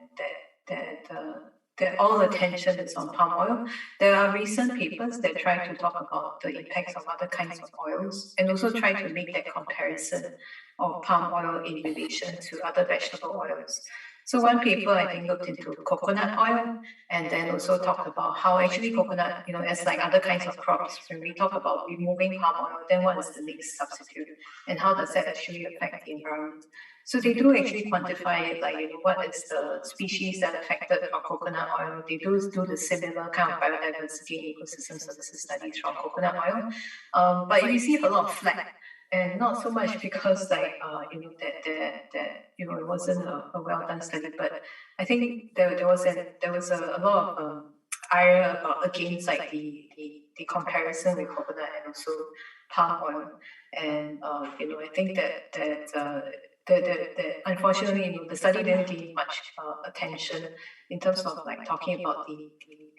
all attention is on palm oil. There are recent papers that try to talk about the impacts of other kinds of oils and also try to make that comparison of palm oil in relation to other vegetable oils. So one paper, I think, looked into coconut oil and then also talked about how actually coconut, as like other kinds of crops, when we talk about removing palm oil, then what is the next substitute and how does that actually affect the environment? So they do actually quantify it, like, what is the species that are affected from coconut oil. They do the similar kind of biodiversity and ecosystem services studies from coconut oil, but it received a lot of flack. And not so much because that it wasn't a well done study, but I think there was a lot of ire against like the comparison with coconut and also palm oil, and I think that unfortunately the study didn't gain much attention in terms of like talking about the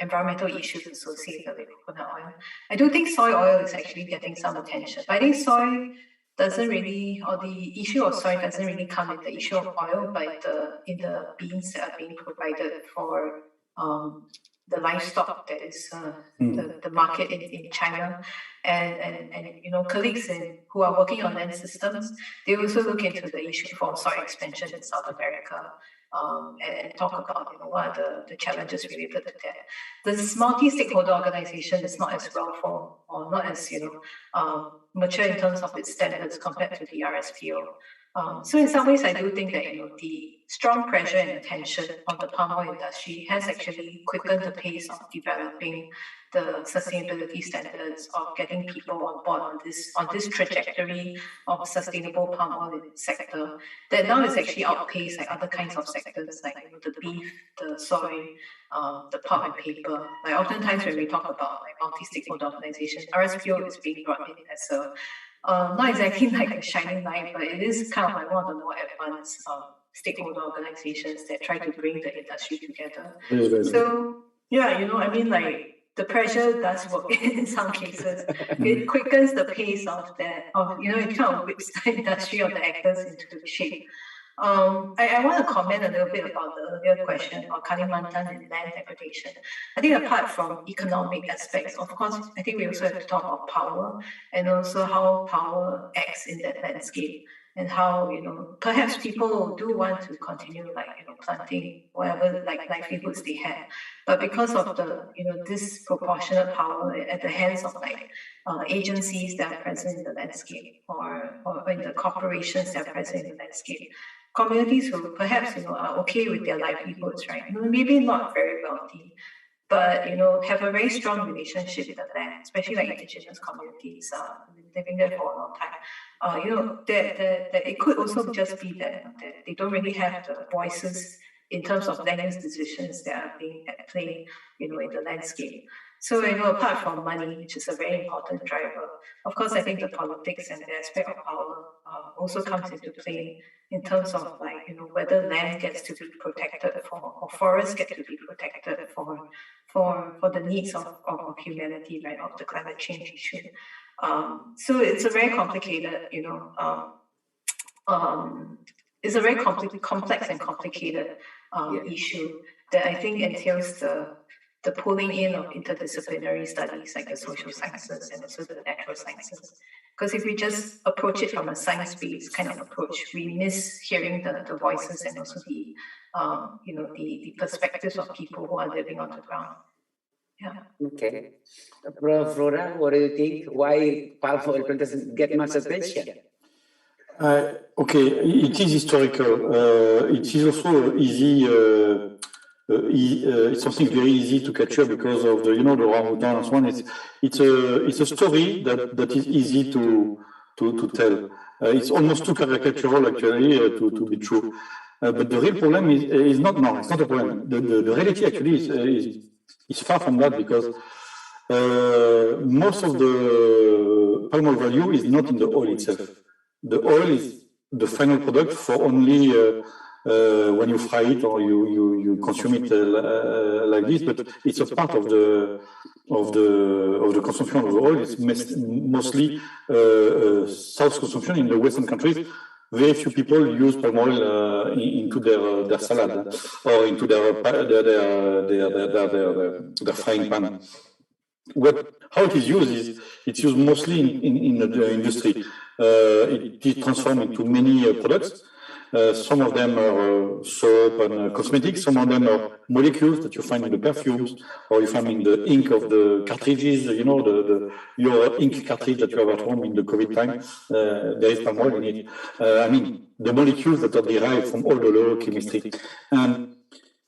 environmental issues associated with coconut oil. I do think soy oil is actually getting some attention, but I think soy doesn't really, or the issue of soy doesn't really come in the issue of oil, but in the beans that are being provided for the livestock that is the market in China, and colleagues who are working on land systems, they also look into the issue for soy expansion in South America. And talk about what are the challenges related to that. This multi-stakeholder organization is not as well formed or not as mature in terms of its standards compared to the RSPO. So in some ways, I do think that the strong pressure and attention on the palm oil industry has actually quickened the pace of developing the sustainability standards, of getting people on board on this trajectory of sustainable palm oil sector that now is actually outpaced like other kinds of sectors like the beef, the soy, the pulp and paper. Like oftentimes when we talk about like multi-stakeholder organizations, RSPO is being brought in as a not exactly like a shining light, but it is kind of like one of the more advanced stakeholder organizations that try to bring the industry together. So like the pressure does work in some cases. It quickens the pace of that, it kind of whips the industry of the actors into shape. I want to comment a little bit about the earlier question about Kalimantan and land degradation. I think apart from economic aspects, of course, I think we also have to talk about power and also how power acts in that landscape and how, perhaps people do want to continue planting whatever livelihoods they have. But because of the, disproportionate power at the hands of agencies that are present in the landscape or in the corporations that are present in the landscape, communities who perhaps are okay with their livelihoods, right? Maybe not very wealthy, but have a very strong relationship with the land, especially like indigenous communities living there for a long time. That it could also just be that they don't really have the voices in terms of land use decisions that are being at play, in the landscape. So, apart from money, which is a very important driver, of course, I think the politics and the aspect of power also comes into play in terms of whether land gets to be protected or forests get to be protected for the needs of humanity, right, of the climate change issue. So it's a very complicated, it's a very complex and complicated issue that I think entails the pulling in of interdisciplinary studies like the social sciences and also the natural sciences. Because if we just approach it from a science-based kind of approach, we miss hearing the voices and also the perspectives of people who are living on the ground. Yeah. Okay. Prof. Rhoda, what do you think? Why palm oil doesn't get much attention? Okay, it is historical. It is also easy. It's something very easy to capture because of the orangutan and so on. It's a story that is easy to tell. It's almost too caricatural actually to be true. But the real problem is not. No, it's not a problem. The reality actually is far from that because most of the palm oil value is not in the oil itself. The oil is the final product for only when you fry it or you consume it like this, but it's a part of the consumption of the oil. It's mostly South consumption in the Western countries. Very few people use palm oil into their salad or into their frying pan. How it is used is it's used mostly in the industry. It is transformed into many products. Some of them are soap and cosmetics. Some of them are molecules that you find in the perfumes, or you find in the ink of the cartridges. You know, your ink cartridge that you have at home in the COVID time. There is palm oil in it. The molecules that are derived from all the oleochemistry. And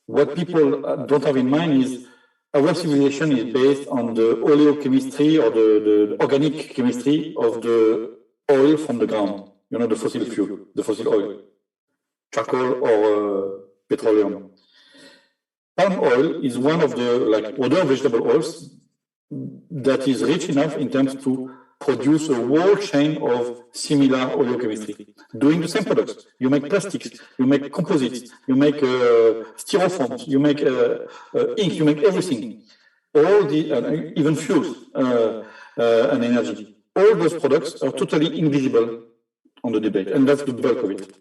what people don't have in mind is our civilization is based on the oleochemistry or the organic chemistry of the oil from the ground. You know, the fossil fuel, the fossil oil. Charcoal or petroleum. Palm oil is one of the, like other vegetable oils, that is rich enough in terms to produce a whole chain of similar oleochemistry, doing the same products. You make plastics, you make composites, you make styrofoams, you make ink, you make everything. All the, even fuels and energy. All those products are totally invisible on the debate, and that's the bulk of it.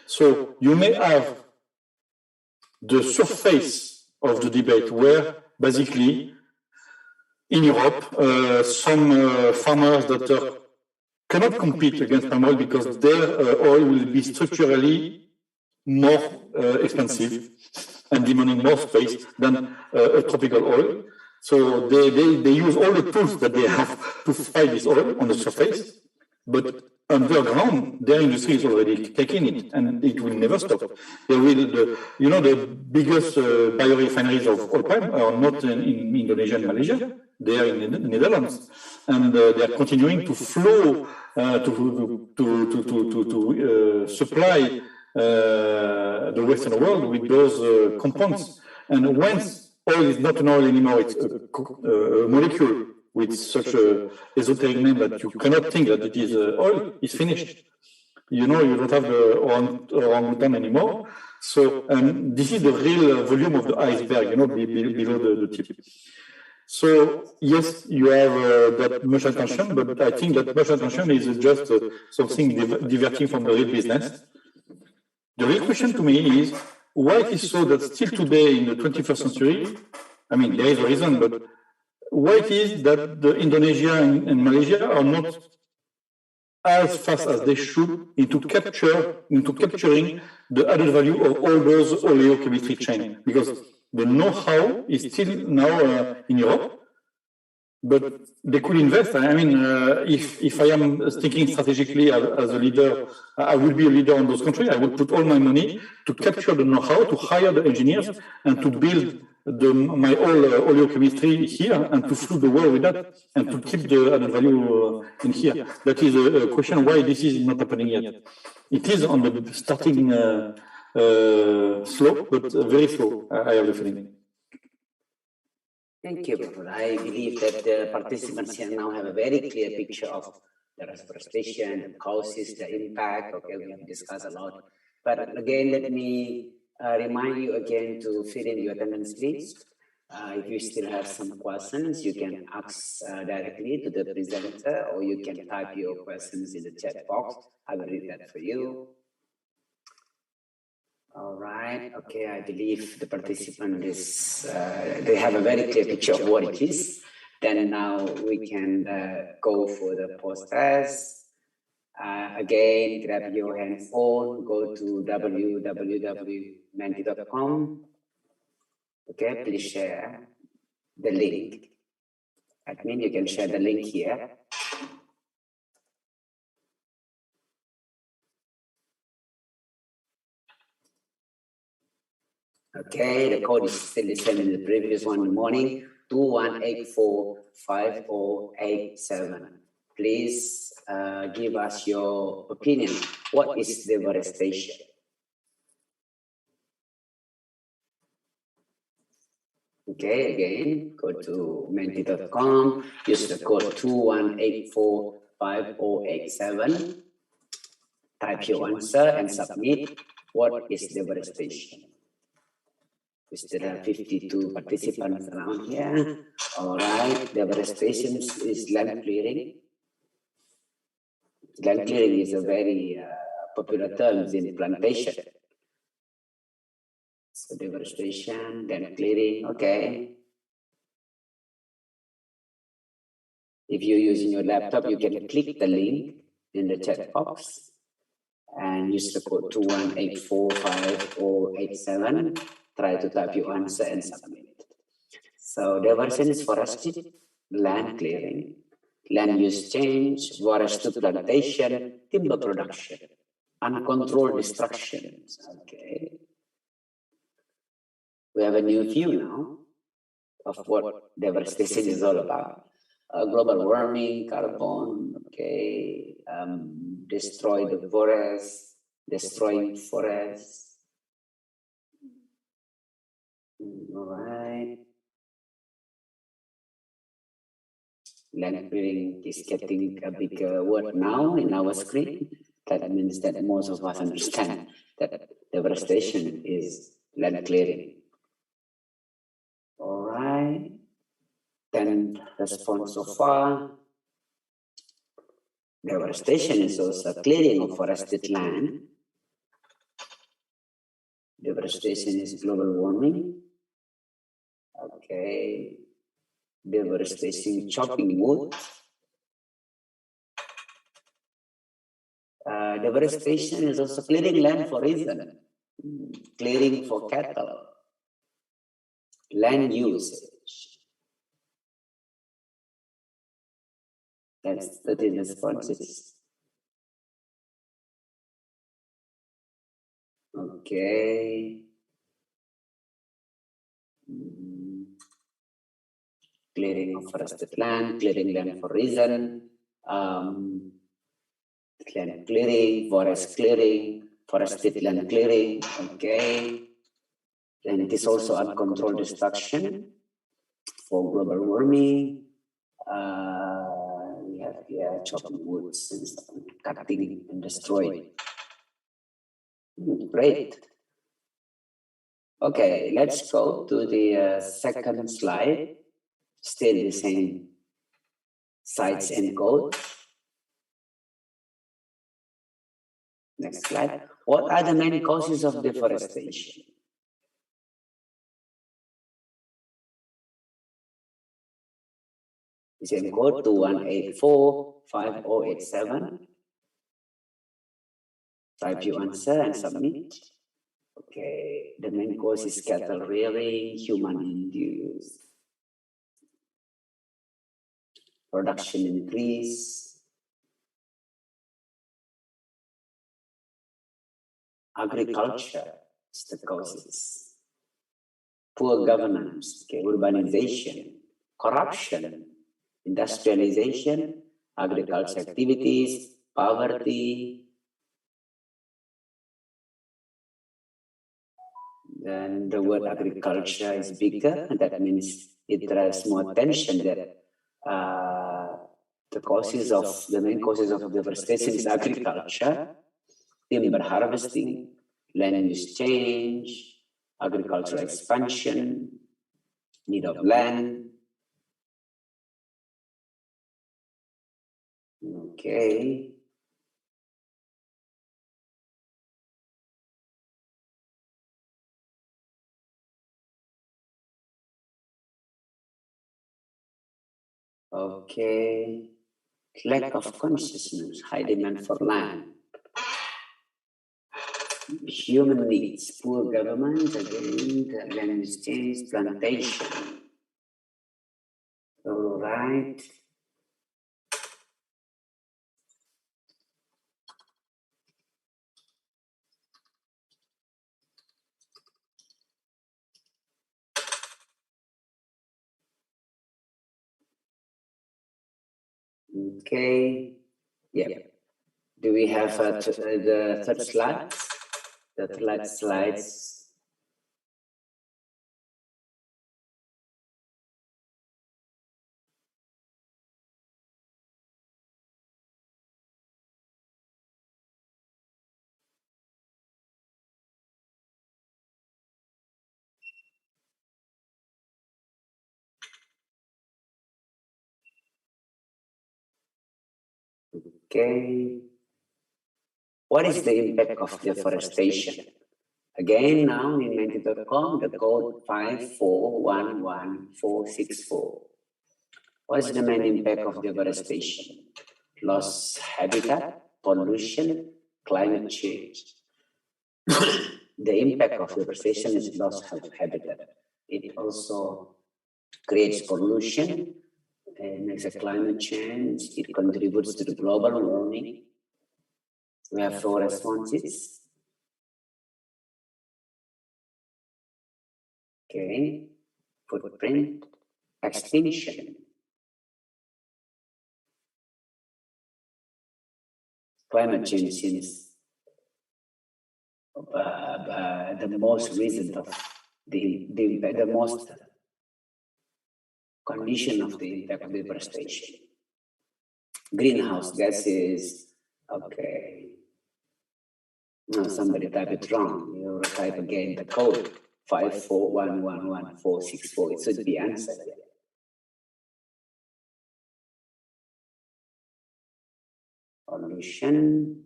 So you may have the surface of the debate where basically in Europe, some farmers that cannot compete against palm oil because their oil will be structurally more expensive and demanding more space than a tropical oil. So they use all the tools that they have to fight this oil on the surface, but underground, their industry is already taking it, and it will never stop. They will, the biggest biorefineries of oil palm are not in Indonesia and Malaysia; they are in the Netherlands, and they are continuing to flow to supply the Western world with those compounds. And once oil is not an oil anymore, it's a molecule with such a esoteric name that you cannot think that it is oil, it's finished. You know, you don't have the orangutan anymore. So this is the real volume of the iceberg, you know, below the tip. So yes, you have that much attention, but I think that much attention is just something diverting from the real business. The real question to me is, why it is so that still today in the 21st century, I mean, there is a reason, but why it is that the Indonesia and Malaysia are not as fast as they should into capturing the added value of all those oleochemistry chains? Because the know-how is still now in Europe, but they could invest. I mean, if I am thinking strategically as a leader, I will be a leader in those countries. I would put all my money to capture the know-how, to hire the engineers, and to build my whole oleochemistry here, and to flood the world with that, and to keep the added value in here. That is a question why this is not happening yet. It is on the starting slope, but very slow, I have the feeling. Thank you, Professor. I believe that the participants here now have a very clear picture of the reforestation, the causes, the impact. Okay, we have discussed a lot. But again, let me remind you again to fill in your attendance list. If you still have some questions, you can ask directly to the presenter, or you can type your questions in the chat box. I will read that for you. All right. Okay, I believe the participant is, they have a very clear picture of what it is. Then now we can go for the post-test. Again, grab your handphone, go to www.menti.com. Okay, please share the link. Admin, you can share the link here. Okay, the code is still the same in the previous one in the morning, 21845087. Please give us your opinion. What is deforestation? Okay, again, go to menti.com, use the code 21845087. Type your answer and submit. What is deforestation? There are 52 participants around here. All right, deforestation is land clearing. Land clearing is a very popular term in plantation. So deforestation, land clearing, okay. If you're using your laptop, you can click the link in the chat box and use the code 2184587. Try to type your answer and submit. So deforestation is forestry, land clearing, land use change, forest plantation, timber production, uncontrolled destruction. Okay. We have a new view now of what deforestation is all about. Global warming, carbon, okay, destroy the forest, destroying forests. All right. Land clearing is getting a bigger word now in our screen. That means that most of us understand that deforestation is land clearing. All right. Then response so far. Deforestation is also clearing of forested land. Deforestation is global warming. Okay. Deforestation, chopping wood. Deforestation is also clearing land for reason. Clearing for cattle. Land usage. That's the responses. Okay. Clearing of forested land, clearing land for reason, land clearing, forest clearing, forested land clearing, okay. And it is also uncontrolled destruction for global warming. We have here chopping woods and stuff, cutting and destroying. Great. Okay, let's go to the second slide. Still the same sites and code. Next slide. What are the main causes of deforestation? Same code 21845087. Type your answer and submit. Okay, the main cause is cattle rearing, human induced. Production increase. Agriculture is the causes. Poor governance, okay, urbanization, corruption, industrialization, agriculture activities, poverty. Then the word agriculture is bigger, and that means it drives more attention that the main causes of deforestation is agriculture, timber harvesting, land use change, agricultural expansion, need of land. Okay. Okay. Lack of consciousness, high demand for land. Human needs, poor government, again, the land use change, plantation. All right. Okay. Yeah. Do we have the third slide? The third slides. Okay. What is the impact of deforestation? Again, now in Menti.com, the code 5411464. What is the main impact of deforestation? Loss habitat, pollution, climate change. The impact of deforestation is loss of habitat. It also creates pollution and makes a climate change. It contributes to the global warming. We have 4 responses. Okay, footprint, extinction. Climate change seems the most reason of the most condition of the impact of deforestation. Greenhouse gases, okay. No, somebody type it wrong. You type again the code 5411464. It should be answered. Pollution,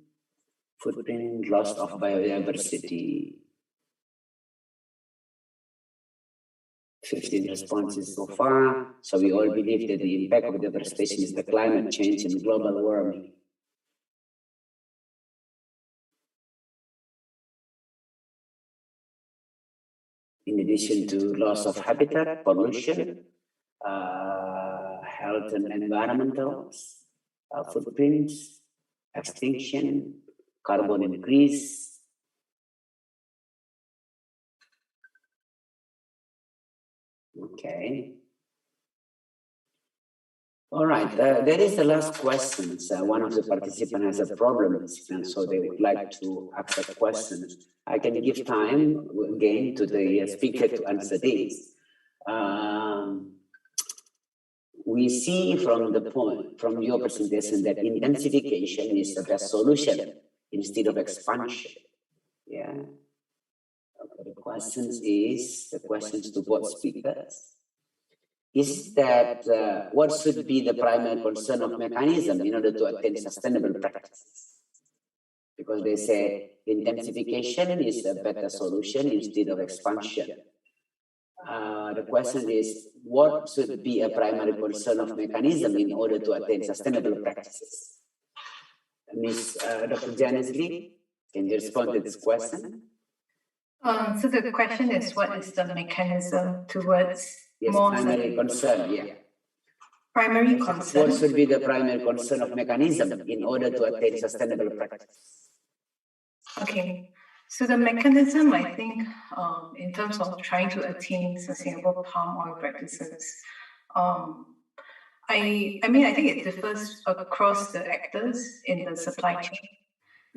footprint, loss of biodiversity. 15 responses so far. So we all believe that the impact of deforestation is the climate change and global warming. In addition to loss of habitat, pollution, health and environmental footprints, extinction, carbon increase. Okay. All right, there is the last question. One of the participants has a problem, and so they would like to ask a question. I can give time again to the speaker to answer this. We see from the point, from your presentation, that intensification is the best solution instead of expansion. Yeah. Okay, the questions to both speakers. Is that what should be the primary concern of mechanism in order to attain sustainable practices? Because they say intensification is a better solution instead of expansion. The question is, what should be a primary concern of mechanism in order to attain sustainable practices? Ms. Dr. Janice Lee, can you respond to this question? So the question is, what is the mechanism towards more primary concern, yeah. Primary concern. What should be the primary concern of mechanism in order to attain sustainable practice? Okay, so the mechanism, I think, in terms of trying to attain sustainable palm oil practices, I think it differs across the actors in the supply chain.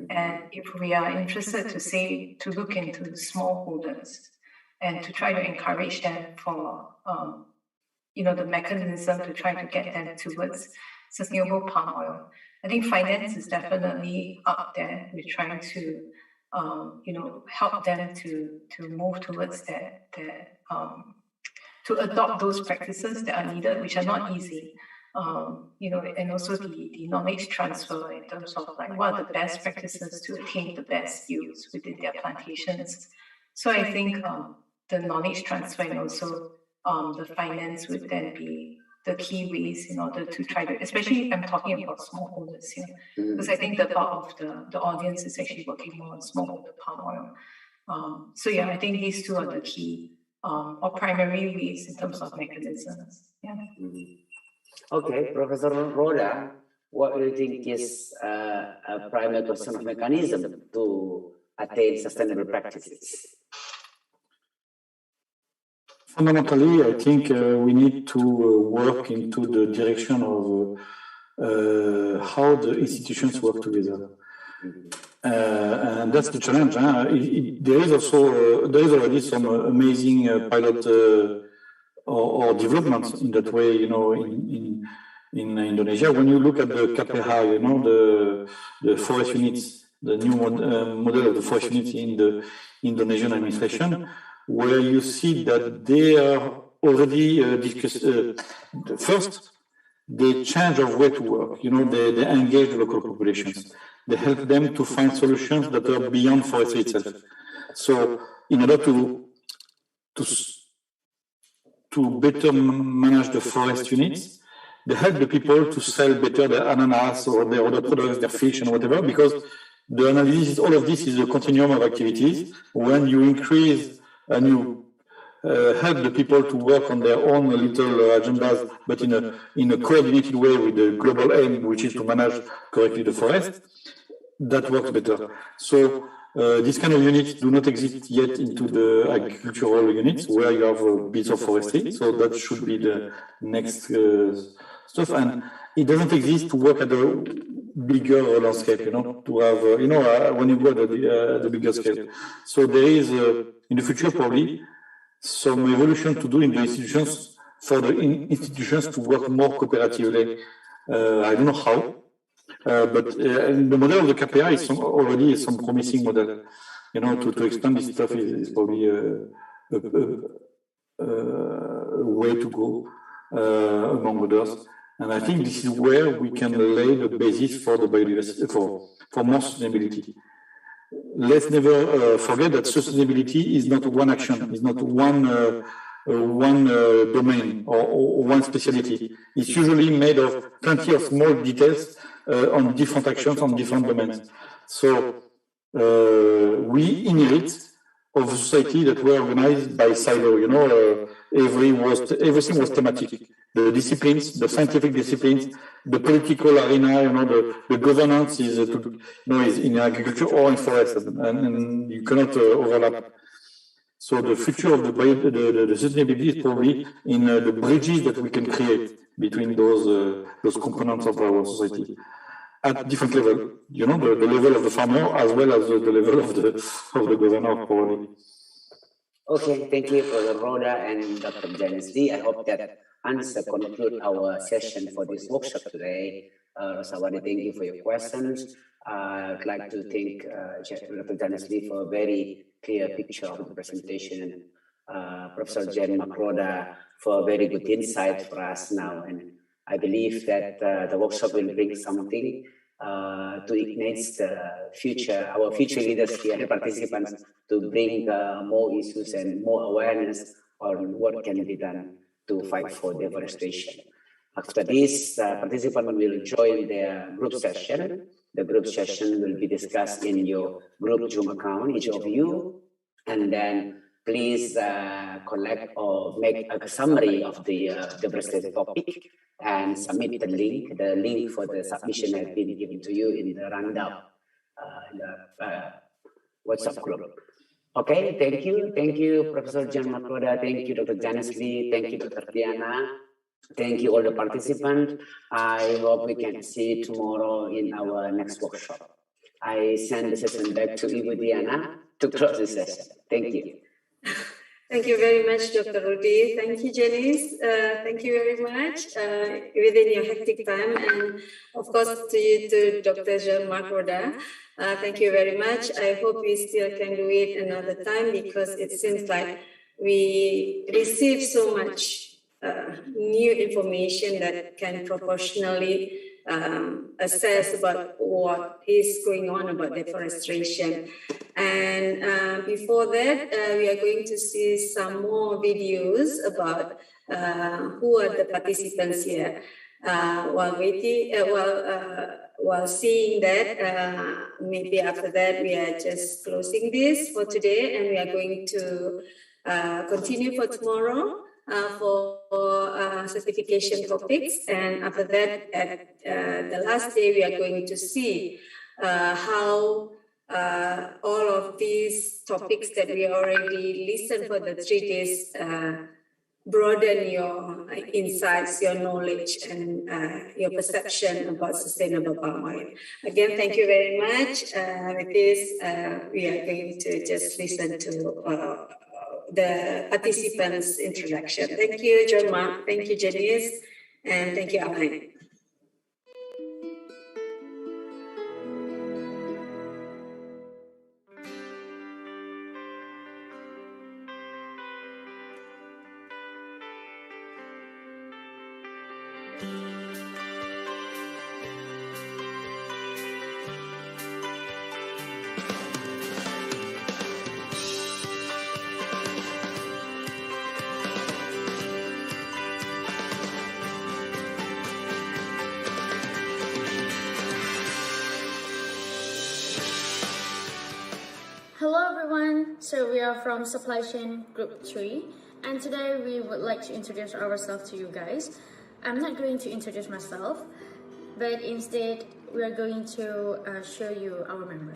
And if we are interested to look into smallholders and to try to encourage them for, the mechanism to try to get them towards sustainable palm oil, I think finance is definitely up there. We're trying to, help them to move towards that, to adopt those practices that are needed, which are not easy. And also the knowledge transfer in terms of like what are the best practices to attain the best yields within their plantations. So I think the knowledge transfer and also the finance would then be the key ways in order to try to, especially I'm talking about smallholders here, because I think the bulk of the audience is actually working more on smallholder palm oil. I think these two are the key or primary ways in terms of mechanisms. Yeah. Okay, Professor Roda, what do you think is a primary concern of mechanism to attain sustainable practices? Fundamentally, I think we need to work into the direction of how the institutions work together. And that's the challenge. There is already some amazing pilot or developments in that way, in Indonesia. When you look at the KPH, the forest units, the new model of the forest units in the Indonesian administration, where you see that they are already discussed. First, they change of way to work. They engage the local populations. They help them to find solutions that are beyond forestry itself. So in order to better manage the forest units, they help the people to sell better their ananas or their other products, their fish and whatever, because the analysis, all of this is a continuum of activities. When you increase and you help the people to work on their own little agendas, but in a coordinated way with the global aim, which is to manage correctly the forest, that works better. So these kind of units do not exist yet into the agricultural units where you have bits of forestry. So that should be the next stuff. And it doesn't exist to work at a bigger landscape, to have, when you go at the bigger scale. So there is, in the future probably, some evolution to do in the institutions for the institutions to work more cooperatively. I don't know how, but the model of the KPI is already some promising model. To expand this stuff is probably a way to go among others. And I think this is where we can lay the basis for the biodiversity, for more sustainability. Let's never forget that sustainability is not one action, is not one domain or one specialty. It's usually made of plenty of small details on different actions on different domains. So we inherit of a society that were organized by silo. Everything was thematic. The disciplines, the scientific disciplines, the political arena, the governance is in agriculture or in forest, and you cannot overlap. So the future of the sustainability is probably in the bridges that we can create between those components of our society at different level. The level of the farmer as well as the level of the governor, probably. Okay, thank you for Rhoda and Dr. Janice Lee. I hope that answer conclude our session for this workshop today. Rosawati, thank you for your questions. I'd like to thank Dr. Janice Lee for a very clear picture of the presentation, and Professor Jen Makroda for a very good insight for us now. And I believe that the workshop will bring something to ignite our future leaders here, participants, to bring more issues and more awareness on what can be done to fight for deforestation. After this, participants will join their group session. The group session will be discussed in your group Zoom account, each of you, and then please collect or make a summary of the presented topic and submit the link. The link for the submission has been given to you in the rundown in the WhatsApp group. Okay, thank you. Thank you, Professor Jan Makroda. Thank you, Dr. Janice Lee. Thank you, Dr. Diana. Thank you, all the participants. I hope we can see you tomorrow in our next workshop. I send the session back to Ibu Diana to close the session. Thank you. Thank you very much, Dr. Rudy. Thank you, Janice. Thank you very much within your hectic time. And of course, to you, to Dr. Jean-Marc Roda. Thank you very much. I hope we still can do it another time because it seems like we receive so much new information that can proportionally assess about what is going on about deforestation. And before that, we are going to see some more videos about who are the participants here. While seeing that, maybe after that, we are just closing this for today, and we are going to continue for tomorrow for certification topics. And after that, at the last day, we are going to see how all of these topics that we already listened for the 3 days broaden your insights, your knowledge, and your perception about sustainable palm oil. Again, thank you very much. With this, we are going to just listen to the participants' introduction. Thank you, John Mark. Thank you, Janice. And thank you, Alain. So we are from Supply Chain Group 3, and today we would like to introduce ourselves to you guys. I'm not going to introduce myself, but instead we are going to show you our member.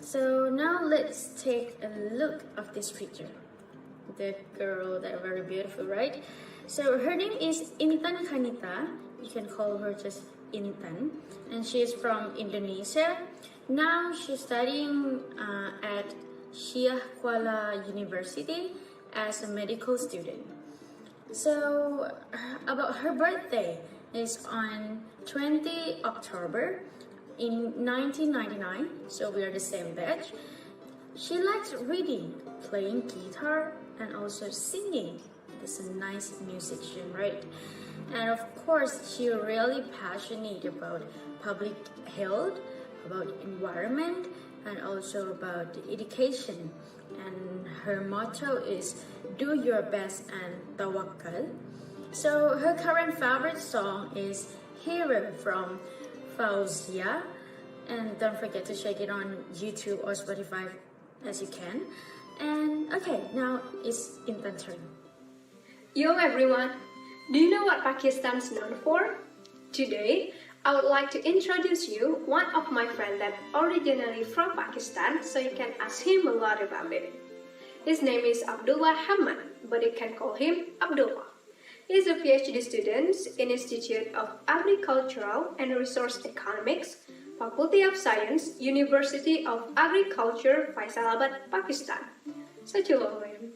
So now let's take a look of this picture. The girl, they're very beautiful, right? So her name is Intan Kanita. You can call her just Intan, and she's from Indonesia. Now she's studying at Syekh Kuala University as a medical student. So about her birthday is on 20 October in 1999, so we are the same batch. She likes reading, playing guitar, and also singing. It's a nice musician, right? And of course, she's really passionate about public health, about environment, and also about education. And her motto is do your best and tawakkal. So her current favorite song is Hero from Fauzia, and don't forget to check it on YouTube or Spotify as you can. And okay, now it's Intan's turn. Yo everyone, do you know what Pakistan is known for? Today, I would like to introduce you one of my friends that originally from Pakistan, so you can ask him a lot about it. His name is Abdullah Hamad, but you can call him Abdullah. He is a PhD student in Institute of Agricultural and Resource Economics, Faculty of Science, University of Agriculture, Faisalabad, Pakistan. Such a long name.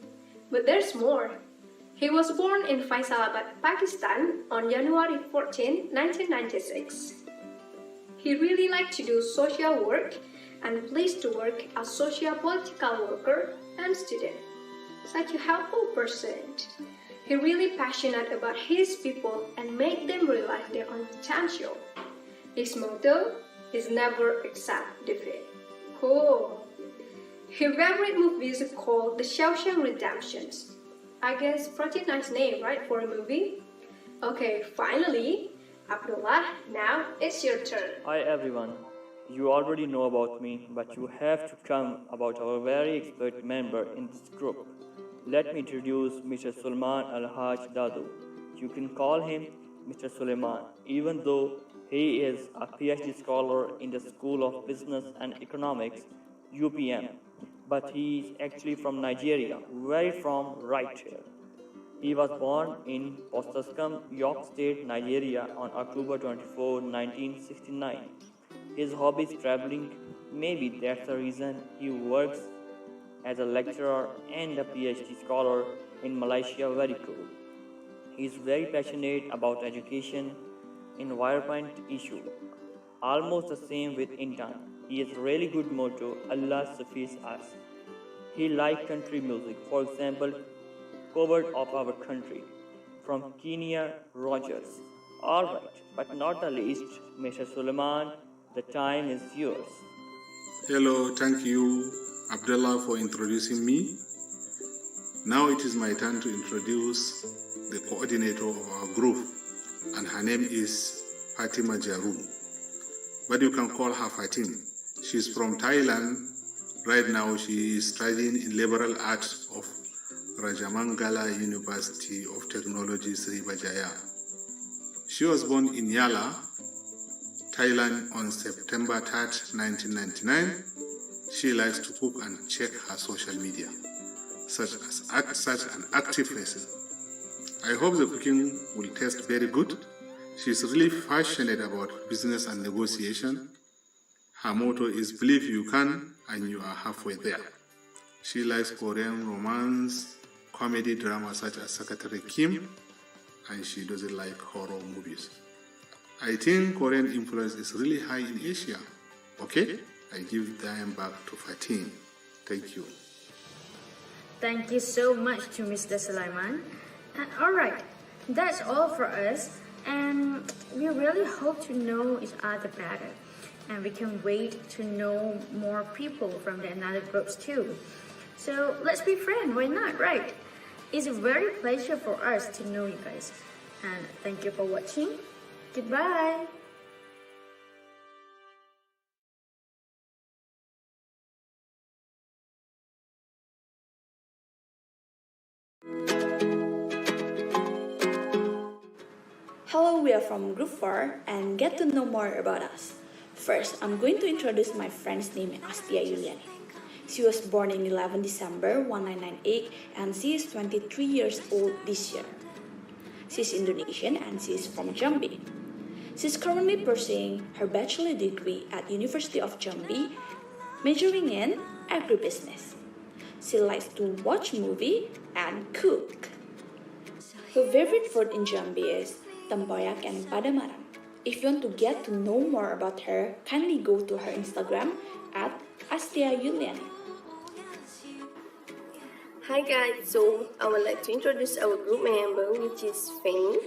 But there's more. He was born in Faisalabad, Pakistan on January 14, 1996. He really liked to do social work and pleased to work as socio-political worker and student. Such a helpful person. He really passionate about his people and make them realize their own potential. His motto is never accept defeat. Cool. His favorite movie is called The Shawshank Redemption. I guess pretty nice name, right, for a movie? Okay, finally, Abdullah, now it's your turn. Hi everyone. You already know about me, but you have to come about our very expert member in this group. Let me introduce Mr. Sulman Al-Haj Dadu. You can call him Mr. Suleiman, even though he is a PhD scholar in the School of Business and Economics, UPM. But he is actually from Nigeria, where from right here. He was born in Postaskum, York State, Nigeria on October 24, 1969. His hobby is traveling. Maybe that's the reason he works as a lecturer and a PhD scholar in Malaysia. Very cool. He is very passionate about education, environment issue. Almost the same with Intan. He has really good motto, Allah suffices us. He likes country music, for example, covered of our country, from Kenya Rogers. Alright, but not the least, Mr. Suleiman, the time is yours. Hello, thank you, Abdullah, for introducing me. Now it is my turn to introduce the coordinator of our group, and her name is Fatima Jaru, but you can call her Fatim. She's from Thailand. Right now she is studying in liberal arts of Rajamangala University of Technology, Srivijaya. She was born in Yala, Thailand on September 3rd, 1999. She likes to cook and check her social media, such an active person. I hope the cooking will taste very good. She's really passionate about business and negotiation. Her motto is believe you can and you are halfway there. She likes Korean romance, comedy drama such as Secretary Kim, and she doesn't like horror movies. I think Korean influence is really high in Asia. Okay, I give time back to Fatin. Thank you. Thank you so much to Mr. Sulaiman. Alright, that's all for us, and we really hope to know each other better. And we can wait to know more people from the another groups too. So let's be friends, why not, right? It's a very pleasure for us to know you guys. And thank you for watching. Goodbye. Hello, we are from Group 4 and get to know more about us. First, I'm going to introduce my friend's name, Astia Yuliani. She was born in 11 December 1998 and she is 23 years old this year. She's Indonesian and she's from Jambi. She's currently pursuing her bachelor degree at University of Jambi, majoring in agribusiness. She likes to watch movies and cook. Her favorite food in Jambi is tempoyak and padamaram. If you want to get to know more about her, kindly go to her Instagram at Astia Yuliani. Hi guys, so I would like to introduce our group member, which is Fanny,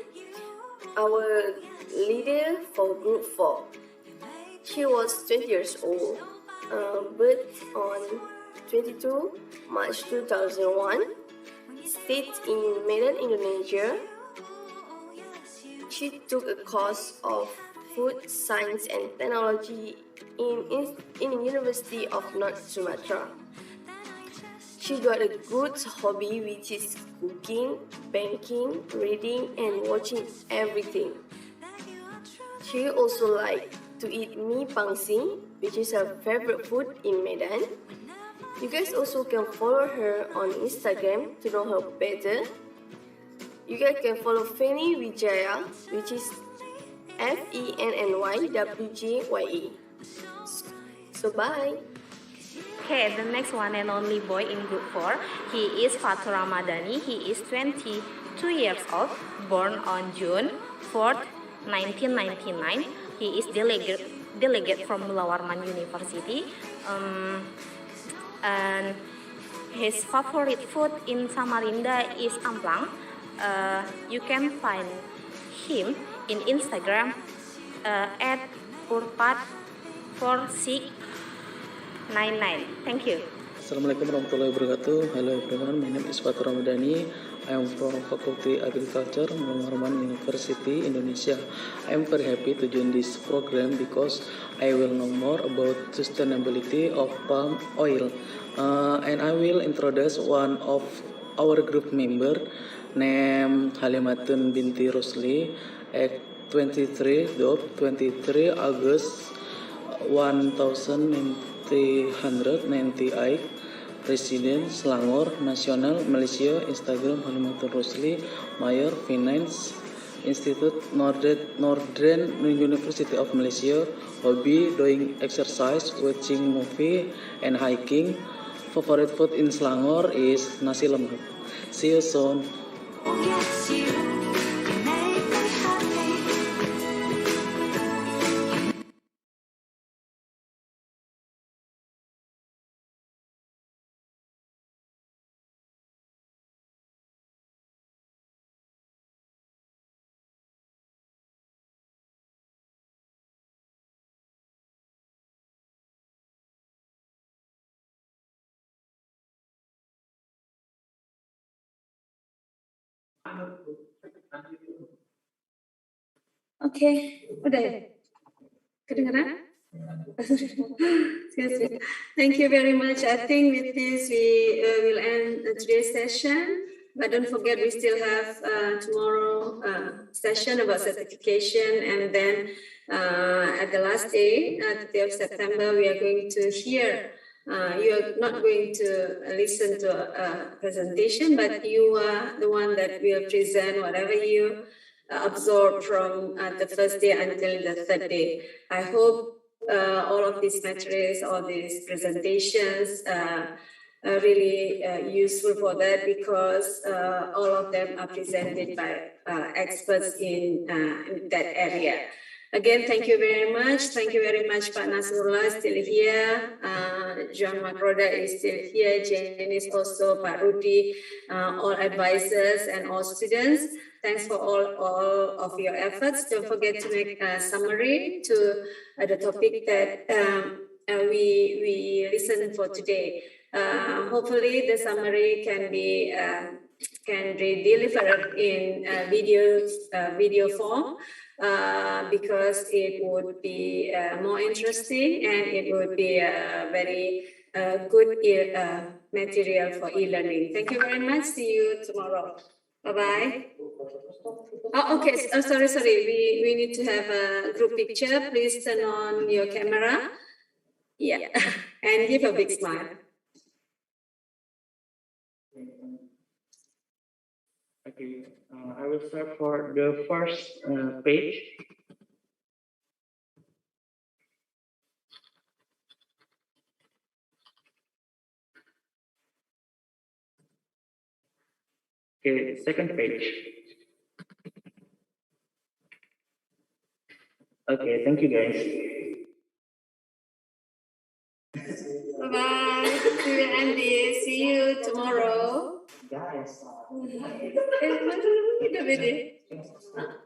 our leader for Group 4. She was 20 years old, born on 22 March 2001, stayed in Medan, Indonesia. She took a course of food science and technology in the University of North Sumatra. She got a good hobby, which is cooking, baking, reading, and watching everything. She also likes to eat mie pangsi, which is her favorite food in Medan. You guys also can follow her on Instagram to know her better. You guys can follow Fanny Wijaya, which is FENNYWJYE. So bye. Okay, the next one and only boy in Group 4, he is Fatur Ramadhani. He is 22 years old, born on June 4th, 1999. He is delegate from Mulawarman University. And his favorite food in Samarinda is amplang. You can find him in Instagram at urpat4699. Thank you. Assalamualaikum warahmatullahi wabarakatuh. Hello everyone, my name is Fatur Ramadhani. I am from Faculty Agriculture, Mulawarman University, Indonesia. I am very happy to join this program because I will know more about sustainability of palm oil. And I will introduce one of our group member named Halimatun binti Rosli at 23 August 1998, Resident Selangor, Nasional, Malaysia. Instagram Halimatun Rosli, Mayor Finance Institute, Northern University of Malaysia. Hobby doing exercise, watching movie, and hiking. Favorite food in Selangor is nasi lemak. See you soon. Okay, udah. Kedengaran? Thank you very much. I think with this we will end today's session. But don't forget, we still have tomorrow session about certification, and then at the last day, 30th of September, we are going to hear. You are not going to listen to a presentation, but you are the one that will present whatever you absorb from the first day until the third day. I hope all of these materials, all these presentations are really useful for that, because all of them are presented by experts in that area. Again, thank you very much. Thank you very much, Pak Nasrullah is still here. John Makroda is still here. Jane is also, Pak Rudi, all advisors and all students. Thanks for all of your efforts. Don't forget to make a summary to the topic that we listened for today. Hopefully, the summary can be delivered in video form. Because it would be more interesting, and it would be a very good material for e-learning. Thank you very much. See you tomorrow. Bye-bye. Oh, okay. Oh, sorry. We need to have a group picture. Please turn on your camera. Yeah. And give a big smile. Okay, I will start for the first page. Okay, second page. Okay, thank you guys. Bye-bye. See you, Andy. See you tomorrow. Guys. Eh, mana video?